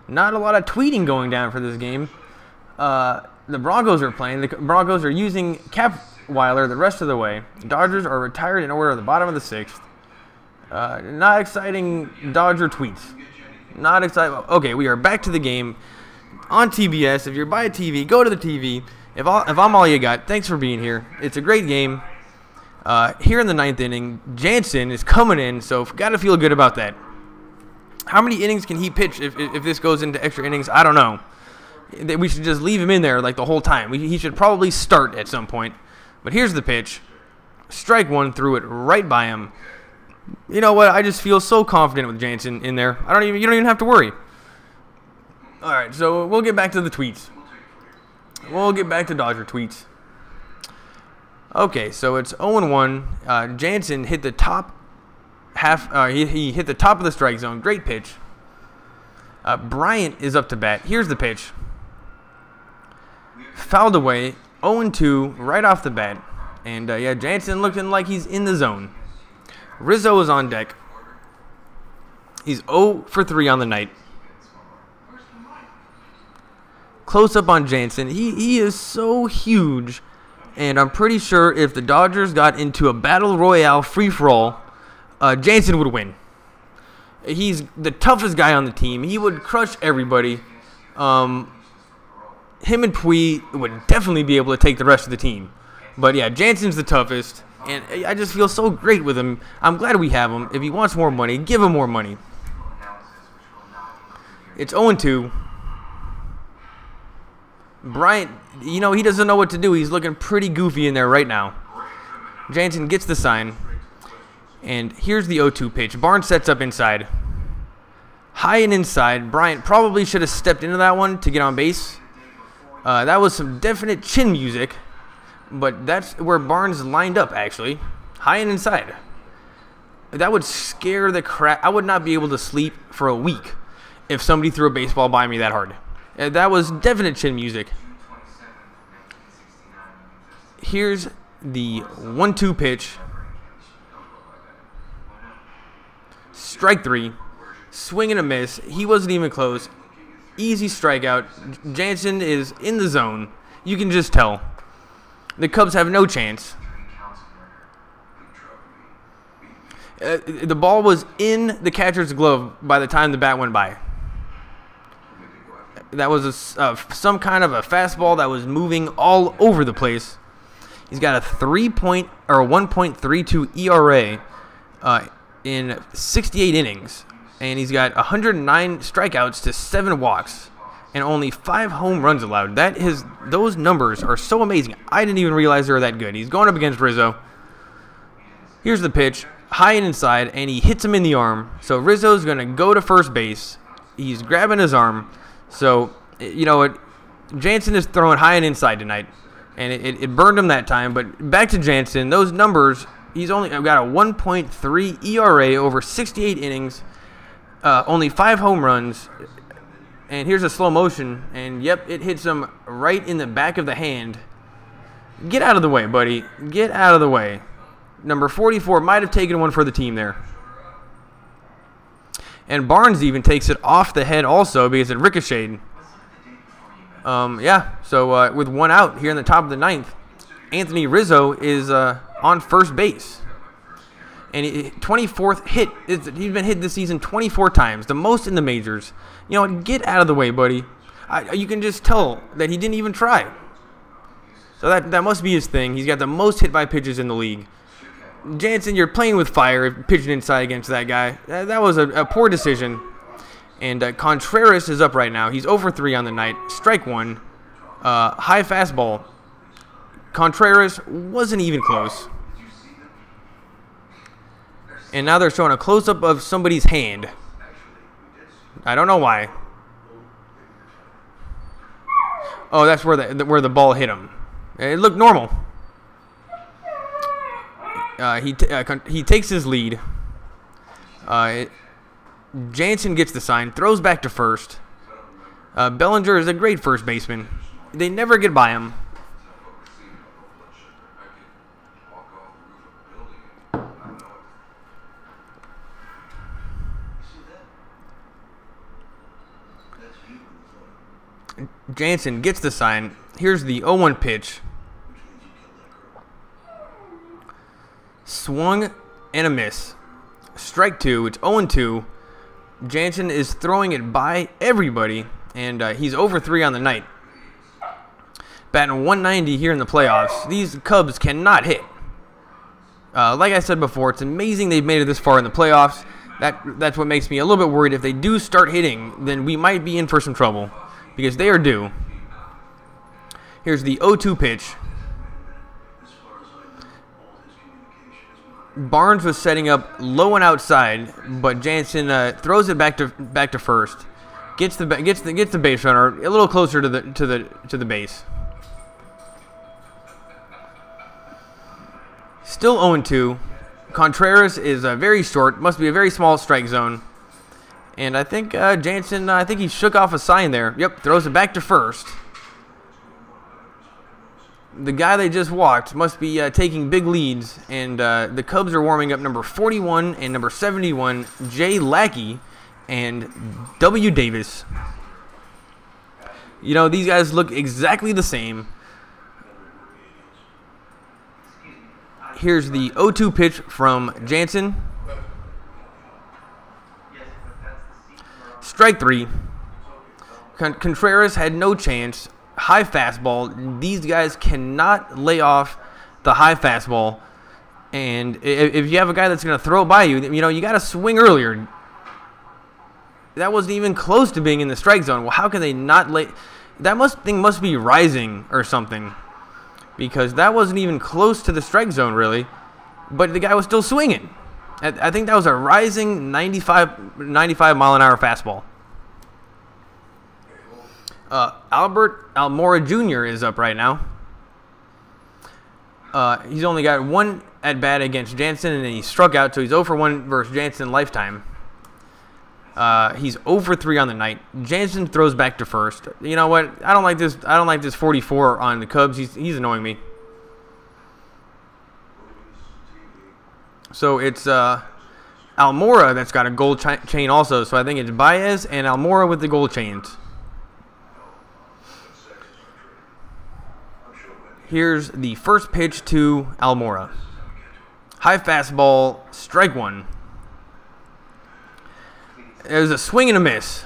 Not a lot of tweeting going down for this game. The Broncos are playing. The Broncos are using Cap Weiler the rest of the way. The Dodgers are retired in order at the bottom of the 6th. Not exciting Dodger tweets. Not exciting. Okay, we are back to the game on TBS. If you're by a TV, go to the TV. If I'm all you got, thanks for being here. It's a great game. Here in the 9th inning, Jansen is coming in, so got to feel good about that. How many innings can he pitch if this goes into extra innings? I don't know. We should just leave him in there like the whole time. He should probably start at some point. But here's the pitch. Strike one, threw it right by him. You know what? I just feel so confident with Jansen in there. You don't even have to worry. All right, so we'll get back to the tweets. We'll get back to Dodger tweets. Okay, so it's 0-1. Jansen hit the top half. He hit the top of the strike zone. Great pitch. Bryant is up to bat. Here's the pitch. Fouled away. 0-2 right off the bat. And Jansen looking like he's in the zone. Rizzo is on deck. He's 0 for 3 on the night. Close up on Jansen. He is so huge. And I'm pretty sure if the Dodgers got into a battle royale free-for-all, Jansen would win. He's the toughest guy on the team. He would crush everybody. Him and Pui would definitely be able to take the rest of the team. But yeah, Jansen's the toughest. And I just feel so great with him. I'm glad we have him. If he wants more money, give him more money. It's 0-2. Bryant, he doesn't know what to do. He's looking pretty goofy in there right now. Jansen gets the sign. And here's the 0-2 pitch. Barnes sets up inside. High and inside. Bryant probably should have stepped into that one to get on base. That was some definite chin music. But that's where Barnes lined up, actually. High and inside. That would scare the crap. I would not be able to sleep for a week if somebody threw a baseball by me that hard. That was definite chin music. Here's the 1-2 pitch. Strike 3. Swing and a miss. He wasn't even close. Easy strikeout. Jansen is in the zone. You can just tell. The Cubs have no chance. The ball was in the catcher's glove by the time the bat went by. That was some kind of a fastball that was moving all over the place. He's got a 1.32 ERA in 68 innings, and he's got 109 strikeouts to 7 walks, and only 5 home runs allowed. Those numbers are so amazing. I didn't even realize they were that good. He's going up against Rizzo. Here's the pitch, high and inside, and he hits him in the arm. So Rizzo's going to go to first base. He's grabbing his arm. So, you know what, Jansen is throwing high and inside tonight, and it burned him that time. But back to Jansen, those numbers, he's only got a 1.3 ERA over 68 innings, only 5 home runs, and here's a slow motion, and yep, it hits him right in the back of the hand. Get out of the way, buddy. Get out of the way. Number 44 might have taken one for the team there. And Barnes even takes it off the head also because it ricocheted. So with 1 out here in the top of the 9th, Anthony Rizzo is on first base. And 24th hit. He's been hit this season 24 times, the most in the majors. You know what? Get out of the way, buddy. You can just tell that he didn't even try. So that must be his thing. He's got the most hit by pitches in the league. Jansen, you're playing with fire, pitching inside against that guy. That was a poor decision. And Contreras is up right now. He's 0 for 3 on the night. Strike 1. High fastball. Contreras wasn't even close. And now they're showing a close-up of somebody's hand. I don't know why. Oh, that's where the ball hit him. It looked normal. He takes his lead. Jansen gets the sign, throws back to first. Bellinger is a great first baseman. They never get by him. Jansen gets the sign. Here's the 0-1 pitch. Swung and a miss. Strike 2. It's 0-2. Jansen is throwing it by everybody, and he's 0 for 3 on the night. Batting 190 here in the playoffs. These Cubs cannot hit. Like I said before, it's amazing they've made it this far in the playoffs. That's what makes me a little bit worried. If they do start hitting, then we might be in for some trouble, because they are due. Here's the 0-2 pitch. Barnes was setting up low and outside, but Jansen throws it back to first. Gets the base runner a little closer to the base. Still 0-2. Contreras is very short. Must be a very small strike zone. And I think Jansen, I think he shook off a sign there. Yep, throws it back to first. The guy they just walked must be taking big leads, and the Cubs are warming up number 41 and number 71, Jay Lackey and W. Davis. You know, these guys look exactly the same. Here's the 0-2 pitch from Jansen. Strike 3. Contreras had no chance. High fastball. These guys cannot lay off the high fastball. And if you have a guy that's going to throw it by you, you know, you got to swing earlier. That wasn't even close to being in the strike zone. Well, how can they not lay? That thing must be rising or something, because that wasn't even close to the strike zone, really. But the guy was still swinging. I think that was a rising 95 mile-an-hour fastball. Albert Almora Jr. is up right now. He's only got 1 at-bat against Jansen, and then he struck out, so he's 0 for 1 versus Jansen lifetime. He's 0 for 3 on the night. Jansen throws back to first. You know what? I don't like this 44 on the Cubs. He's annoying me. So it's Almora that's got a gold chain also. So I think it's Baez and Almora with the gold chains. Here's the first pitch to Almora. High fastball, strike one. It was a swing and a miss.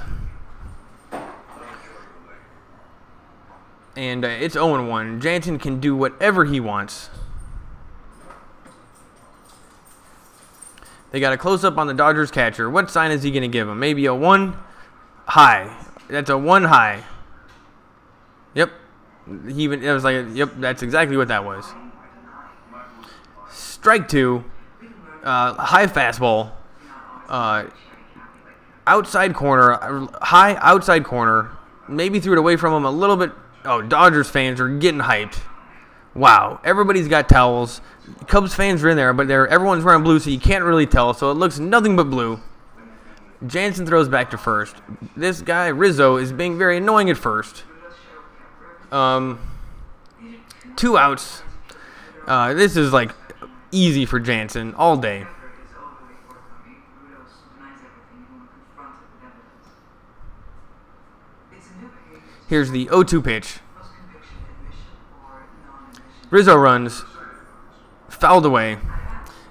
And it's 0-1. Jansen can do whatever he wants. They got a close-up on the Dodgers catcher. What sign is he going to give him? Maybe a 1 high. That's a 1 high. Yep. It was like, yep, that's exactly what that was. Strike 2. High fastball. Outside corner. High outside corner. Maybe threw it away from him a little bit. Oh, Dodgers fans are getting hyped. Wow. Everybody's got towels. Cubs fans are in there, but everyone's wearing blue, so you can't really tell. So it looks nothing but blue. Jansen throws back to first. This guy, Rizzo, is being very annoying at first. 2 outs. This is like easy for Jansen all day. Here's the 0-2 pitch. Rizzo runs, fouled away,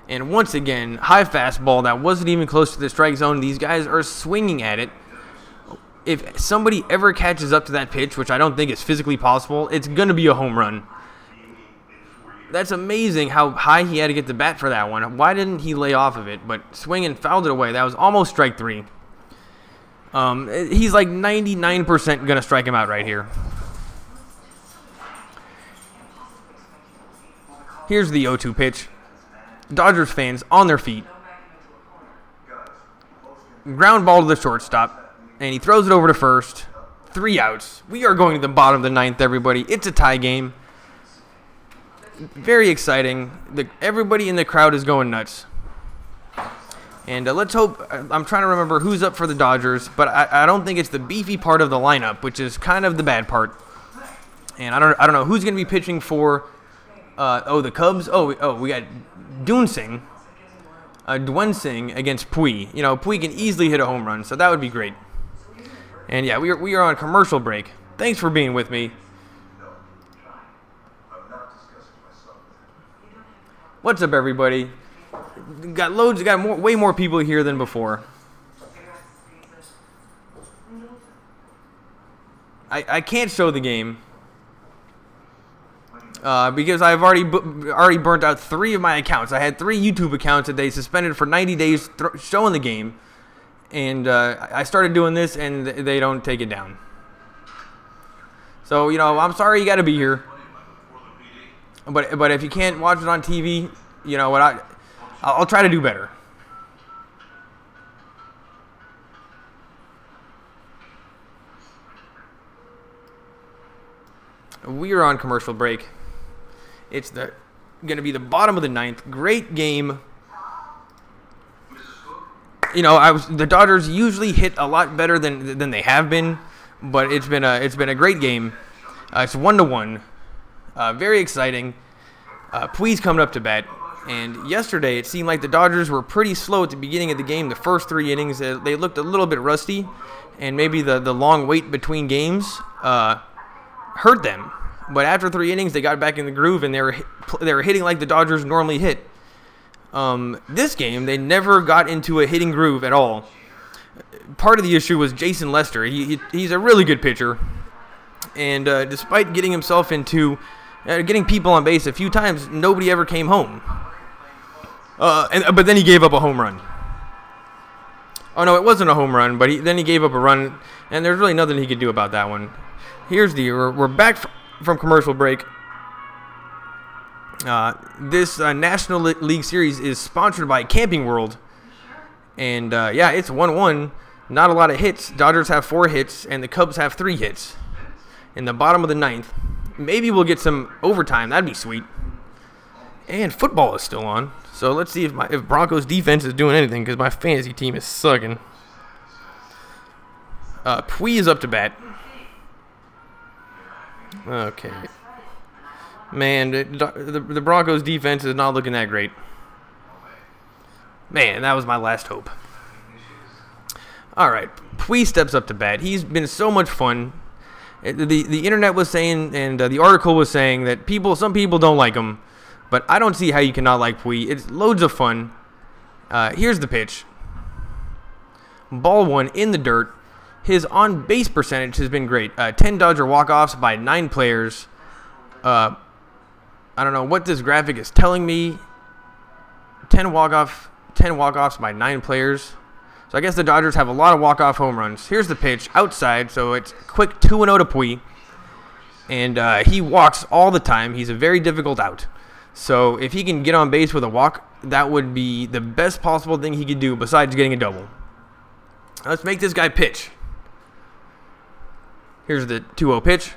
and once again, high fastball that wasn't even close to the strike zone. These guys are swinging at it. If somebody ever catches up to that pitch, which I don't think is physically possible, it's going to be a home run. That's amazing how high he had to get the bat for that one. Why didn't he lay off of it? But swing and fouled it away. That was almost strike 3. He's like 99% going to strike him out right here. Here's the 0-2 pitch. Dodgers fans on their feet. Ground ball to the shortstop. And he throws it over to first. 3 outs. We are going to the bottom of the 9th, everybody. It's a tie game. Very exciting. Everybody in the crowd is going nuts. And let's hope. I'm trying to remember who's up for the Dodgers, but I don't think it's the beefy part of the lineup, which is kind of the bad part. And I don't know who's going to be pitching for. The Cubs. We got Duensing against Pui. You know, Pui can easily hit a home run, so that would be great. And yeah, we are on commercial break. Thanks for being with me. What's up, everybody? Got way more people here than before. I can't show the game because I've already burnt out 3 of my accounts. I had 3 YouTube accounts that they suspended for 90 days showing the game, and I started doing this, and they don't take it down. So, you know, I'm sorry you got to be here, but if you can't watch it on TV, you know what, I'll try to do better. We are on commercial break. It's going to be the bottom of the 9th. Great game. You know, the Dodgers usually hit a lot better than they have been, but it's been a great game. It's 1-1. Very exciting. Pui's coming up to bat. And yesterday, it seemed like the Dodgers were pretty slow at the beginning of the game. The first 3 innings, they looked a little bit rusty, and maybe the long wait between games hurt them. But after 3 innings, they got back in the groove, and they were hitting like the Dodgers normally hit. This game, they never got into a hitting groove at all. Part of the issue was Jason Lester. He's a really good pitcher, and despite getting himself into getting people on base a few times, nobody ever came home. But then he gave up a home run. Oh, no, it wasn't a home run, but then he gave up a run, and there's really nothing he could do about that one. We're back from commercial break. This National League Series is sponsored by Camping World. And, yeah, it's 1-1. Not a lot of hits. Dodgers have 4 hits, and the Cubs have 3 hits. In the bottom of the 9th. Maybe we'll get some overtime. That'd be sweet. And football is still on. So let's see if Broncos defense is doing anything, because my fantasy team is sucking. Pui is up to bat. Okay. Man, the Broncos defense is not looking that great. Man, that was my last hope. All right. Pui steps up to bat. He's been so much fun. The internet was saying, and the article was saying that some people don't like him, but I don't see how you cannot like Puig. It's loads of fun. Here's the pitch. Ball 1 in the dirt. His on-base percentage has been great. 10 Dodger walk-offs by 9 players. I don't know what this graphic is telling me. 10 walk-offs by 9 players. So I guess the Dodgers have a lot of walk-off home runs. Here's the pitch outside, so it's quick 2-0 to Puig. And he walks all the time. He's a very difficult out. So if he can get on base with a walk, that would be the best possible thing he could do besides getting a double. Let's make this guy pitch. Here's the 2-0 pitch.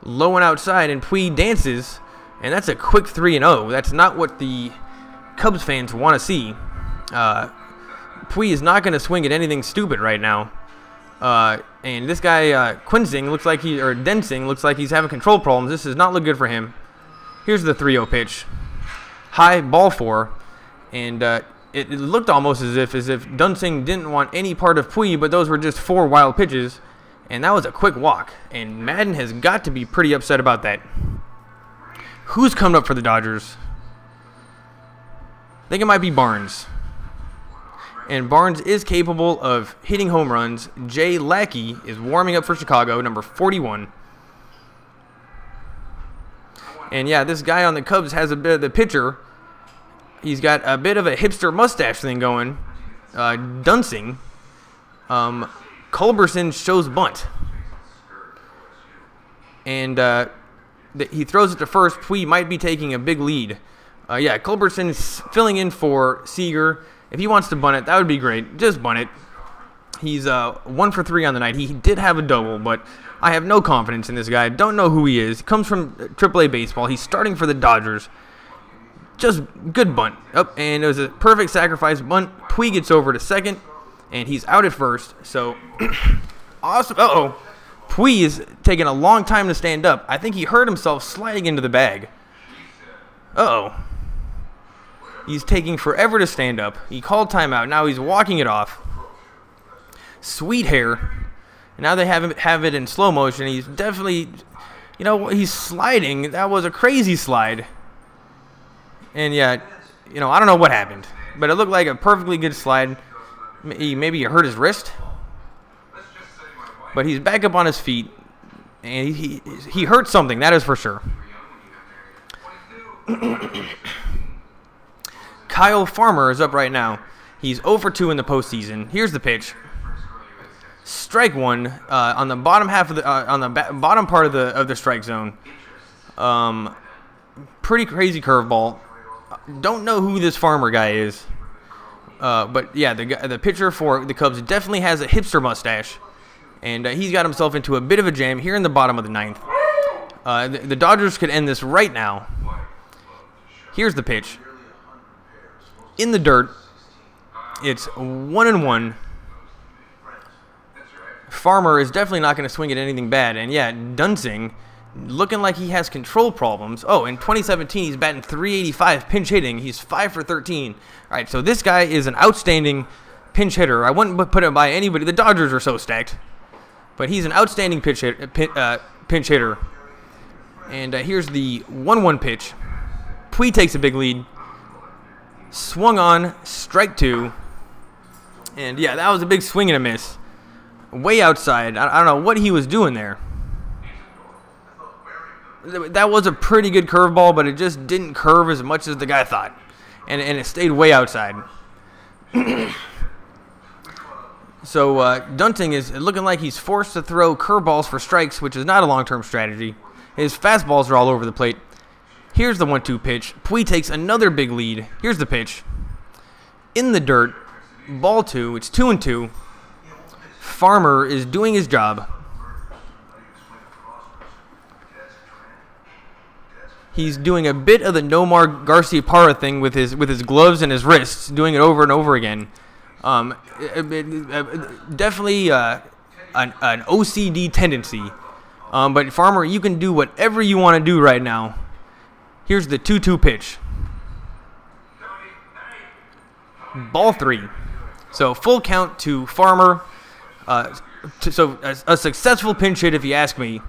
Low and outside, and Puig dances. And that's a quick 3-0. That's not what the Cubs fans want to see. Puig is not going to swing at anything stupid right now. And this guy, Densing looks like he's having control problems. This does not look good for him. Here's the 3-0 pitch. High, ball 4. And it looked almost as if Densing didn't want any part of Puig, but those were just 4 wild pitches. And that was a quick walk. And Madden has got to be pretty upset about that. Who's coming up for the Dodgers? I think it might be Barnes. And Barnes is capable of hitting home runs. Jay Lackey is warming up for Chicago, number 41. And yeah, this guy on the Cubs has a bit of the pitcher. He's got a bit of a hipster mustache thing going. Densing. Culberson shows bunt. And he throws it to first. Puig might be taking a big lead. Yeah, Culberson's filling in for Seager. If he wants to bunt it, that would be great. Just bunt it. He's 1 for 3 on the night. He did have a double, but I have no confidence in this guy. Don't know who he is. He comes from AAA baseball. He's starting for the Dodgers. Just good bunt. Oh, and it was a perfect sacrifice bunt. Puig gets over to second, and he's out at first. So, awesome. Uh-oh. Puig is taking a long time to stand up. I think he hurt himself sliding into the bag. Uh-oh. He's taking forever to stand up. He called timeout. Now he's walking it off. Sweet hair. Now they have it in slow motion. He's definitely, he's sliding. That was a crazy slide. And yeah, I don't know what happened. But it looked like a perfectly good slide. Maybe he hurt his wrist. But he's back up on his feet. And he hurt something, that is for sure. Kyle Farmer is up right now. He's 0 for 2 in the postseason. Here's the pitch. Strike 1 on the bottom half of the bottom part of the strike zone. Pretty crazy curveball. Don't know who this Farmer guy is. But yeah, the pitcher for the Cubs definitely has a hipster mustache, and he's got himself into a bit of a jam here in the bottom of the 9th. The Dodgers could end this right now. Here's the pitch. In the dirt. It's 1-1. Farmer is definitely not going to swing at anything bad. And yeah, Densing, looking like he has control problems. Oh, in 2017, he's batting .385 pinch hitting. He's 5 for 13. All right, so this guy is an outstanding pinch hitter. I wouldn't put it by anybody. The Dodgers are so stacked. But he's an outstanding pinch hitter. And here's the 1-1 pitch. Puig takes a big lead. Swung on, strike 2. And yeah, that was a big swing and a miss. Way outside. I don't know what he was doing there. That was a pretty good curveball, but it just didn't curve as much as the guy thought. And it stayed way outside. So Densing is looking like he's forced to throw curveballs for strikes, which is not a long-term strategy. His fastballs are all over the plate. Here's the 1-2 pitch. Puig takes another big lead. Here's the pitch. In the dirt. Ball 2. It's 2-2. Farmer is doing his job. He's doing a bit of the Nomar Garciaparra thing with his gloves and his wrists, doing it over and over again. Definitely an OCD tendency. But Farmer, you can do whatever you want to do right now. Here's the 2-2 pitch. Ball 3. So full count to Farmer. a successful pinch hit, if you ask me.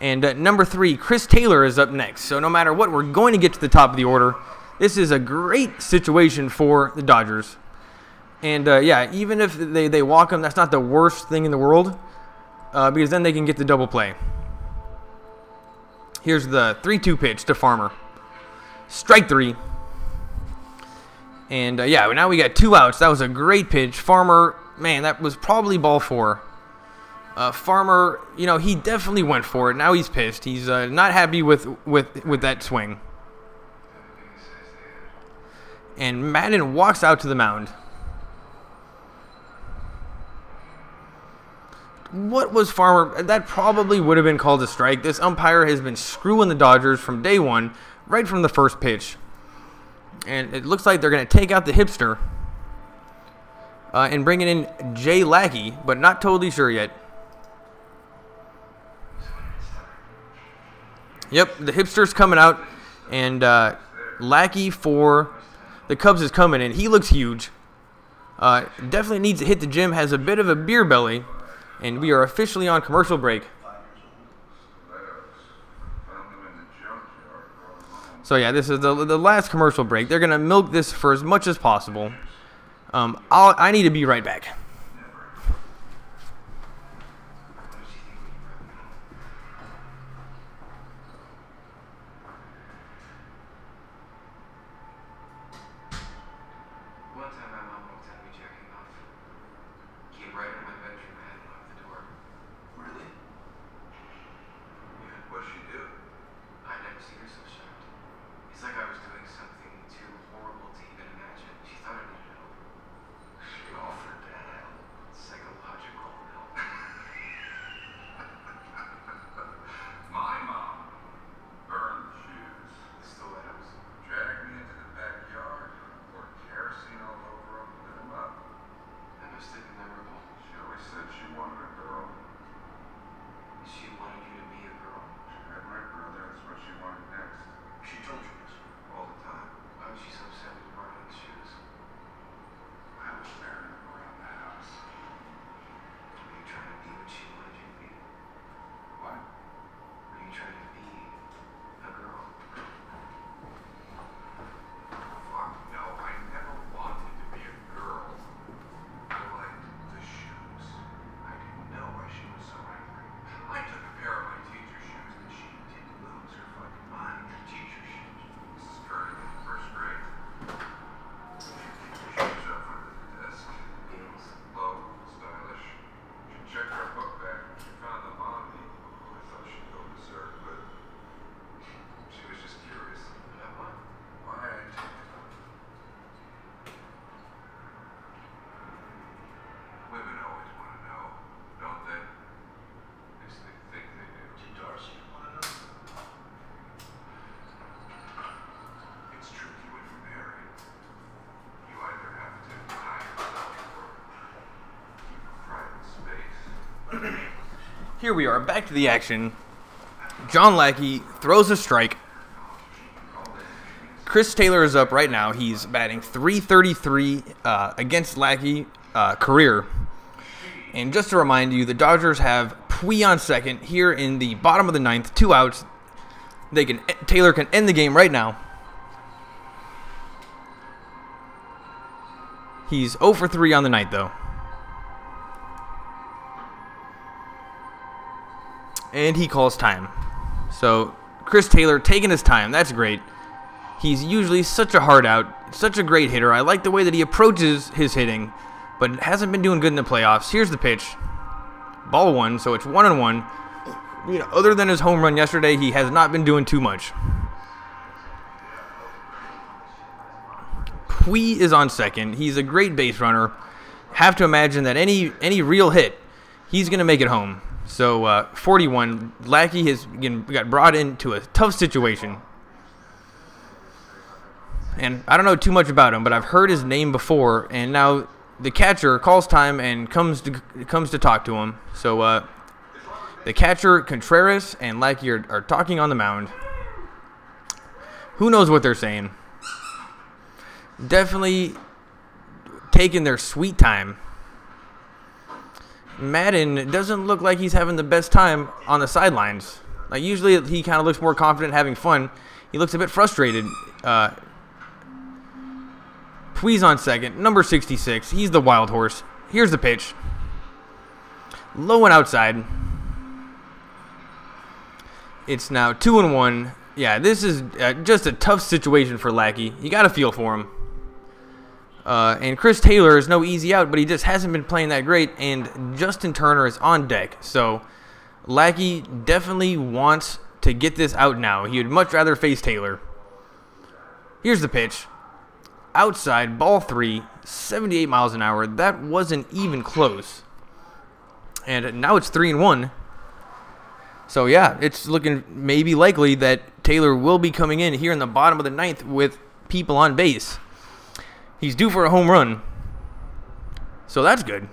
And number 3, Chris Taylor is up next. So no matter what, we're going to get to the top of the order. This is a great situation for the Dodgers. And, yeah, even if they walk him, that's not the worst thing in the world, because then they can get the double play. Here's the 3-2 pitch to Farmer. Strike 3. And, yeah, now we got 2 outs. That was a great pitch. Farmer, man, that was probably ball 4. Farmer, you know, he definitely went for it. Now he's pissed. He's not happy with that swing. And Madden walks out to the mound. What was Farmer? That probably would have been called a strike. This umpire has been screwing the Dodgers from day one, right from the first pitch. And it looks like they're going to take out the hipster and bring in Jay Lackey, but not totally sure yet. Yep, the hipster's coming out, and Lackey for the Cubs is coming in. He looks huge. Definitely needs to hit the gym, has a bit of a beer belly, and we are officially on commercial break. So yeah, this is the last commercial break. They're going to milk this for as much as possible. I need to be right back. Here we are, back to the action. John Lackey throws a strike. Chris Taylor is up right now. He's batting .333 against Lackey career. And just to remind you, the Dodgers have Pui on second here in the bottom of the ninth. 2 outs. Taylor can end the game right now. He's 0 for 3 on the night, though. And he calls time. So Chris Taylor taking his time. That's great. He's usually such a hard out, such a great hitter. I like the way that he approaches his hitting, but hasn't been doing good in the playoffs. Here's the pitch. Ball 1, so it's 1-1. You know, other than his home run yesterday, he has not been doing too much. Pui is on second. He's a great base runner. Have to imagine that any real hit, he's going to make it home. So 41, Lackey has got brought into a tough situation. And I don't know too much about him, but I've heard his name before, and now the catcher calls time and comes to talk to him. So the catcher, Contreras, and Lackey are talking on the mound. Who knows what they're saying? Definitely taking their sweet time. Madden doesn't look like he's having the best time on the sidelines. Like usually he kind of looks more confident, having fun. He looks a bit frustrated. Pui's on second, number 66. He's the wild horse. Here's the pitch. Low and outside. It's now 2-1. Yeah, this is just a tough situation for Lackey. You got to feel for him. And Chris Taylor is no easy out, but he just hasn't been playing that great. And Justin Turner is on deck. So Lackey definitely wants to get this out now. He would much rather face Taylor. Here's the pitch. Outside, ball 3, 78 miles an hour. That wasn't even close. And now it's 3-1. So, yeah, it's looking maybe likely that Taylor will be coming in here in the bottom of the ninth with people on base. He's due for a home run. So that's good.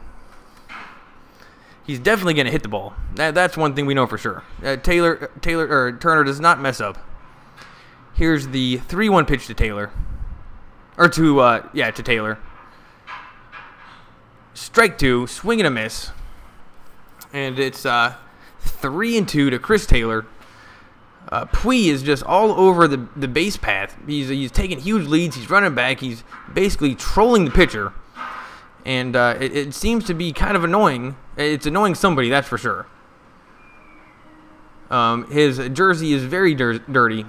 He's definitely going to hit the ball. That's one thing we know for sure. Turner does not mess up. Here's the 3-1 pitch to Taylor. Or to Taylor. Strike 2, swing and a miss. And it's 3-2 to Chris Taylor. Pui is just all over the base path. He's taking huge leads. He's running back. He's basically trolling the pitcher. And it seems to be kind of annoying. It's annoying somebody, that's for sure. His jersey is very dirty.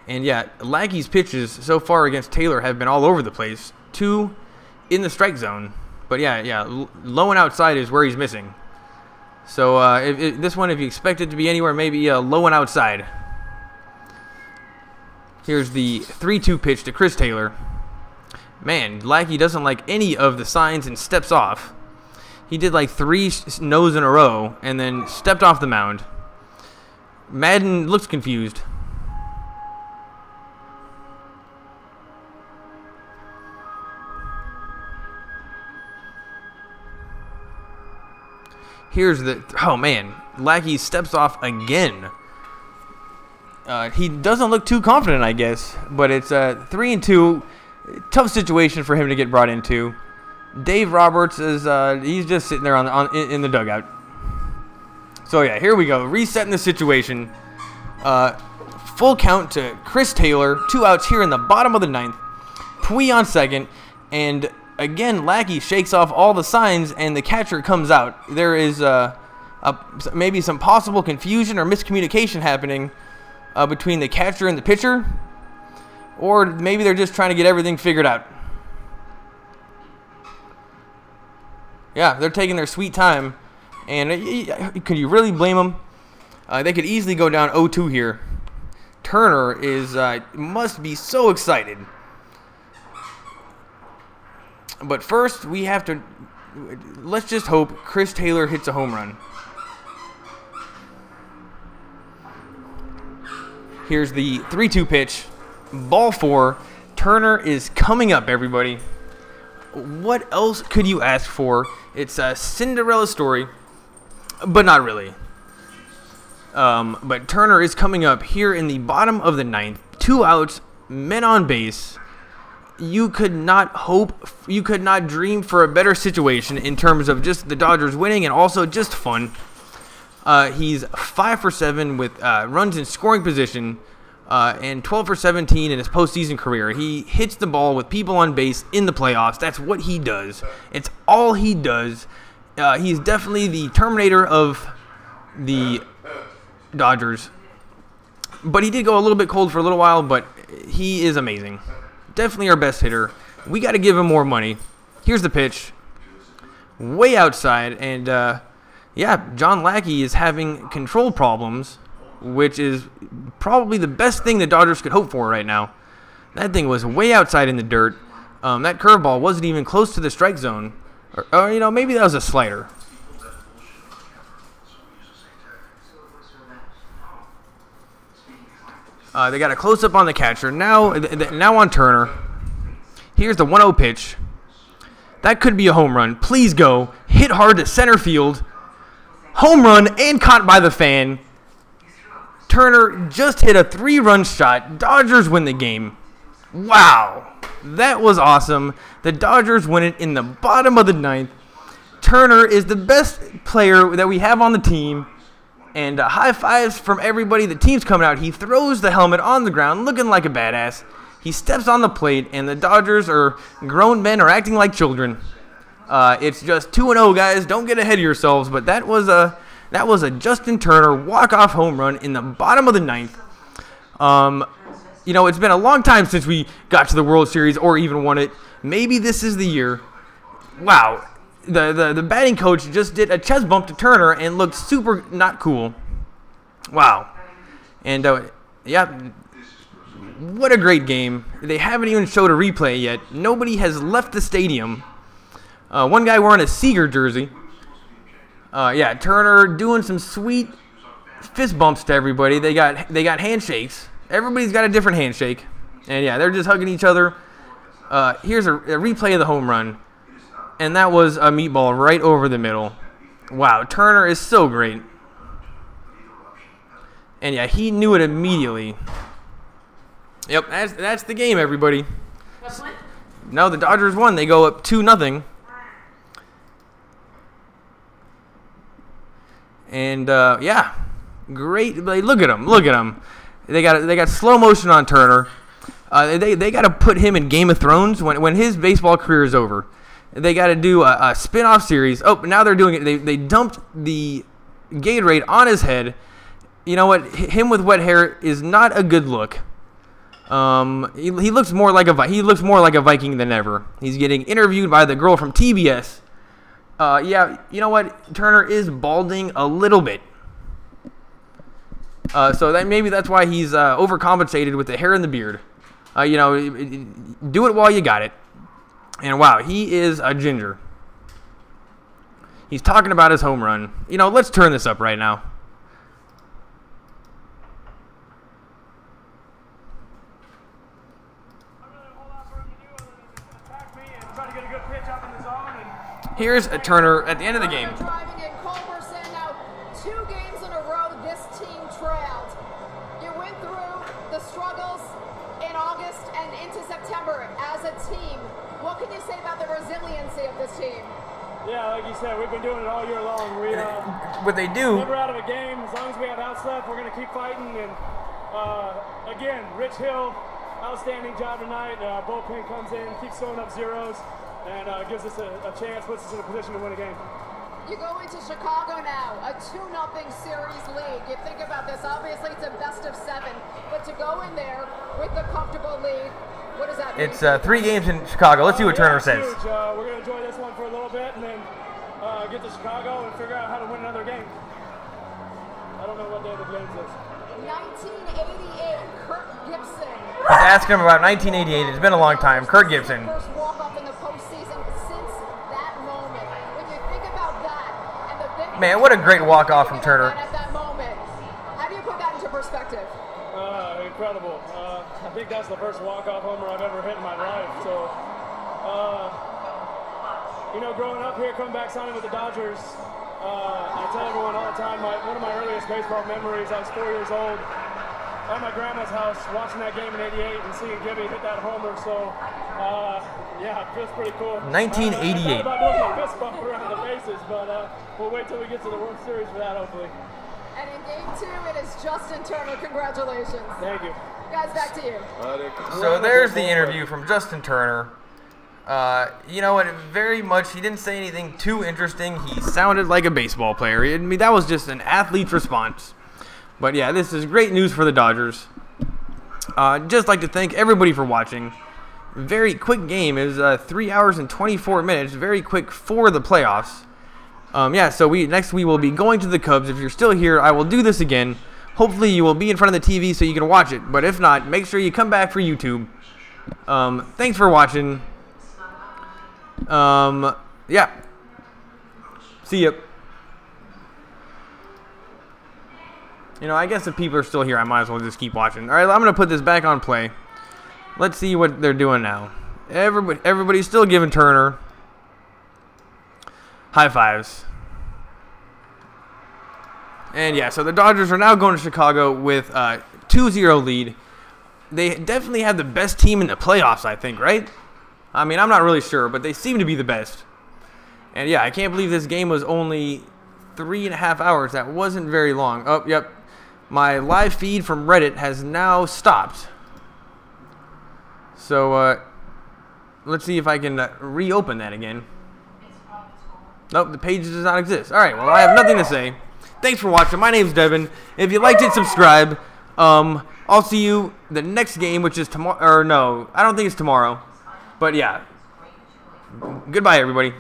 And yeah, Lackey's pitches so far against Taylor have been all over the place. 2 in the strike zone. But yeah, low and outside is where he's missing. So this one, if you expect it to be anywhere, maybe low and outside. Here's the 3-2 pitch to Chris Taylor. Man, Lackey doesn't like any of the signs and steps off. He did like 3 no's in a row and then stepped off the mound. Madden looks confused. Here's the... Oh, man. Lackey steps off again. He doesn't look too confident, I guess. But it's 3-2. Tough situation for him to get brought into. Dave Roberts is... he's just sitting there in the dugout. So, yeah, here we go. Resetting the situation. Full count to Chris Taylor. 2 outs here in the bottom of the ninth. Pui on second. And... again, Lackey shakes off all the signs, and the catcher comes out. There is maybe some possible confusion or miscommunication happening between the catcher and the pitcher, or maybe they're just trying to get everything figured out. Yeah, they're taking their sweet time, and could you really blame them? They could easily go down 0-2 here. Turner must be so excited. But first, we have to... let's just hope Chris Taylor hits a home run. Here's the 3-2 pitch. Ball 4. Turner is coming up, everybody. What else could you ask for? It's a Cinderella story, but not really. But Turner is coming up here in the bottom of the ninth. 2 outs, men on base. You could not dream for a better situation in terms of just the Dodgers winning and also just fun. He's 5 for 7 with runs in scoring position and 12 for 17 in his postseason career. He hits the ball with people on base in the playoffs. That's what he does. It's all he does. He's definitely the Terminator of the Dodgers. But he did go a little bit cold for a little while, but he is amazing. Definitely our best hitter. We got to give him more money. Here's the pitch. Way outside. And, yeah, John Lackey is having control problems, which is probably the best thing the Dodgers could hope for right now. That thing was way outside in the dirt. That curveball wasn't even close to the strike zone. Or maybe that was a slider. They got a close-up on the catcher. Now on Turner. Here's the 1-0 pitch. That could be a home run. Please go. Hit hard to center field. Home run and caught by the fan. Turner just hit a 3-run shot. Dodgers win the game. Wow. That was awesome. The Dodgers win it in the bottom of the ninth. Turner is the best player that we have on the team. And high fives from everybody. The team's coming out. He throws the helmet on the ground looking like a badass. He steps on the plate, and the Dodgers are grown men are acting like children. It's just 2-0, guys. Don't get ahead of yourselves. But that was a Justin Turner walk-off home run in the bottom of the ninth. You know, it's been a long time since we got to the World Series or even won it. Maybe this is the year. Wow. The batting coach just did a chest bump to Turner and looked super not cool. Wow. And, yeah, what a great game. They haven't even showed a replay yet. Nobody has left the stadium. One guy wearing a Seager jersey. Yeah, Turner doing some sweet fist bumps to everybody. They got handshakes. Everybody's got a different handshake. And, yeah, they're just hugging each other. Here's a replay of the home run. And that was a meatball right over the middle. Wow, Turner is so great. And yeah, he knew it immediately. Yep, that's the game, everybody. No, the Dodgers won. They go up 2-0. And yeah, great. Look at him. Look at him. They got slow motion on Turner. They got to put him in Game of Thrones when his baseball career is over. They got to do a spin-off series. Oh, now they're doing it. They dumped the Gatorade on his head. You know what? Him with wet hair is not a good look. He looks more like a Viking than ever. He's getting interviewed by the girl from TBS. Yeah, you know what? Turner is balding a little bit. So maybe that's why he's overcompensated with the hair and the beard. You know, do it while you got it. And wow, he is a ginger. He's talking about his home run. You know, let's turn this up right now. Here's a Turner at the end of the game. Driving in Culberson, now 2 games in a row this team trailed. You went through the struggles in August and into September as a team. What can you say about the resiliency of this team? Yeah, like you said, we've been doing it all year long. What they do. Never out of a game. As long as we have outs left, we're going to keep fighting. And again, Rich Hill, outstanding job tonight. Bullpen comes in, keeps throwing up zeros, and gives us a chance, puts us in a position to win a game. You go into Chicago now, a 2-0 series lead. You think about this, obviously it's a best of 7, but to go in there with the comfortable lead, what does that mean? It's 3 games in Chicago. Let's see what Turner says. Huge. We're going to enjoy this one for a little bit and then get to Chicago and figure out how to win another game. I don't know what day the game is. 1988, Kurt Gibson. He's asking him about 1988. It's been a long time. Kurt Gibson. First walk-off in the postseason since that moment. When you think about that and the big Man, what a great walk-off from Turner. at that moment, how do you put that into perspective? Incredible. I think that's the first walk-off homer I've ever hit in my life. So, you know, growing up here, coming back signing with the Dodgers, I tell everyone all the time, one of my earliest baseball memories, I was 4 years old at my grandma's house watching that game in '88 and seeing Gibby hit that homer. So, yeah, it feels pretty cool. 1988. I thought about doing a fist bump around the bases, but we'll wait till we get to the World Series for that, hopefully. And in game 2, it is Justin Turner. Congratulations. Thank you. Guys, back to you. So there's the interview from Justin Turner. You know what? Very much, he didn't say anything too interesting. He sounded like a baseball player. I mean, that was just an athlete's response. But yeah, this is great news for the Dodgers. Just like to thank everybody for watching. Very quick game. It was 3 hours and 24 minutes. Very quick for the playoffs. Yeah, so next we will be going to the Cubs. If you're still here, I will do this again. Hopefully you will be in front of the TV so you can watch it. But if not, make sure you come back for YouTube. Thanks for watching. Yeah. See ya. You know, I guess if people are still here, I might as well just keep watching. All right, I'm going to put this back on play. Let's see what they're doing now. Everybody's still giving Turner high fives. And yeah, so the Dodgers are now going to Chicago with a 2-0 lead. They definitely have the best team in the playoffs, I think, right? I mean, I'm not really sure, but they seem to be the best. And yeah, I can't believe this game was only 3.5 hours. That wasn't very long. Oh, yep. My live feed from Reddit has now stopped. So, let's see if I can reopen that again. Nope, the page does not exist. Alright, well, I have nothing to say. Thanks for watching. My name's Devin. If you liked it, subscribe. I'll see you the next game, which is tomorrow. Or no, I don't think it's tomorrow. But yeah. Goodbye, everybody.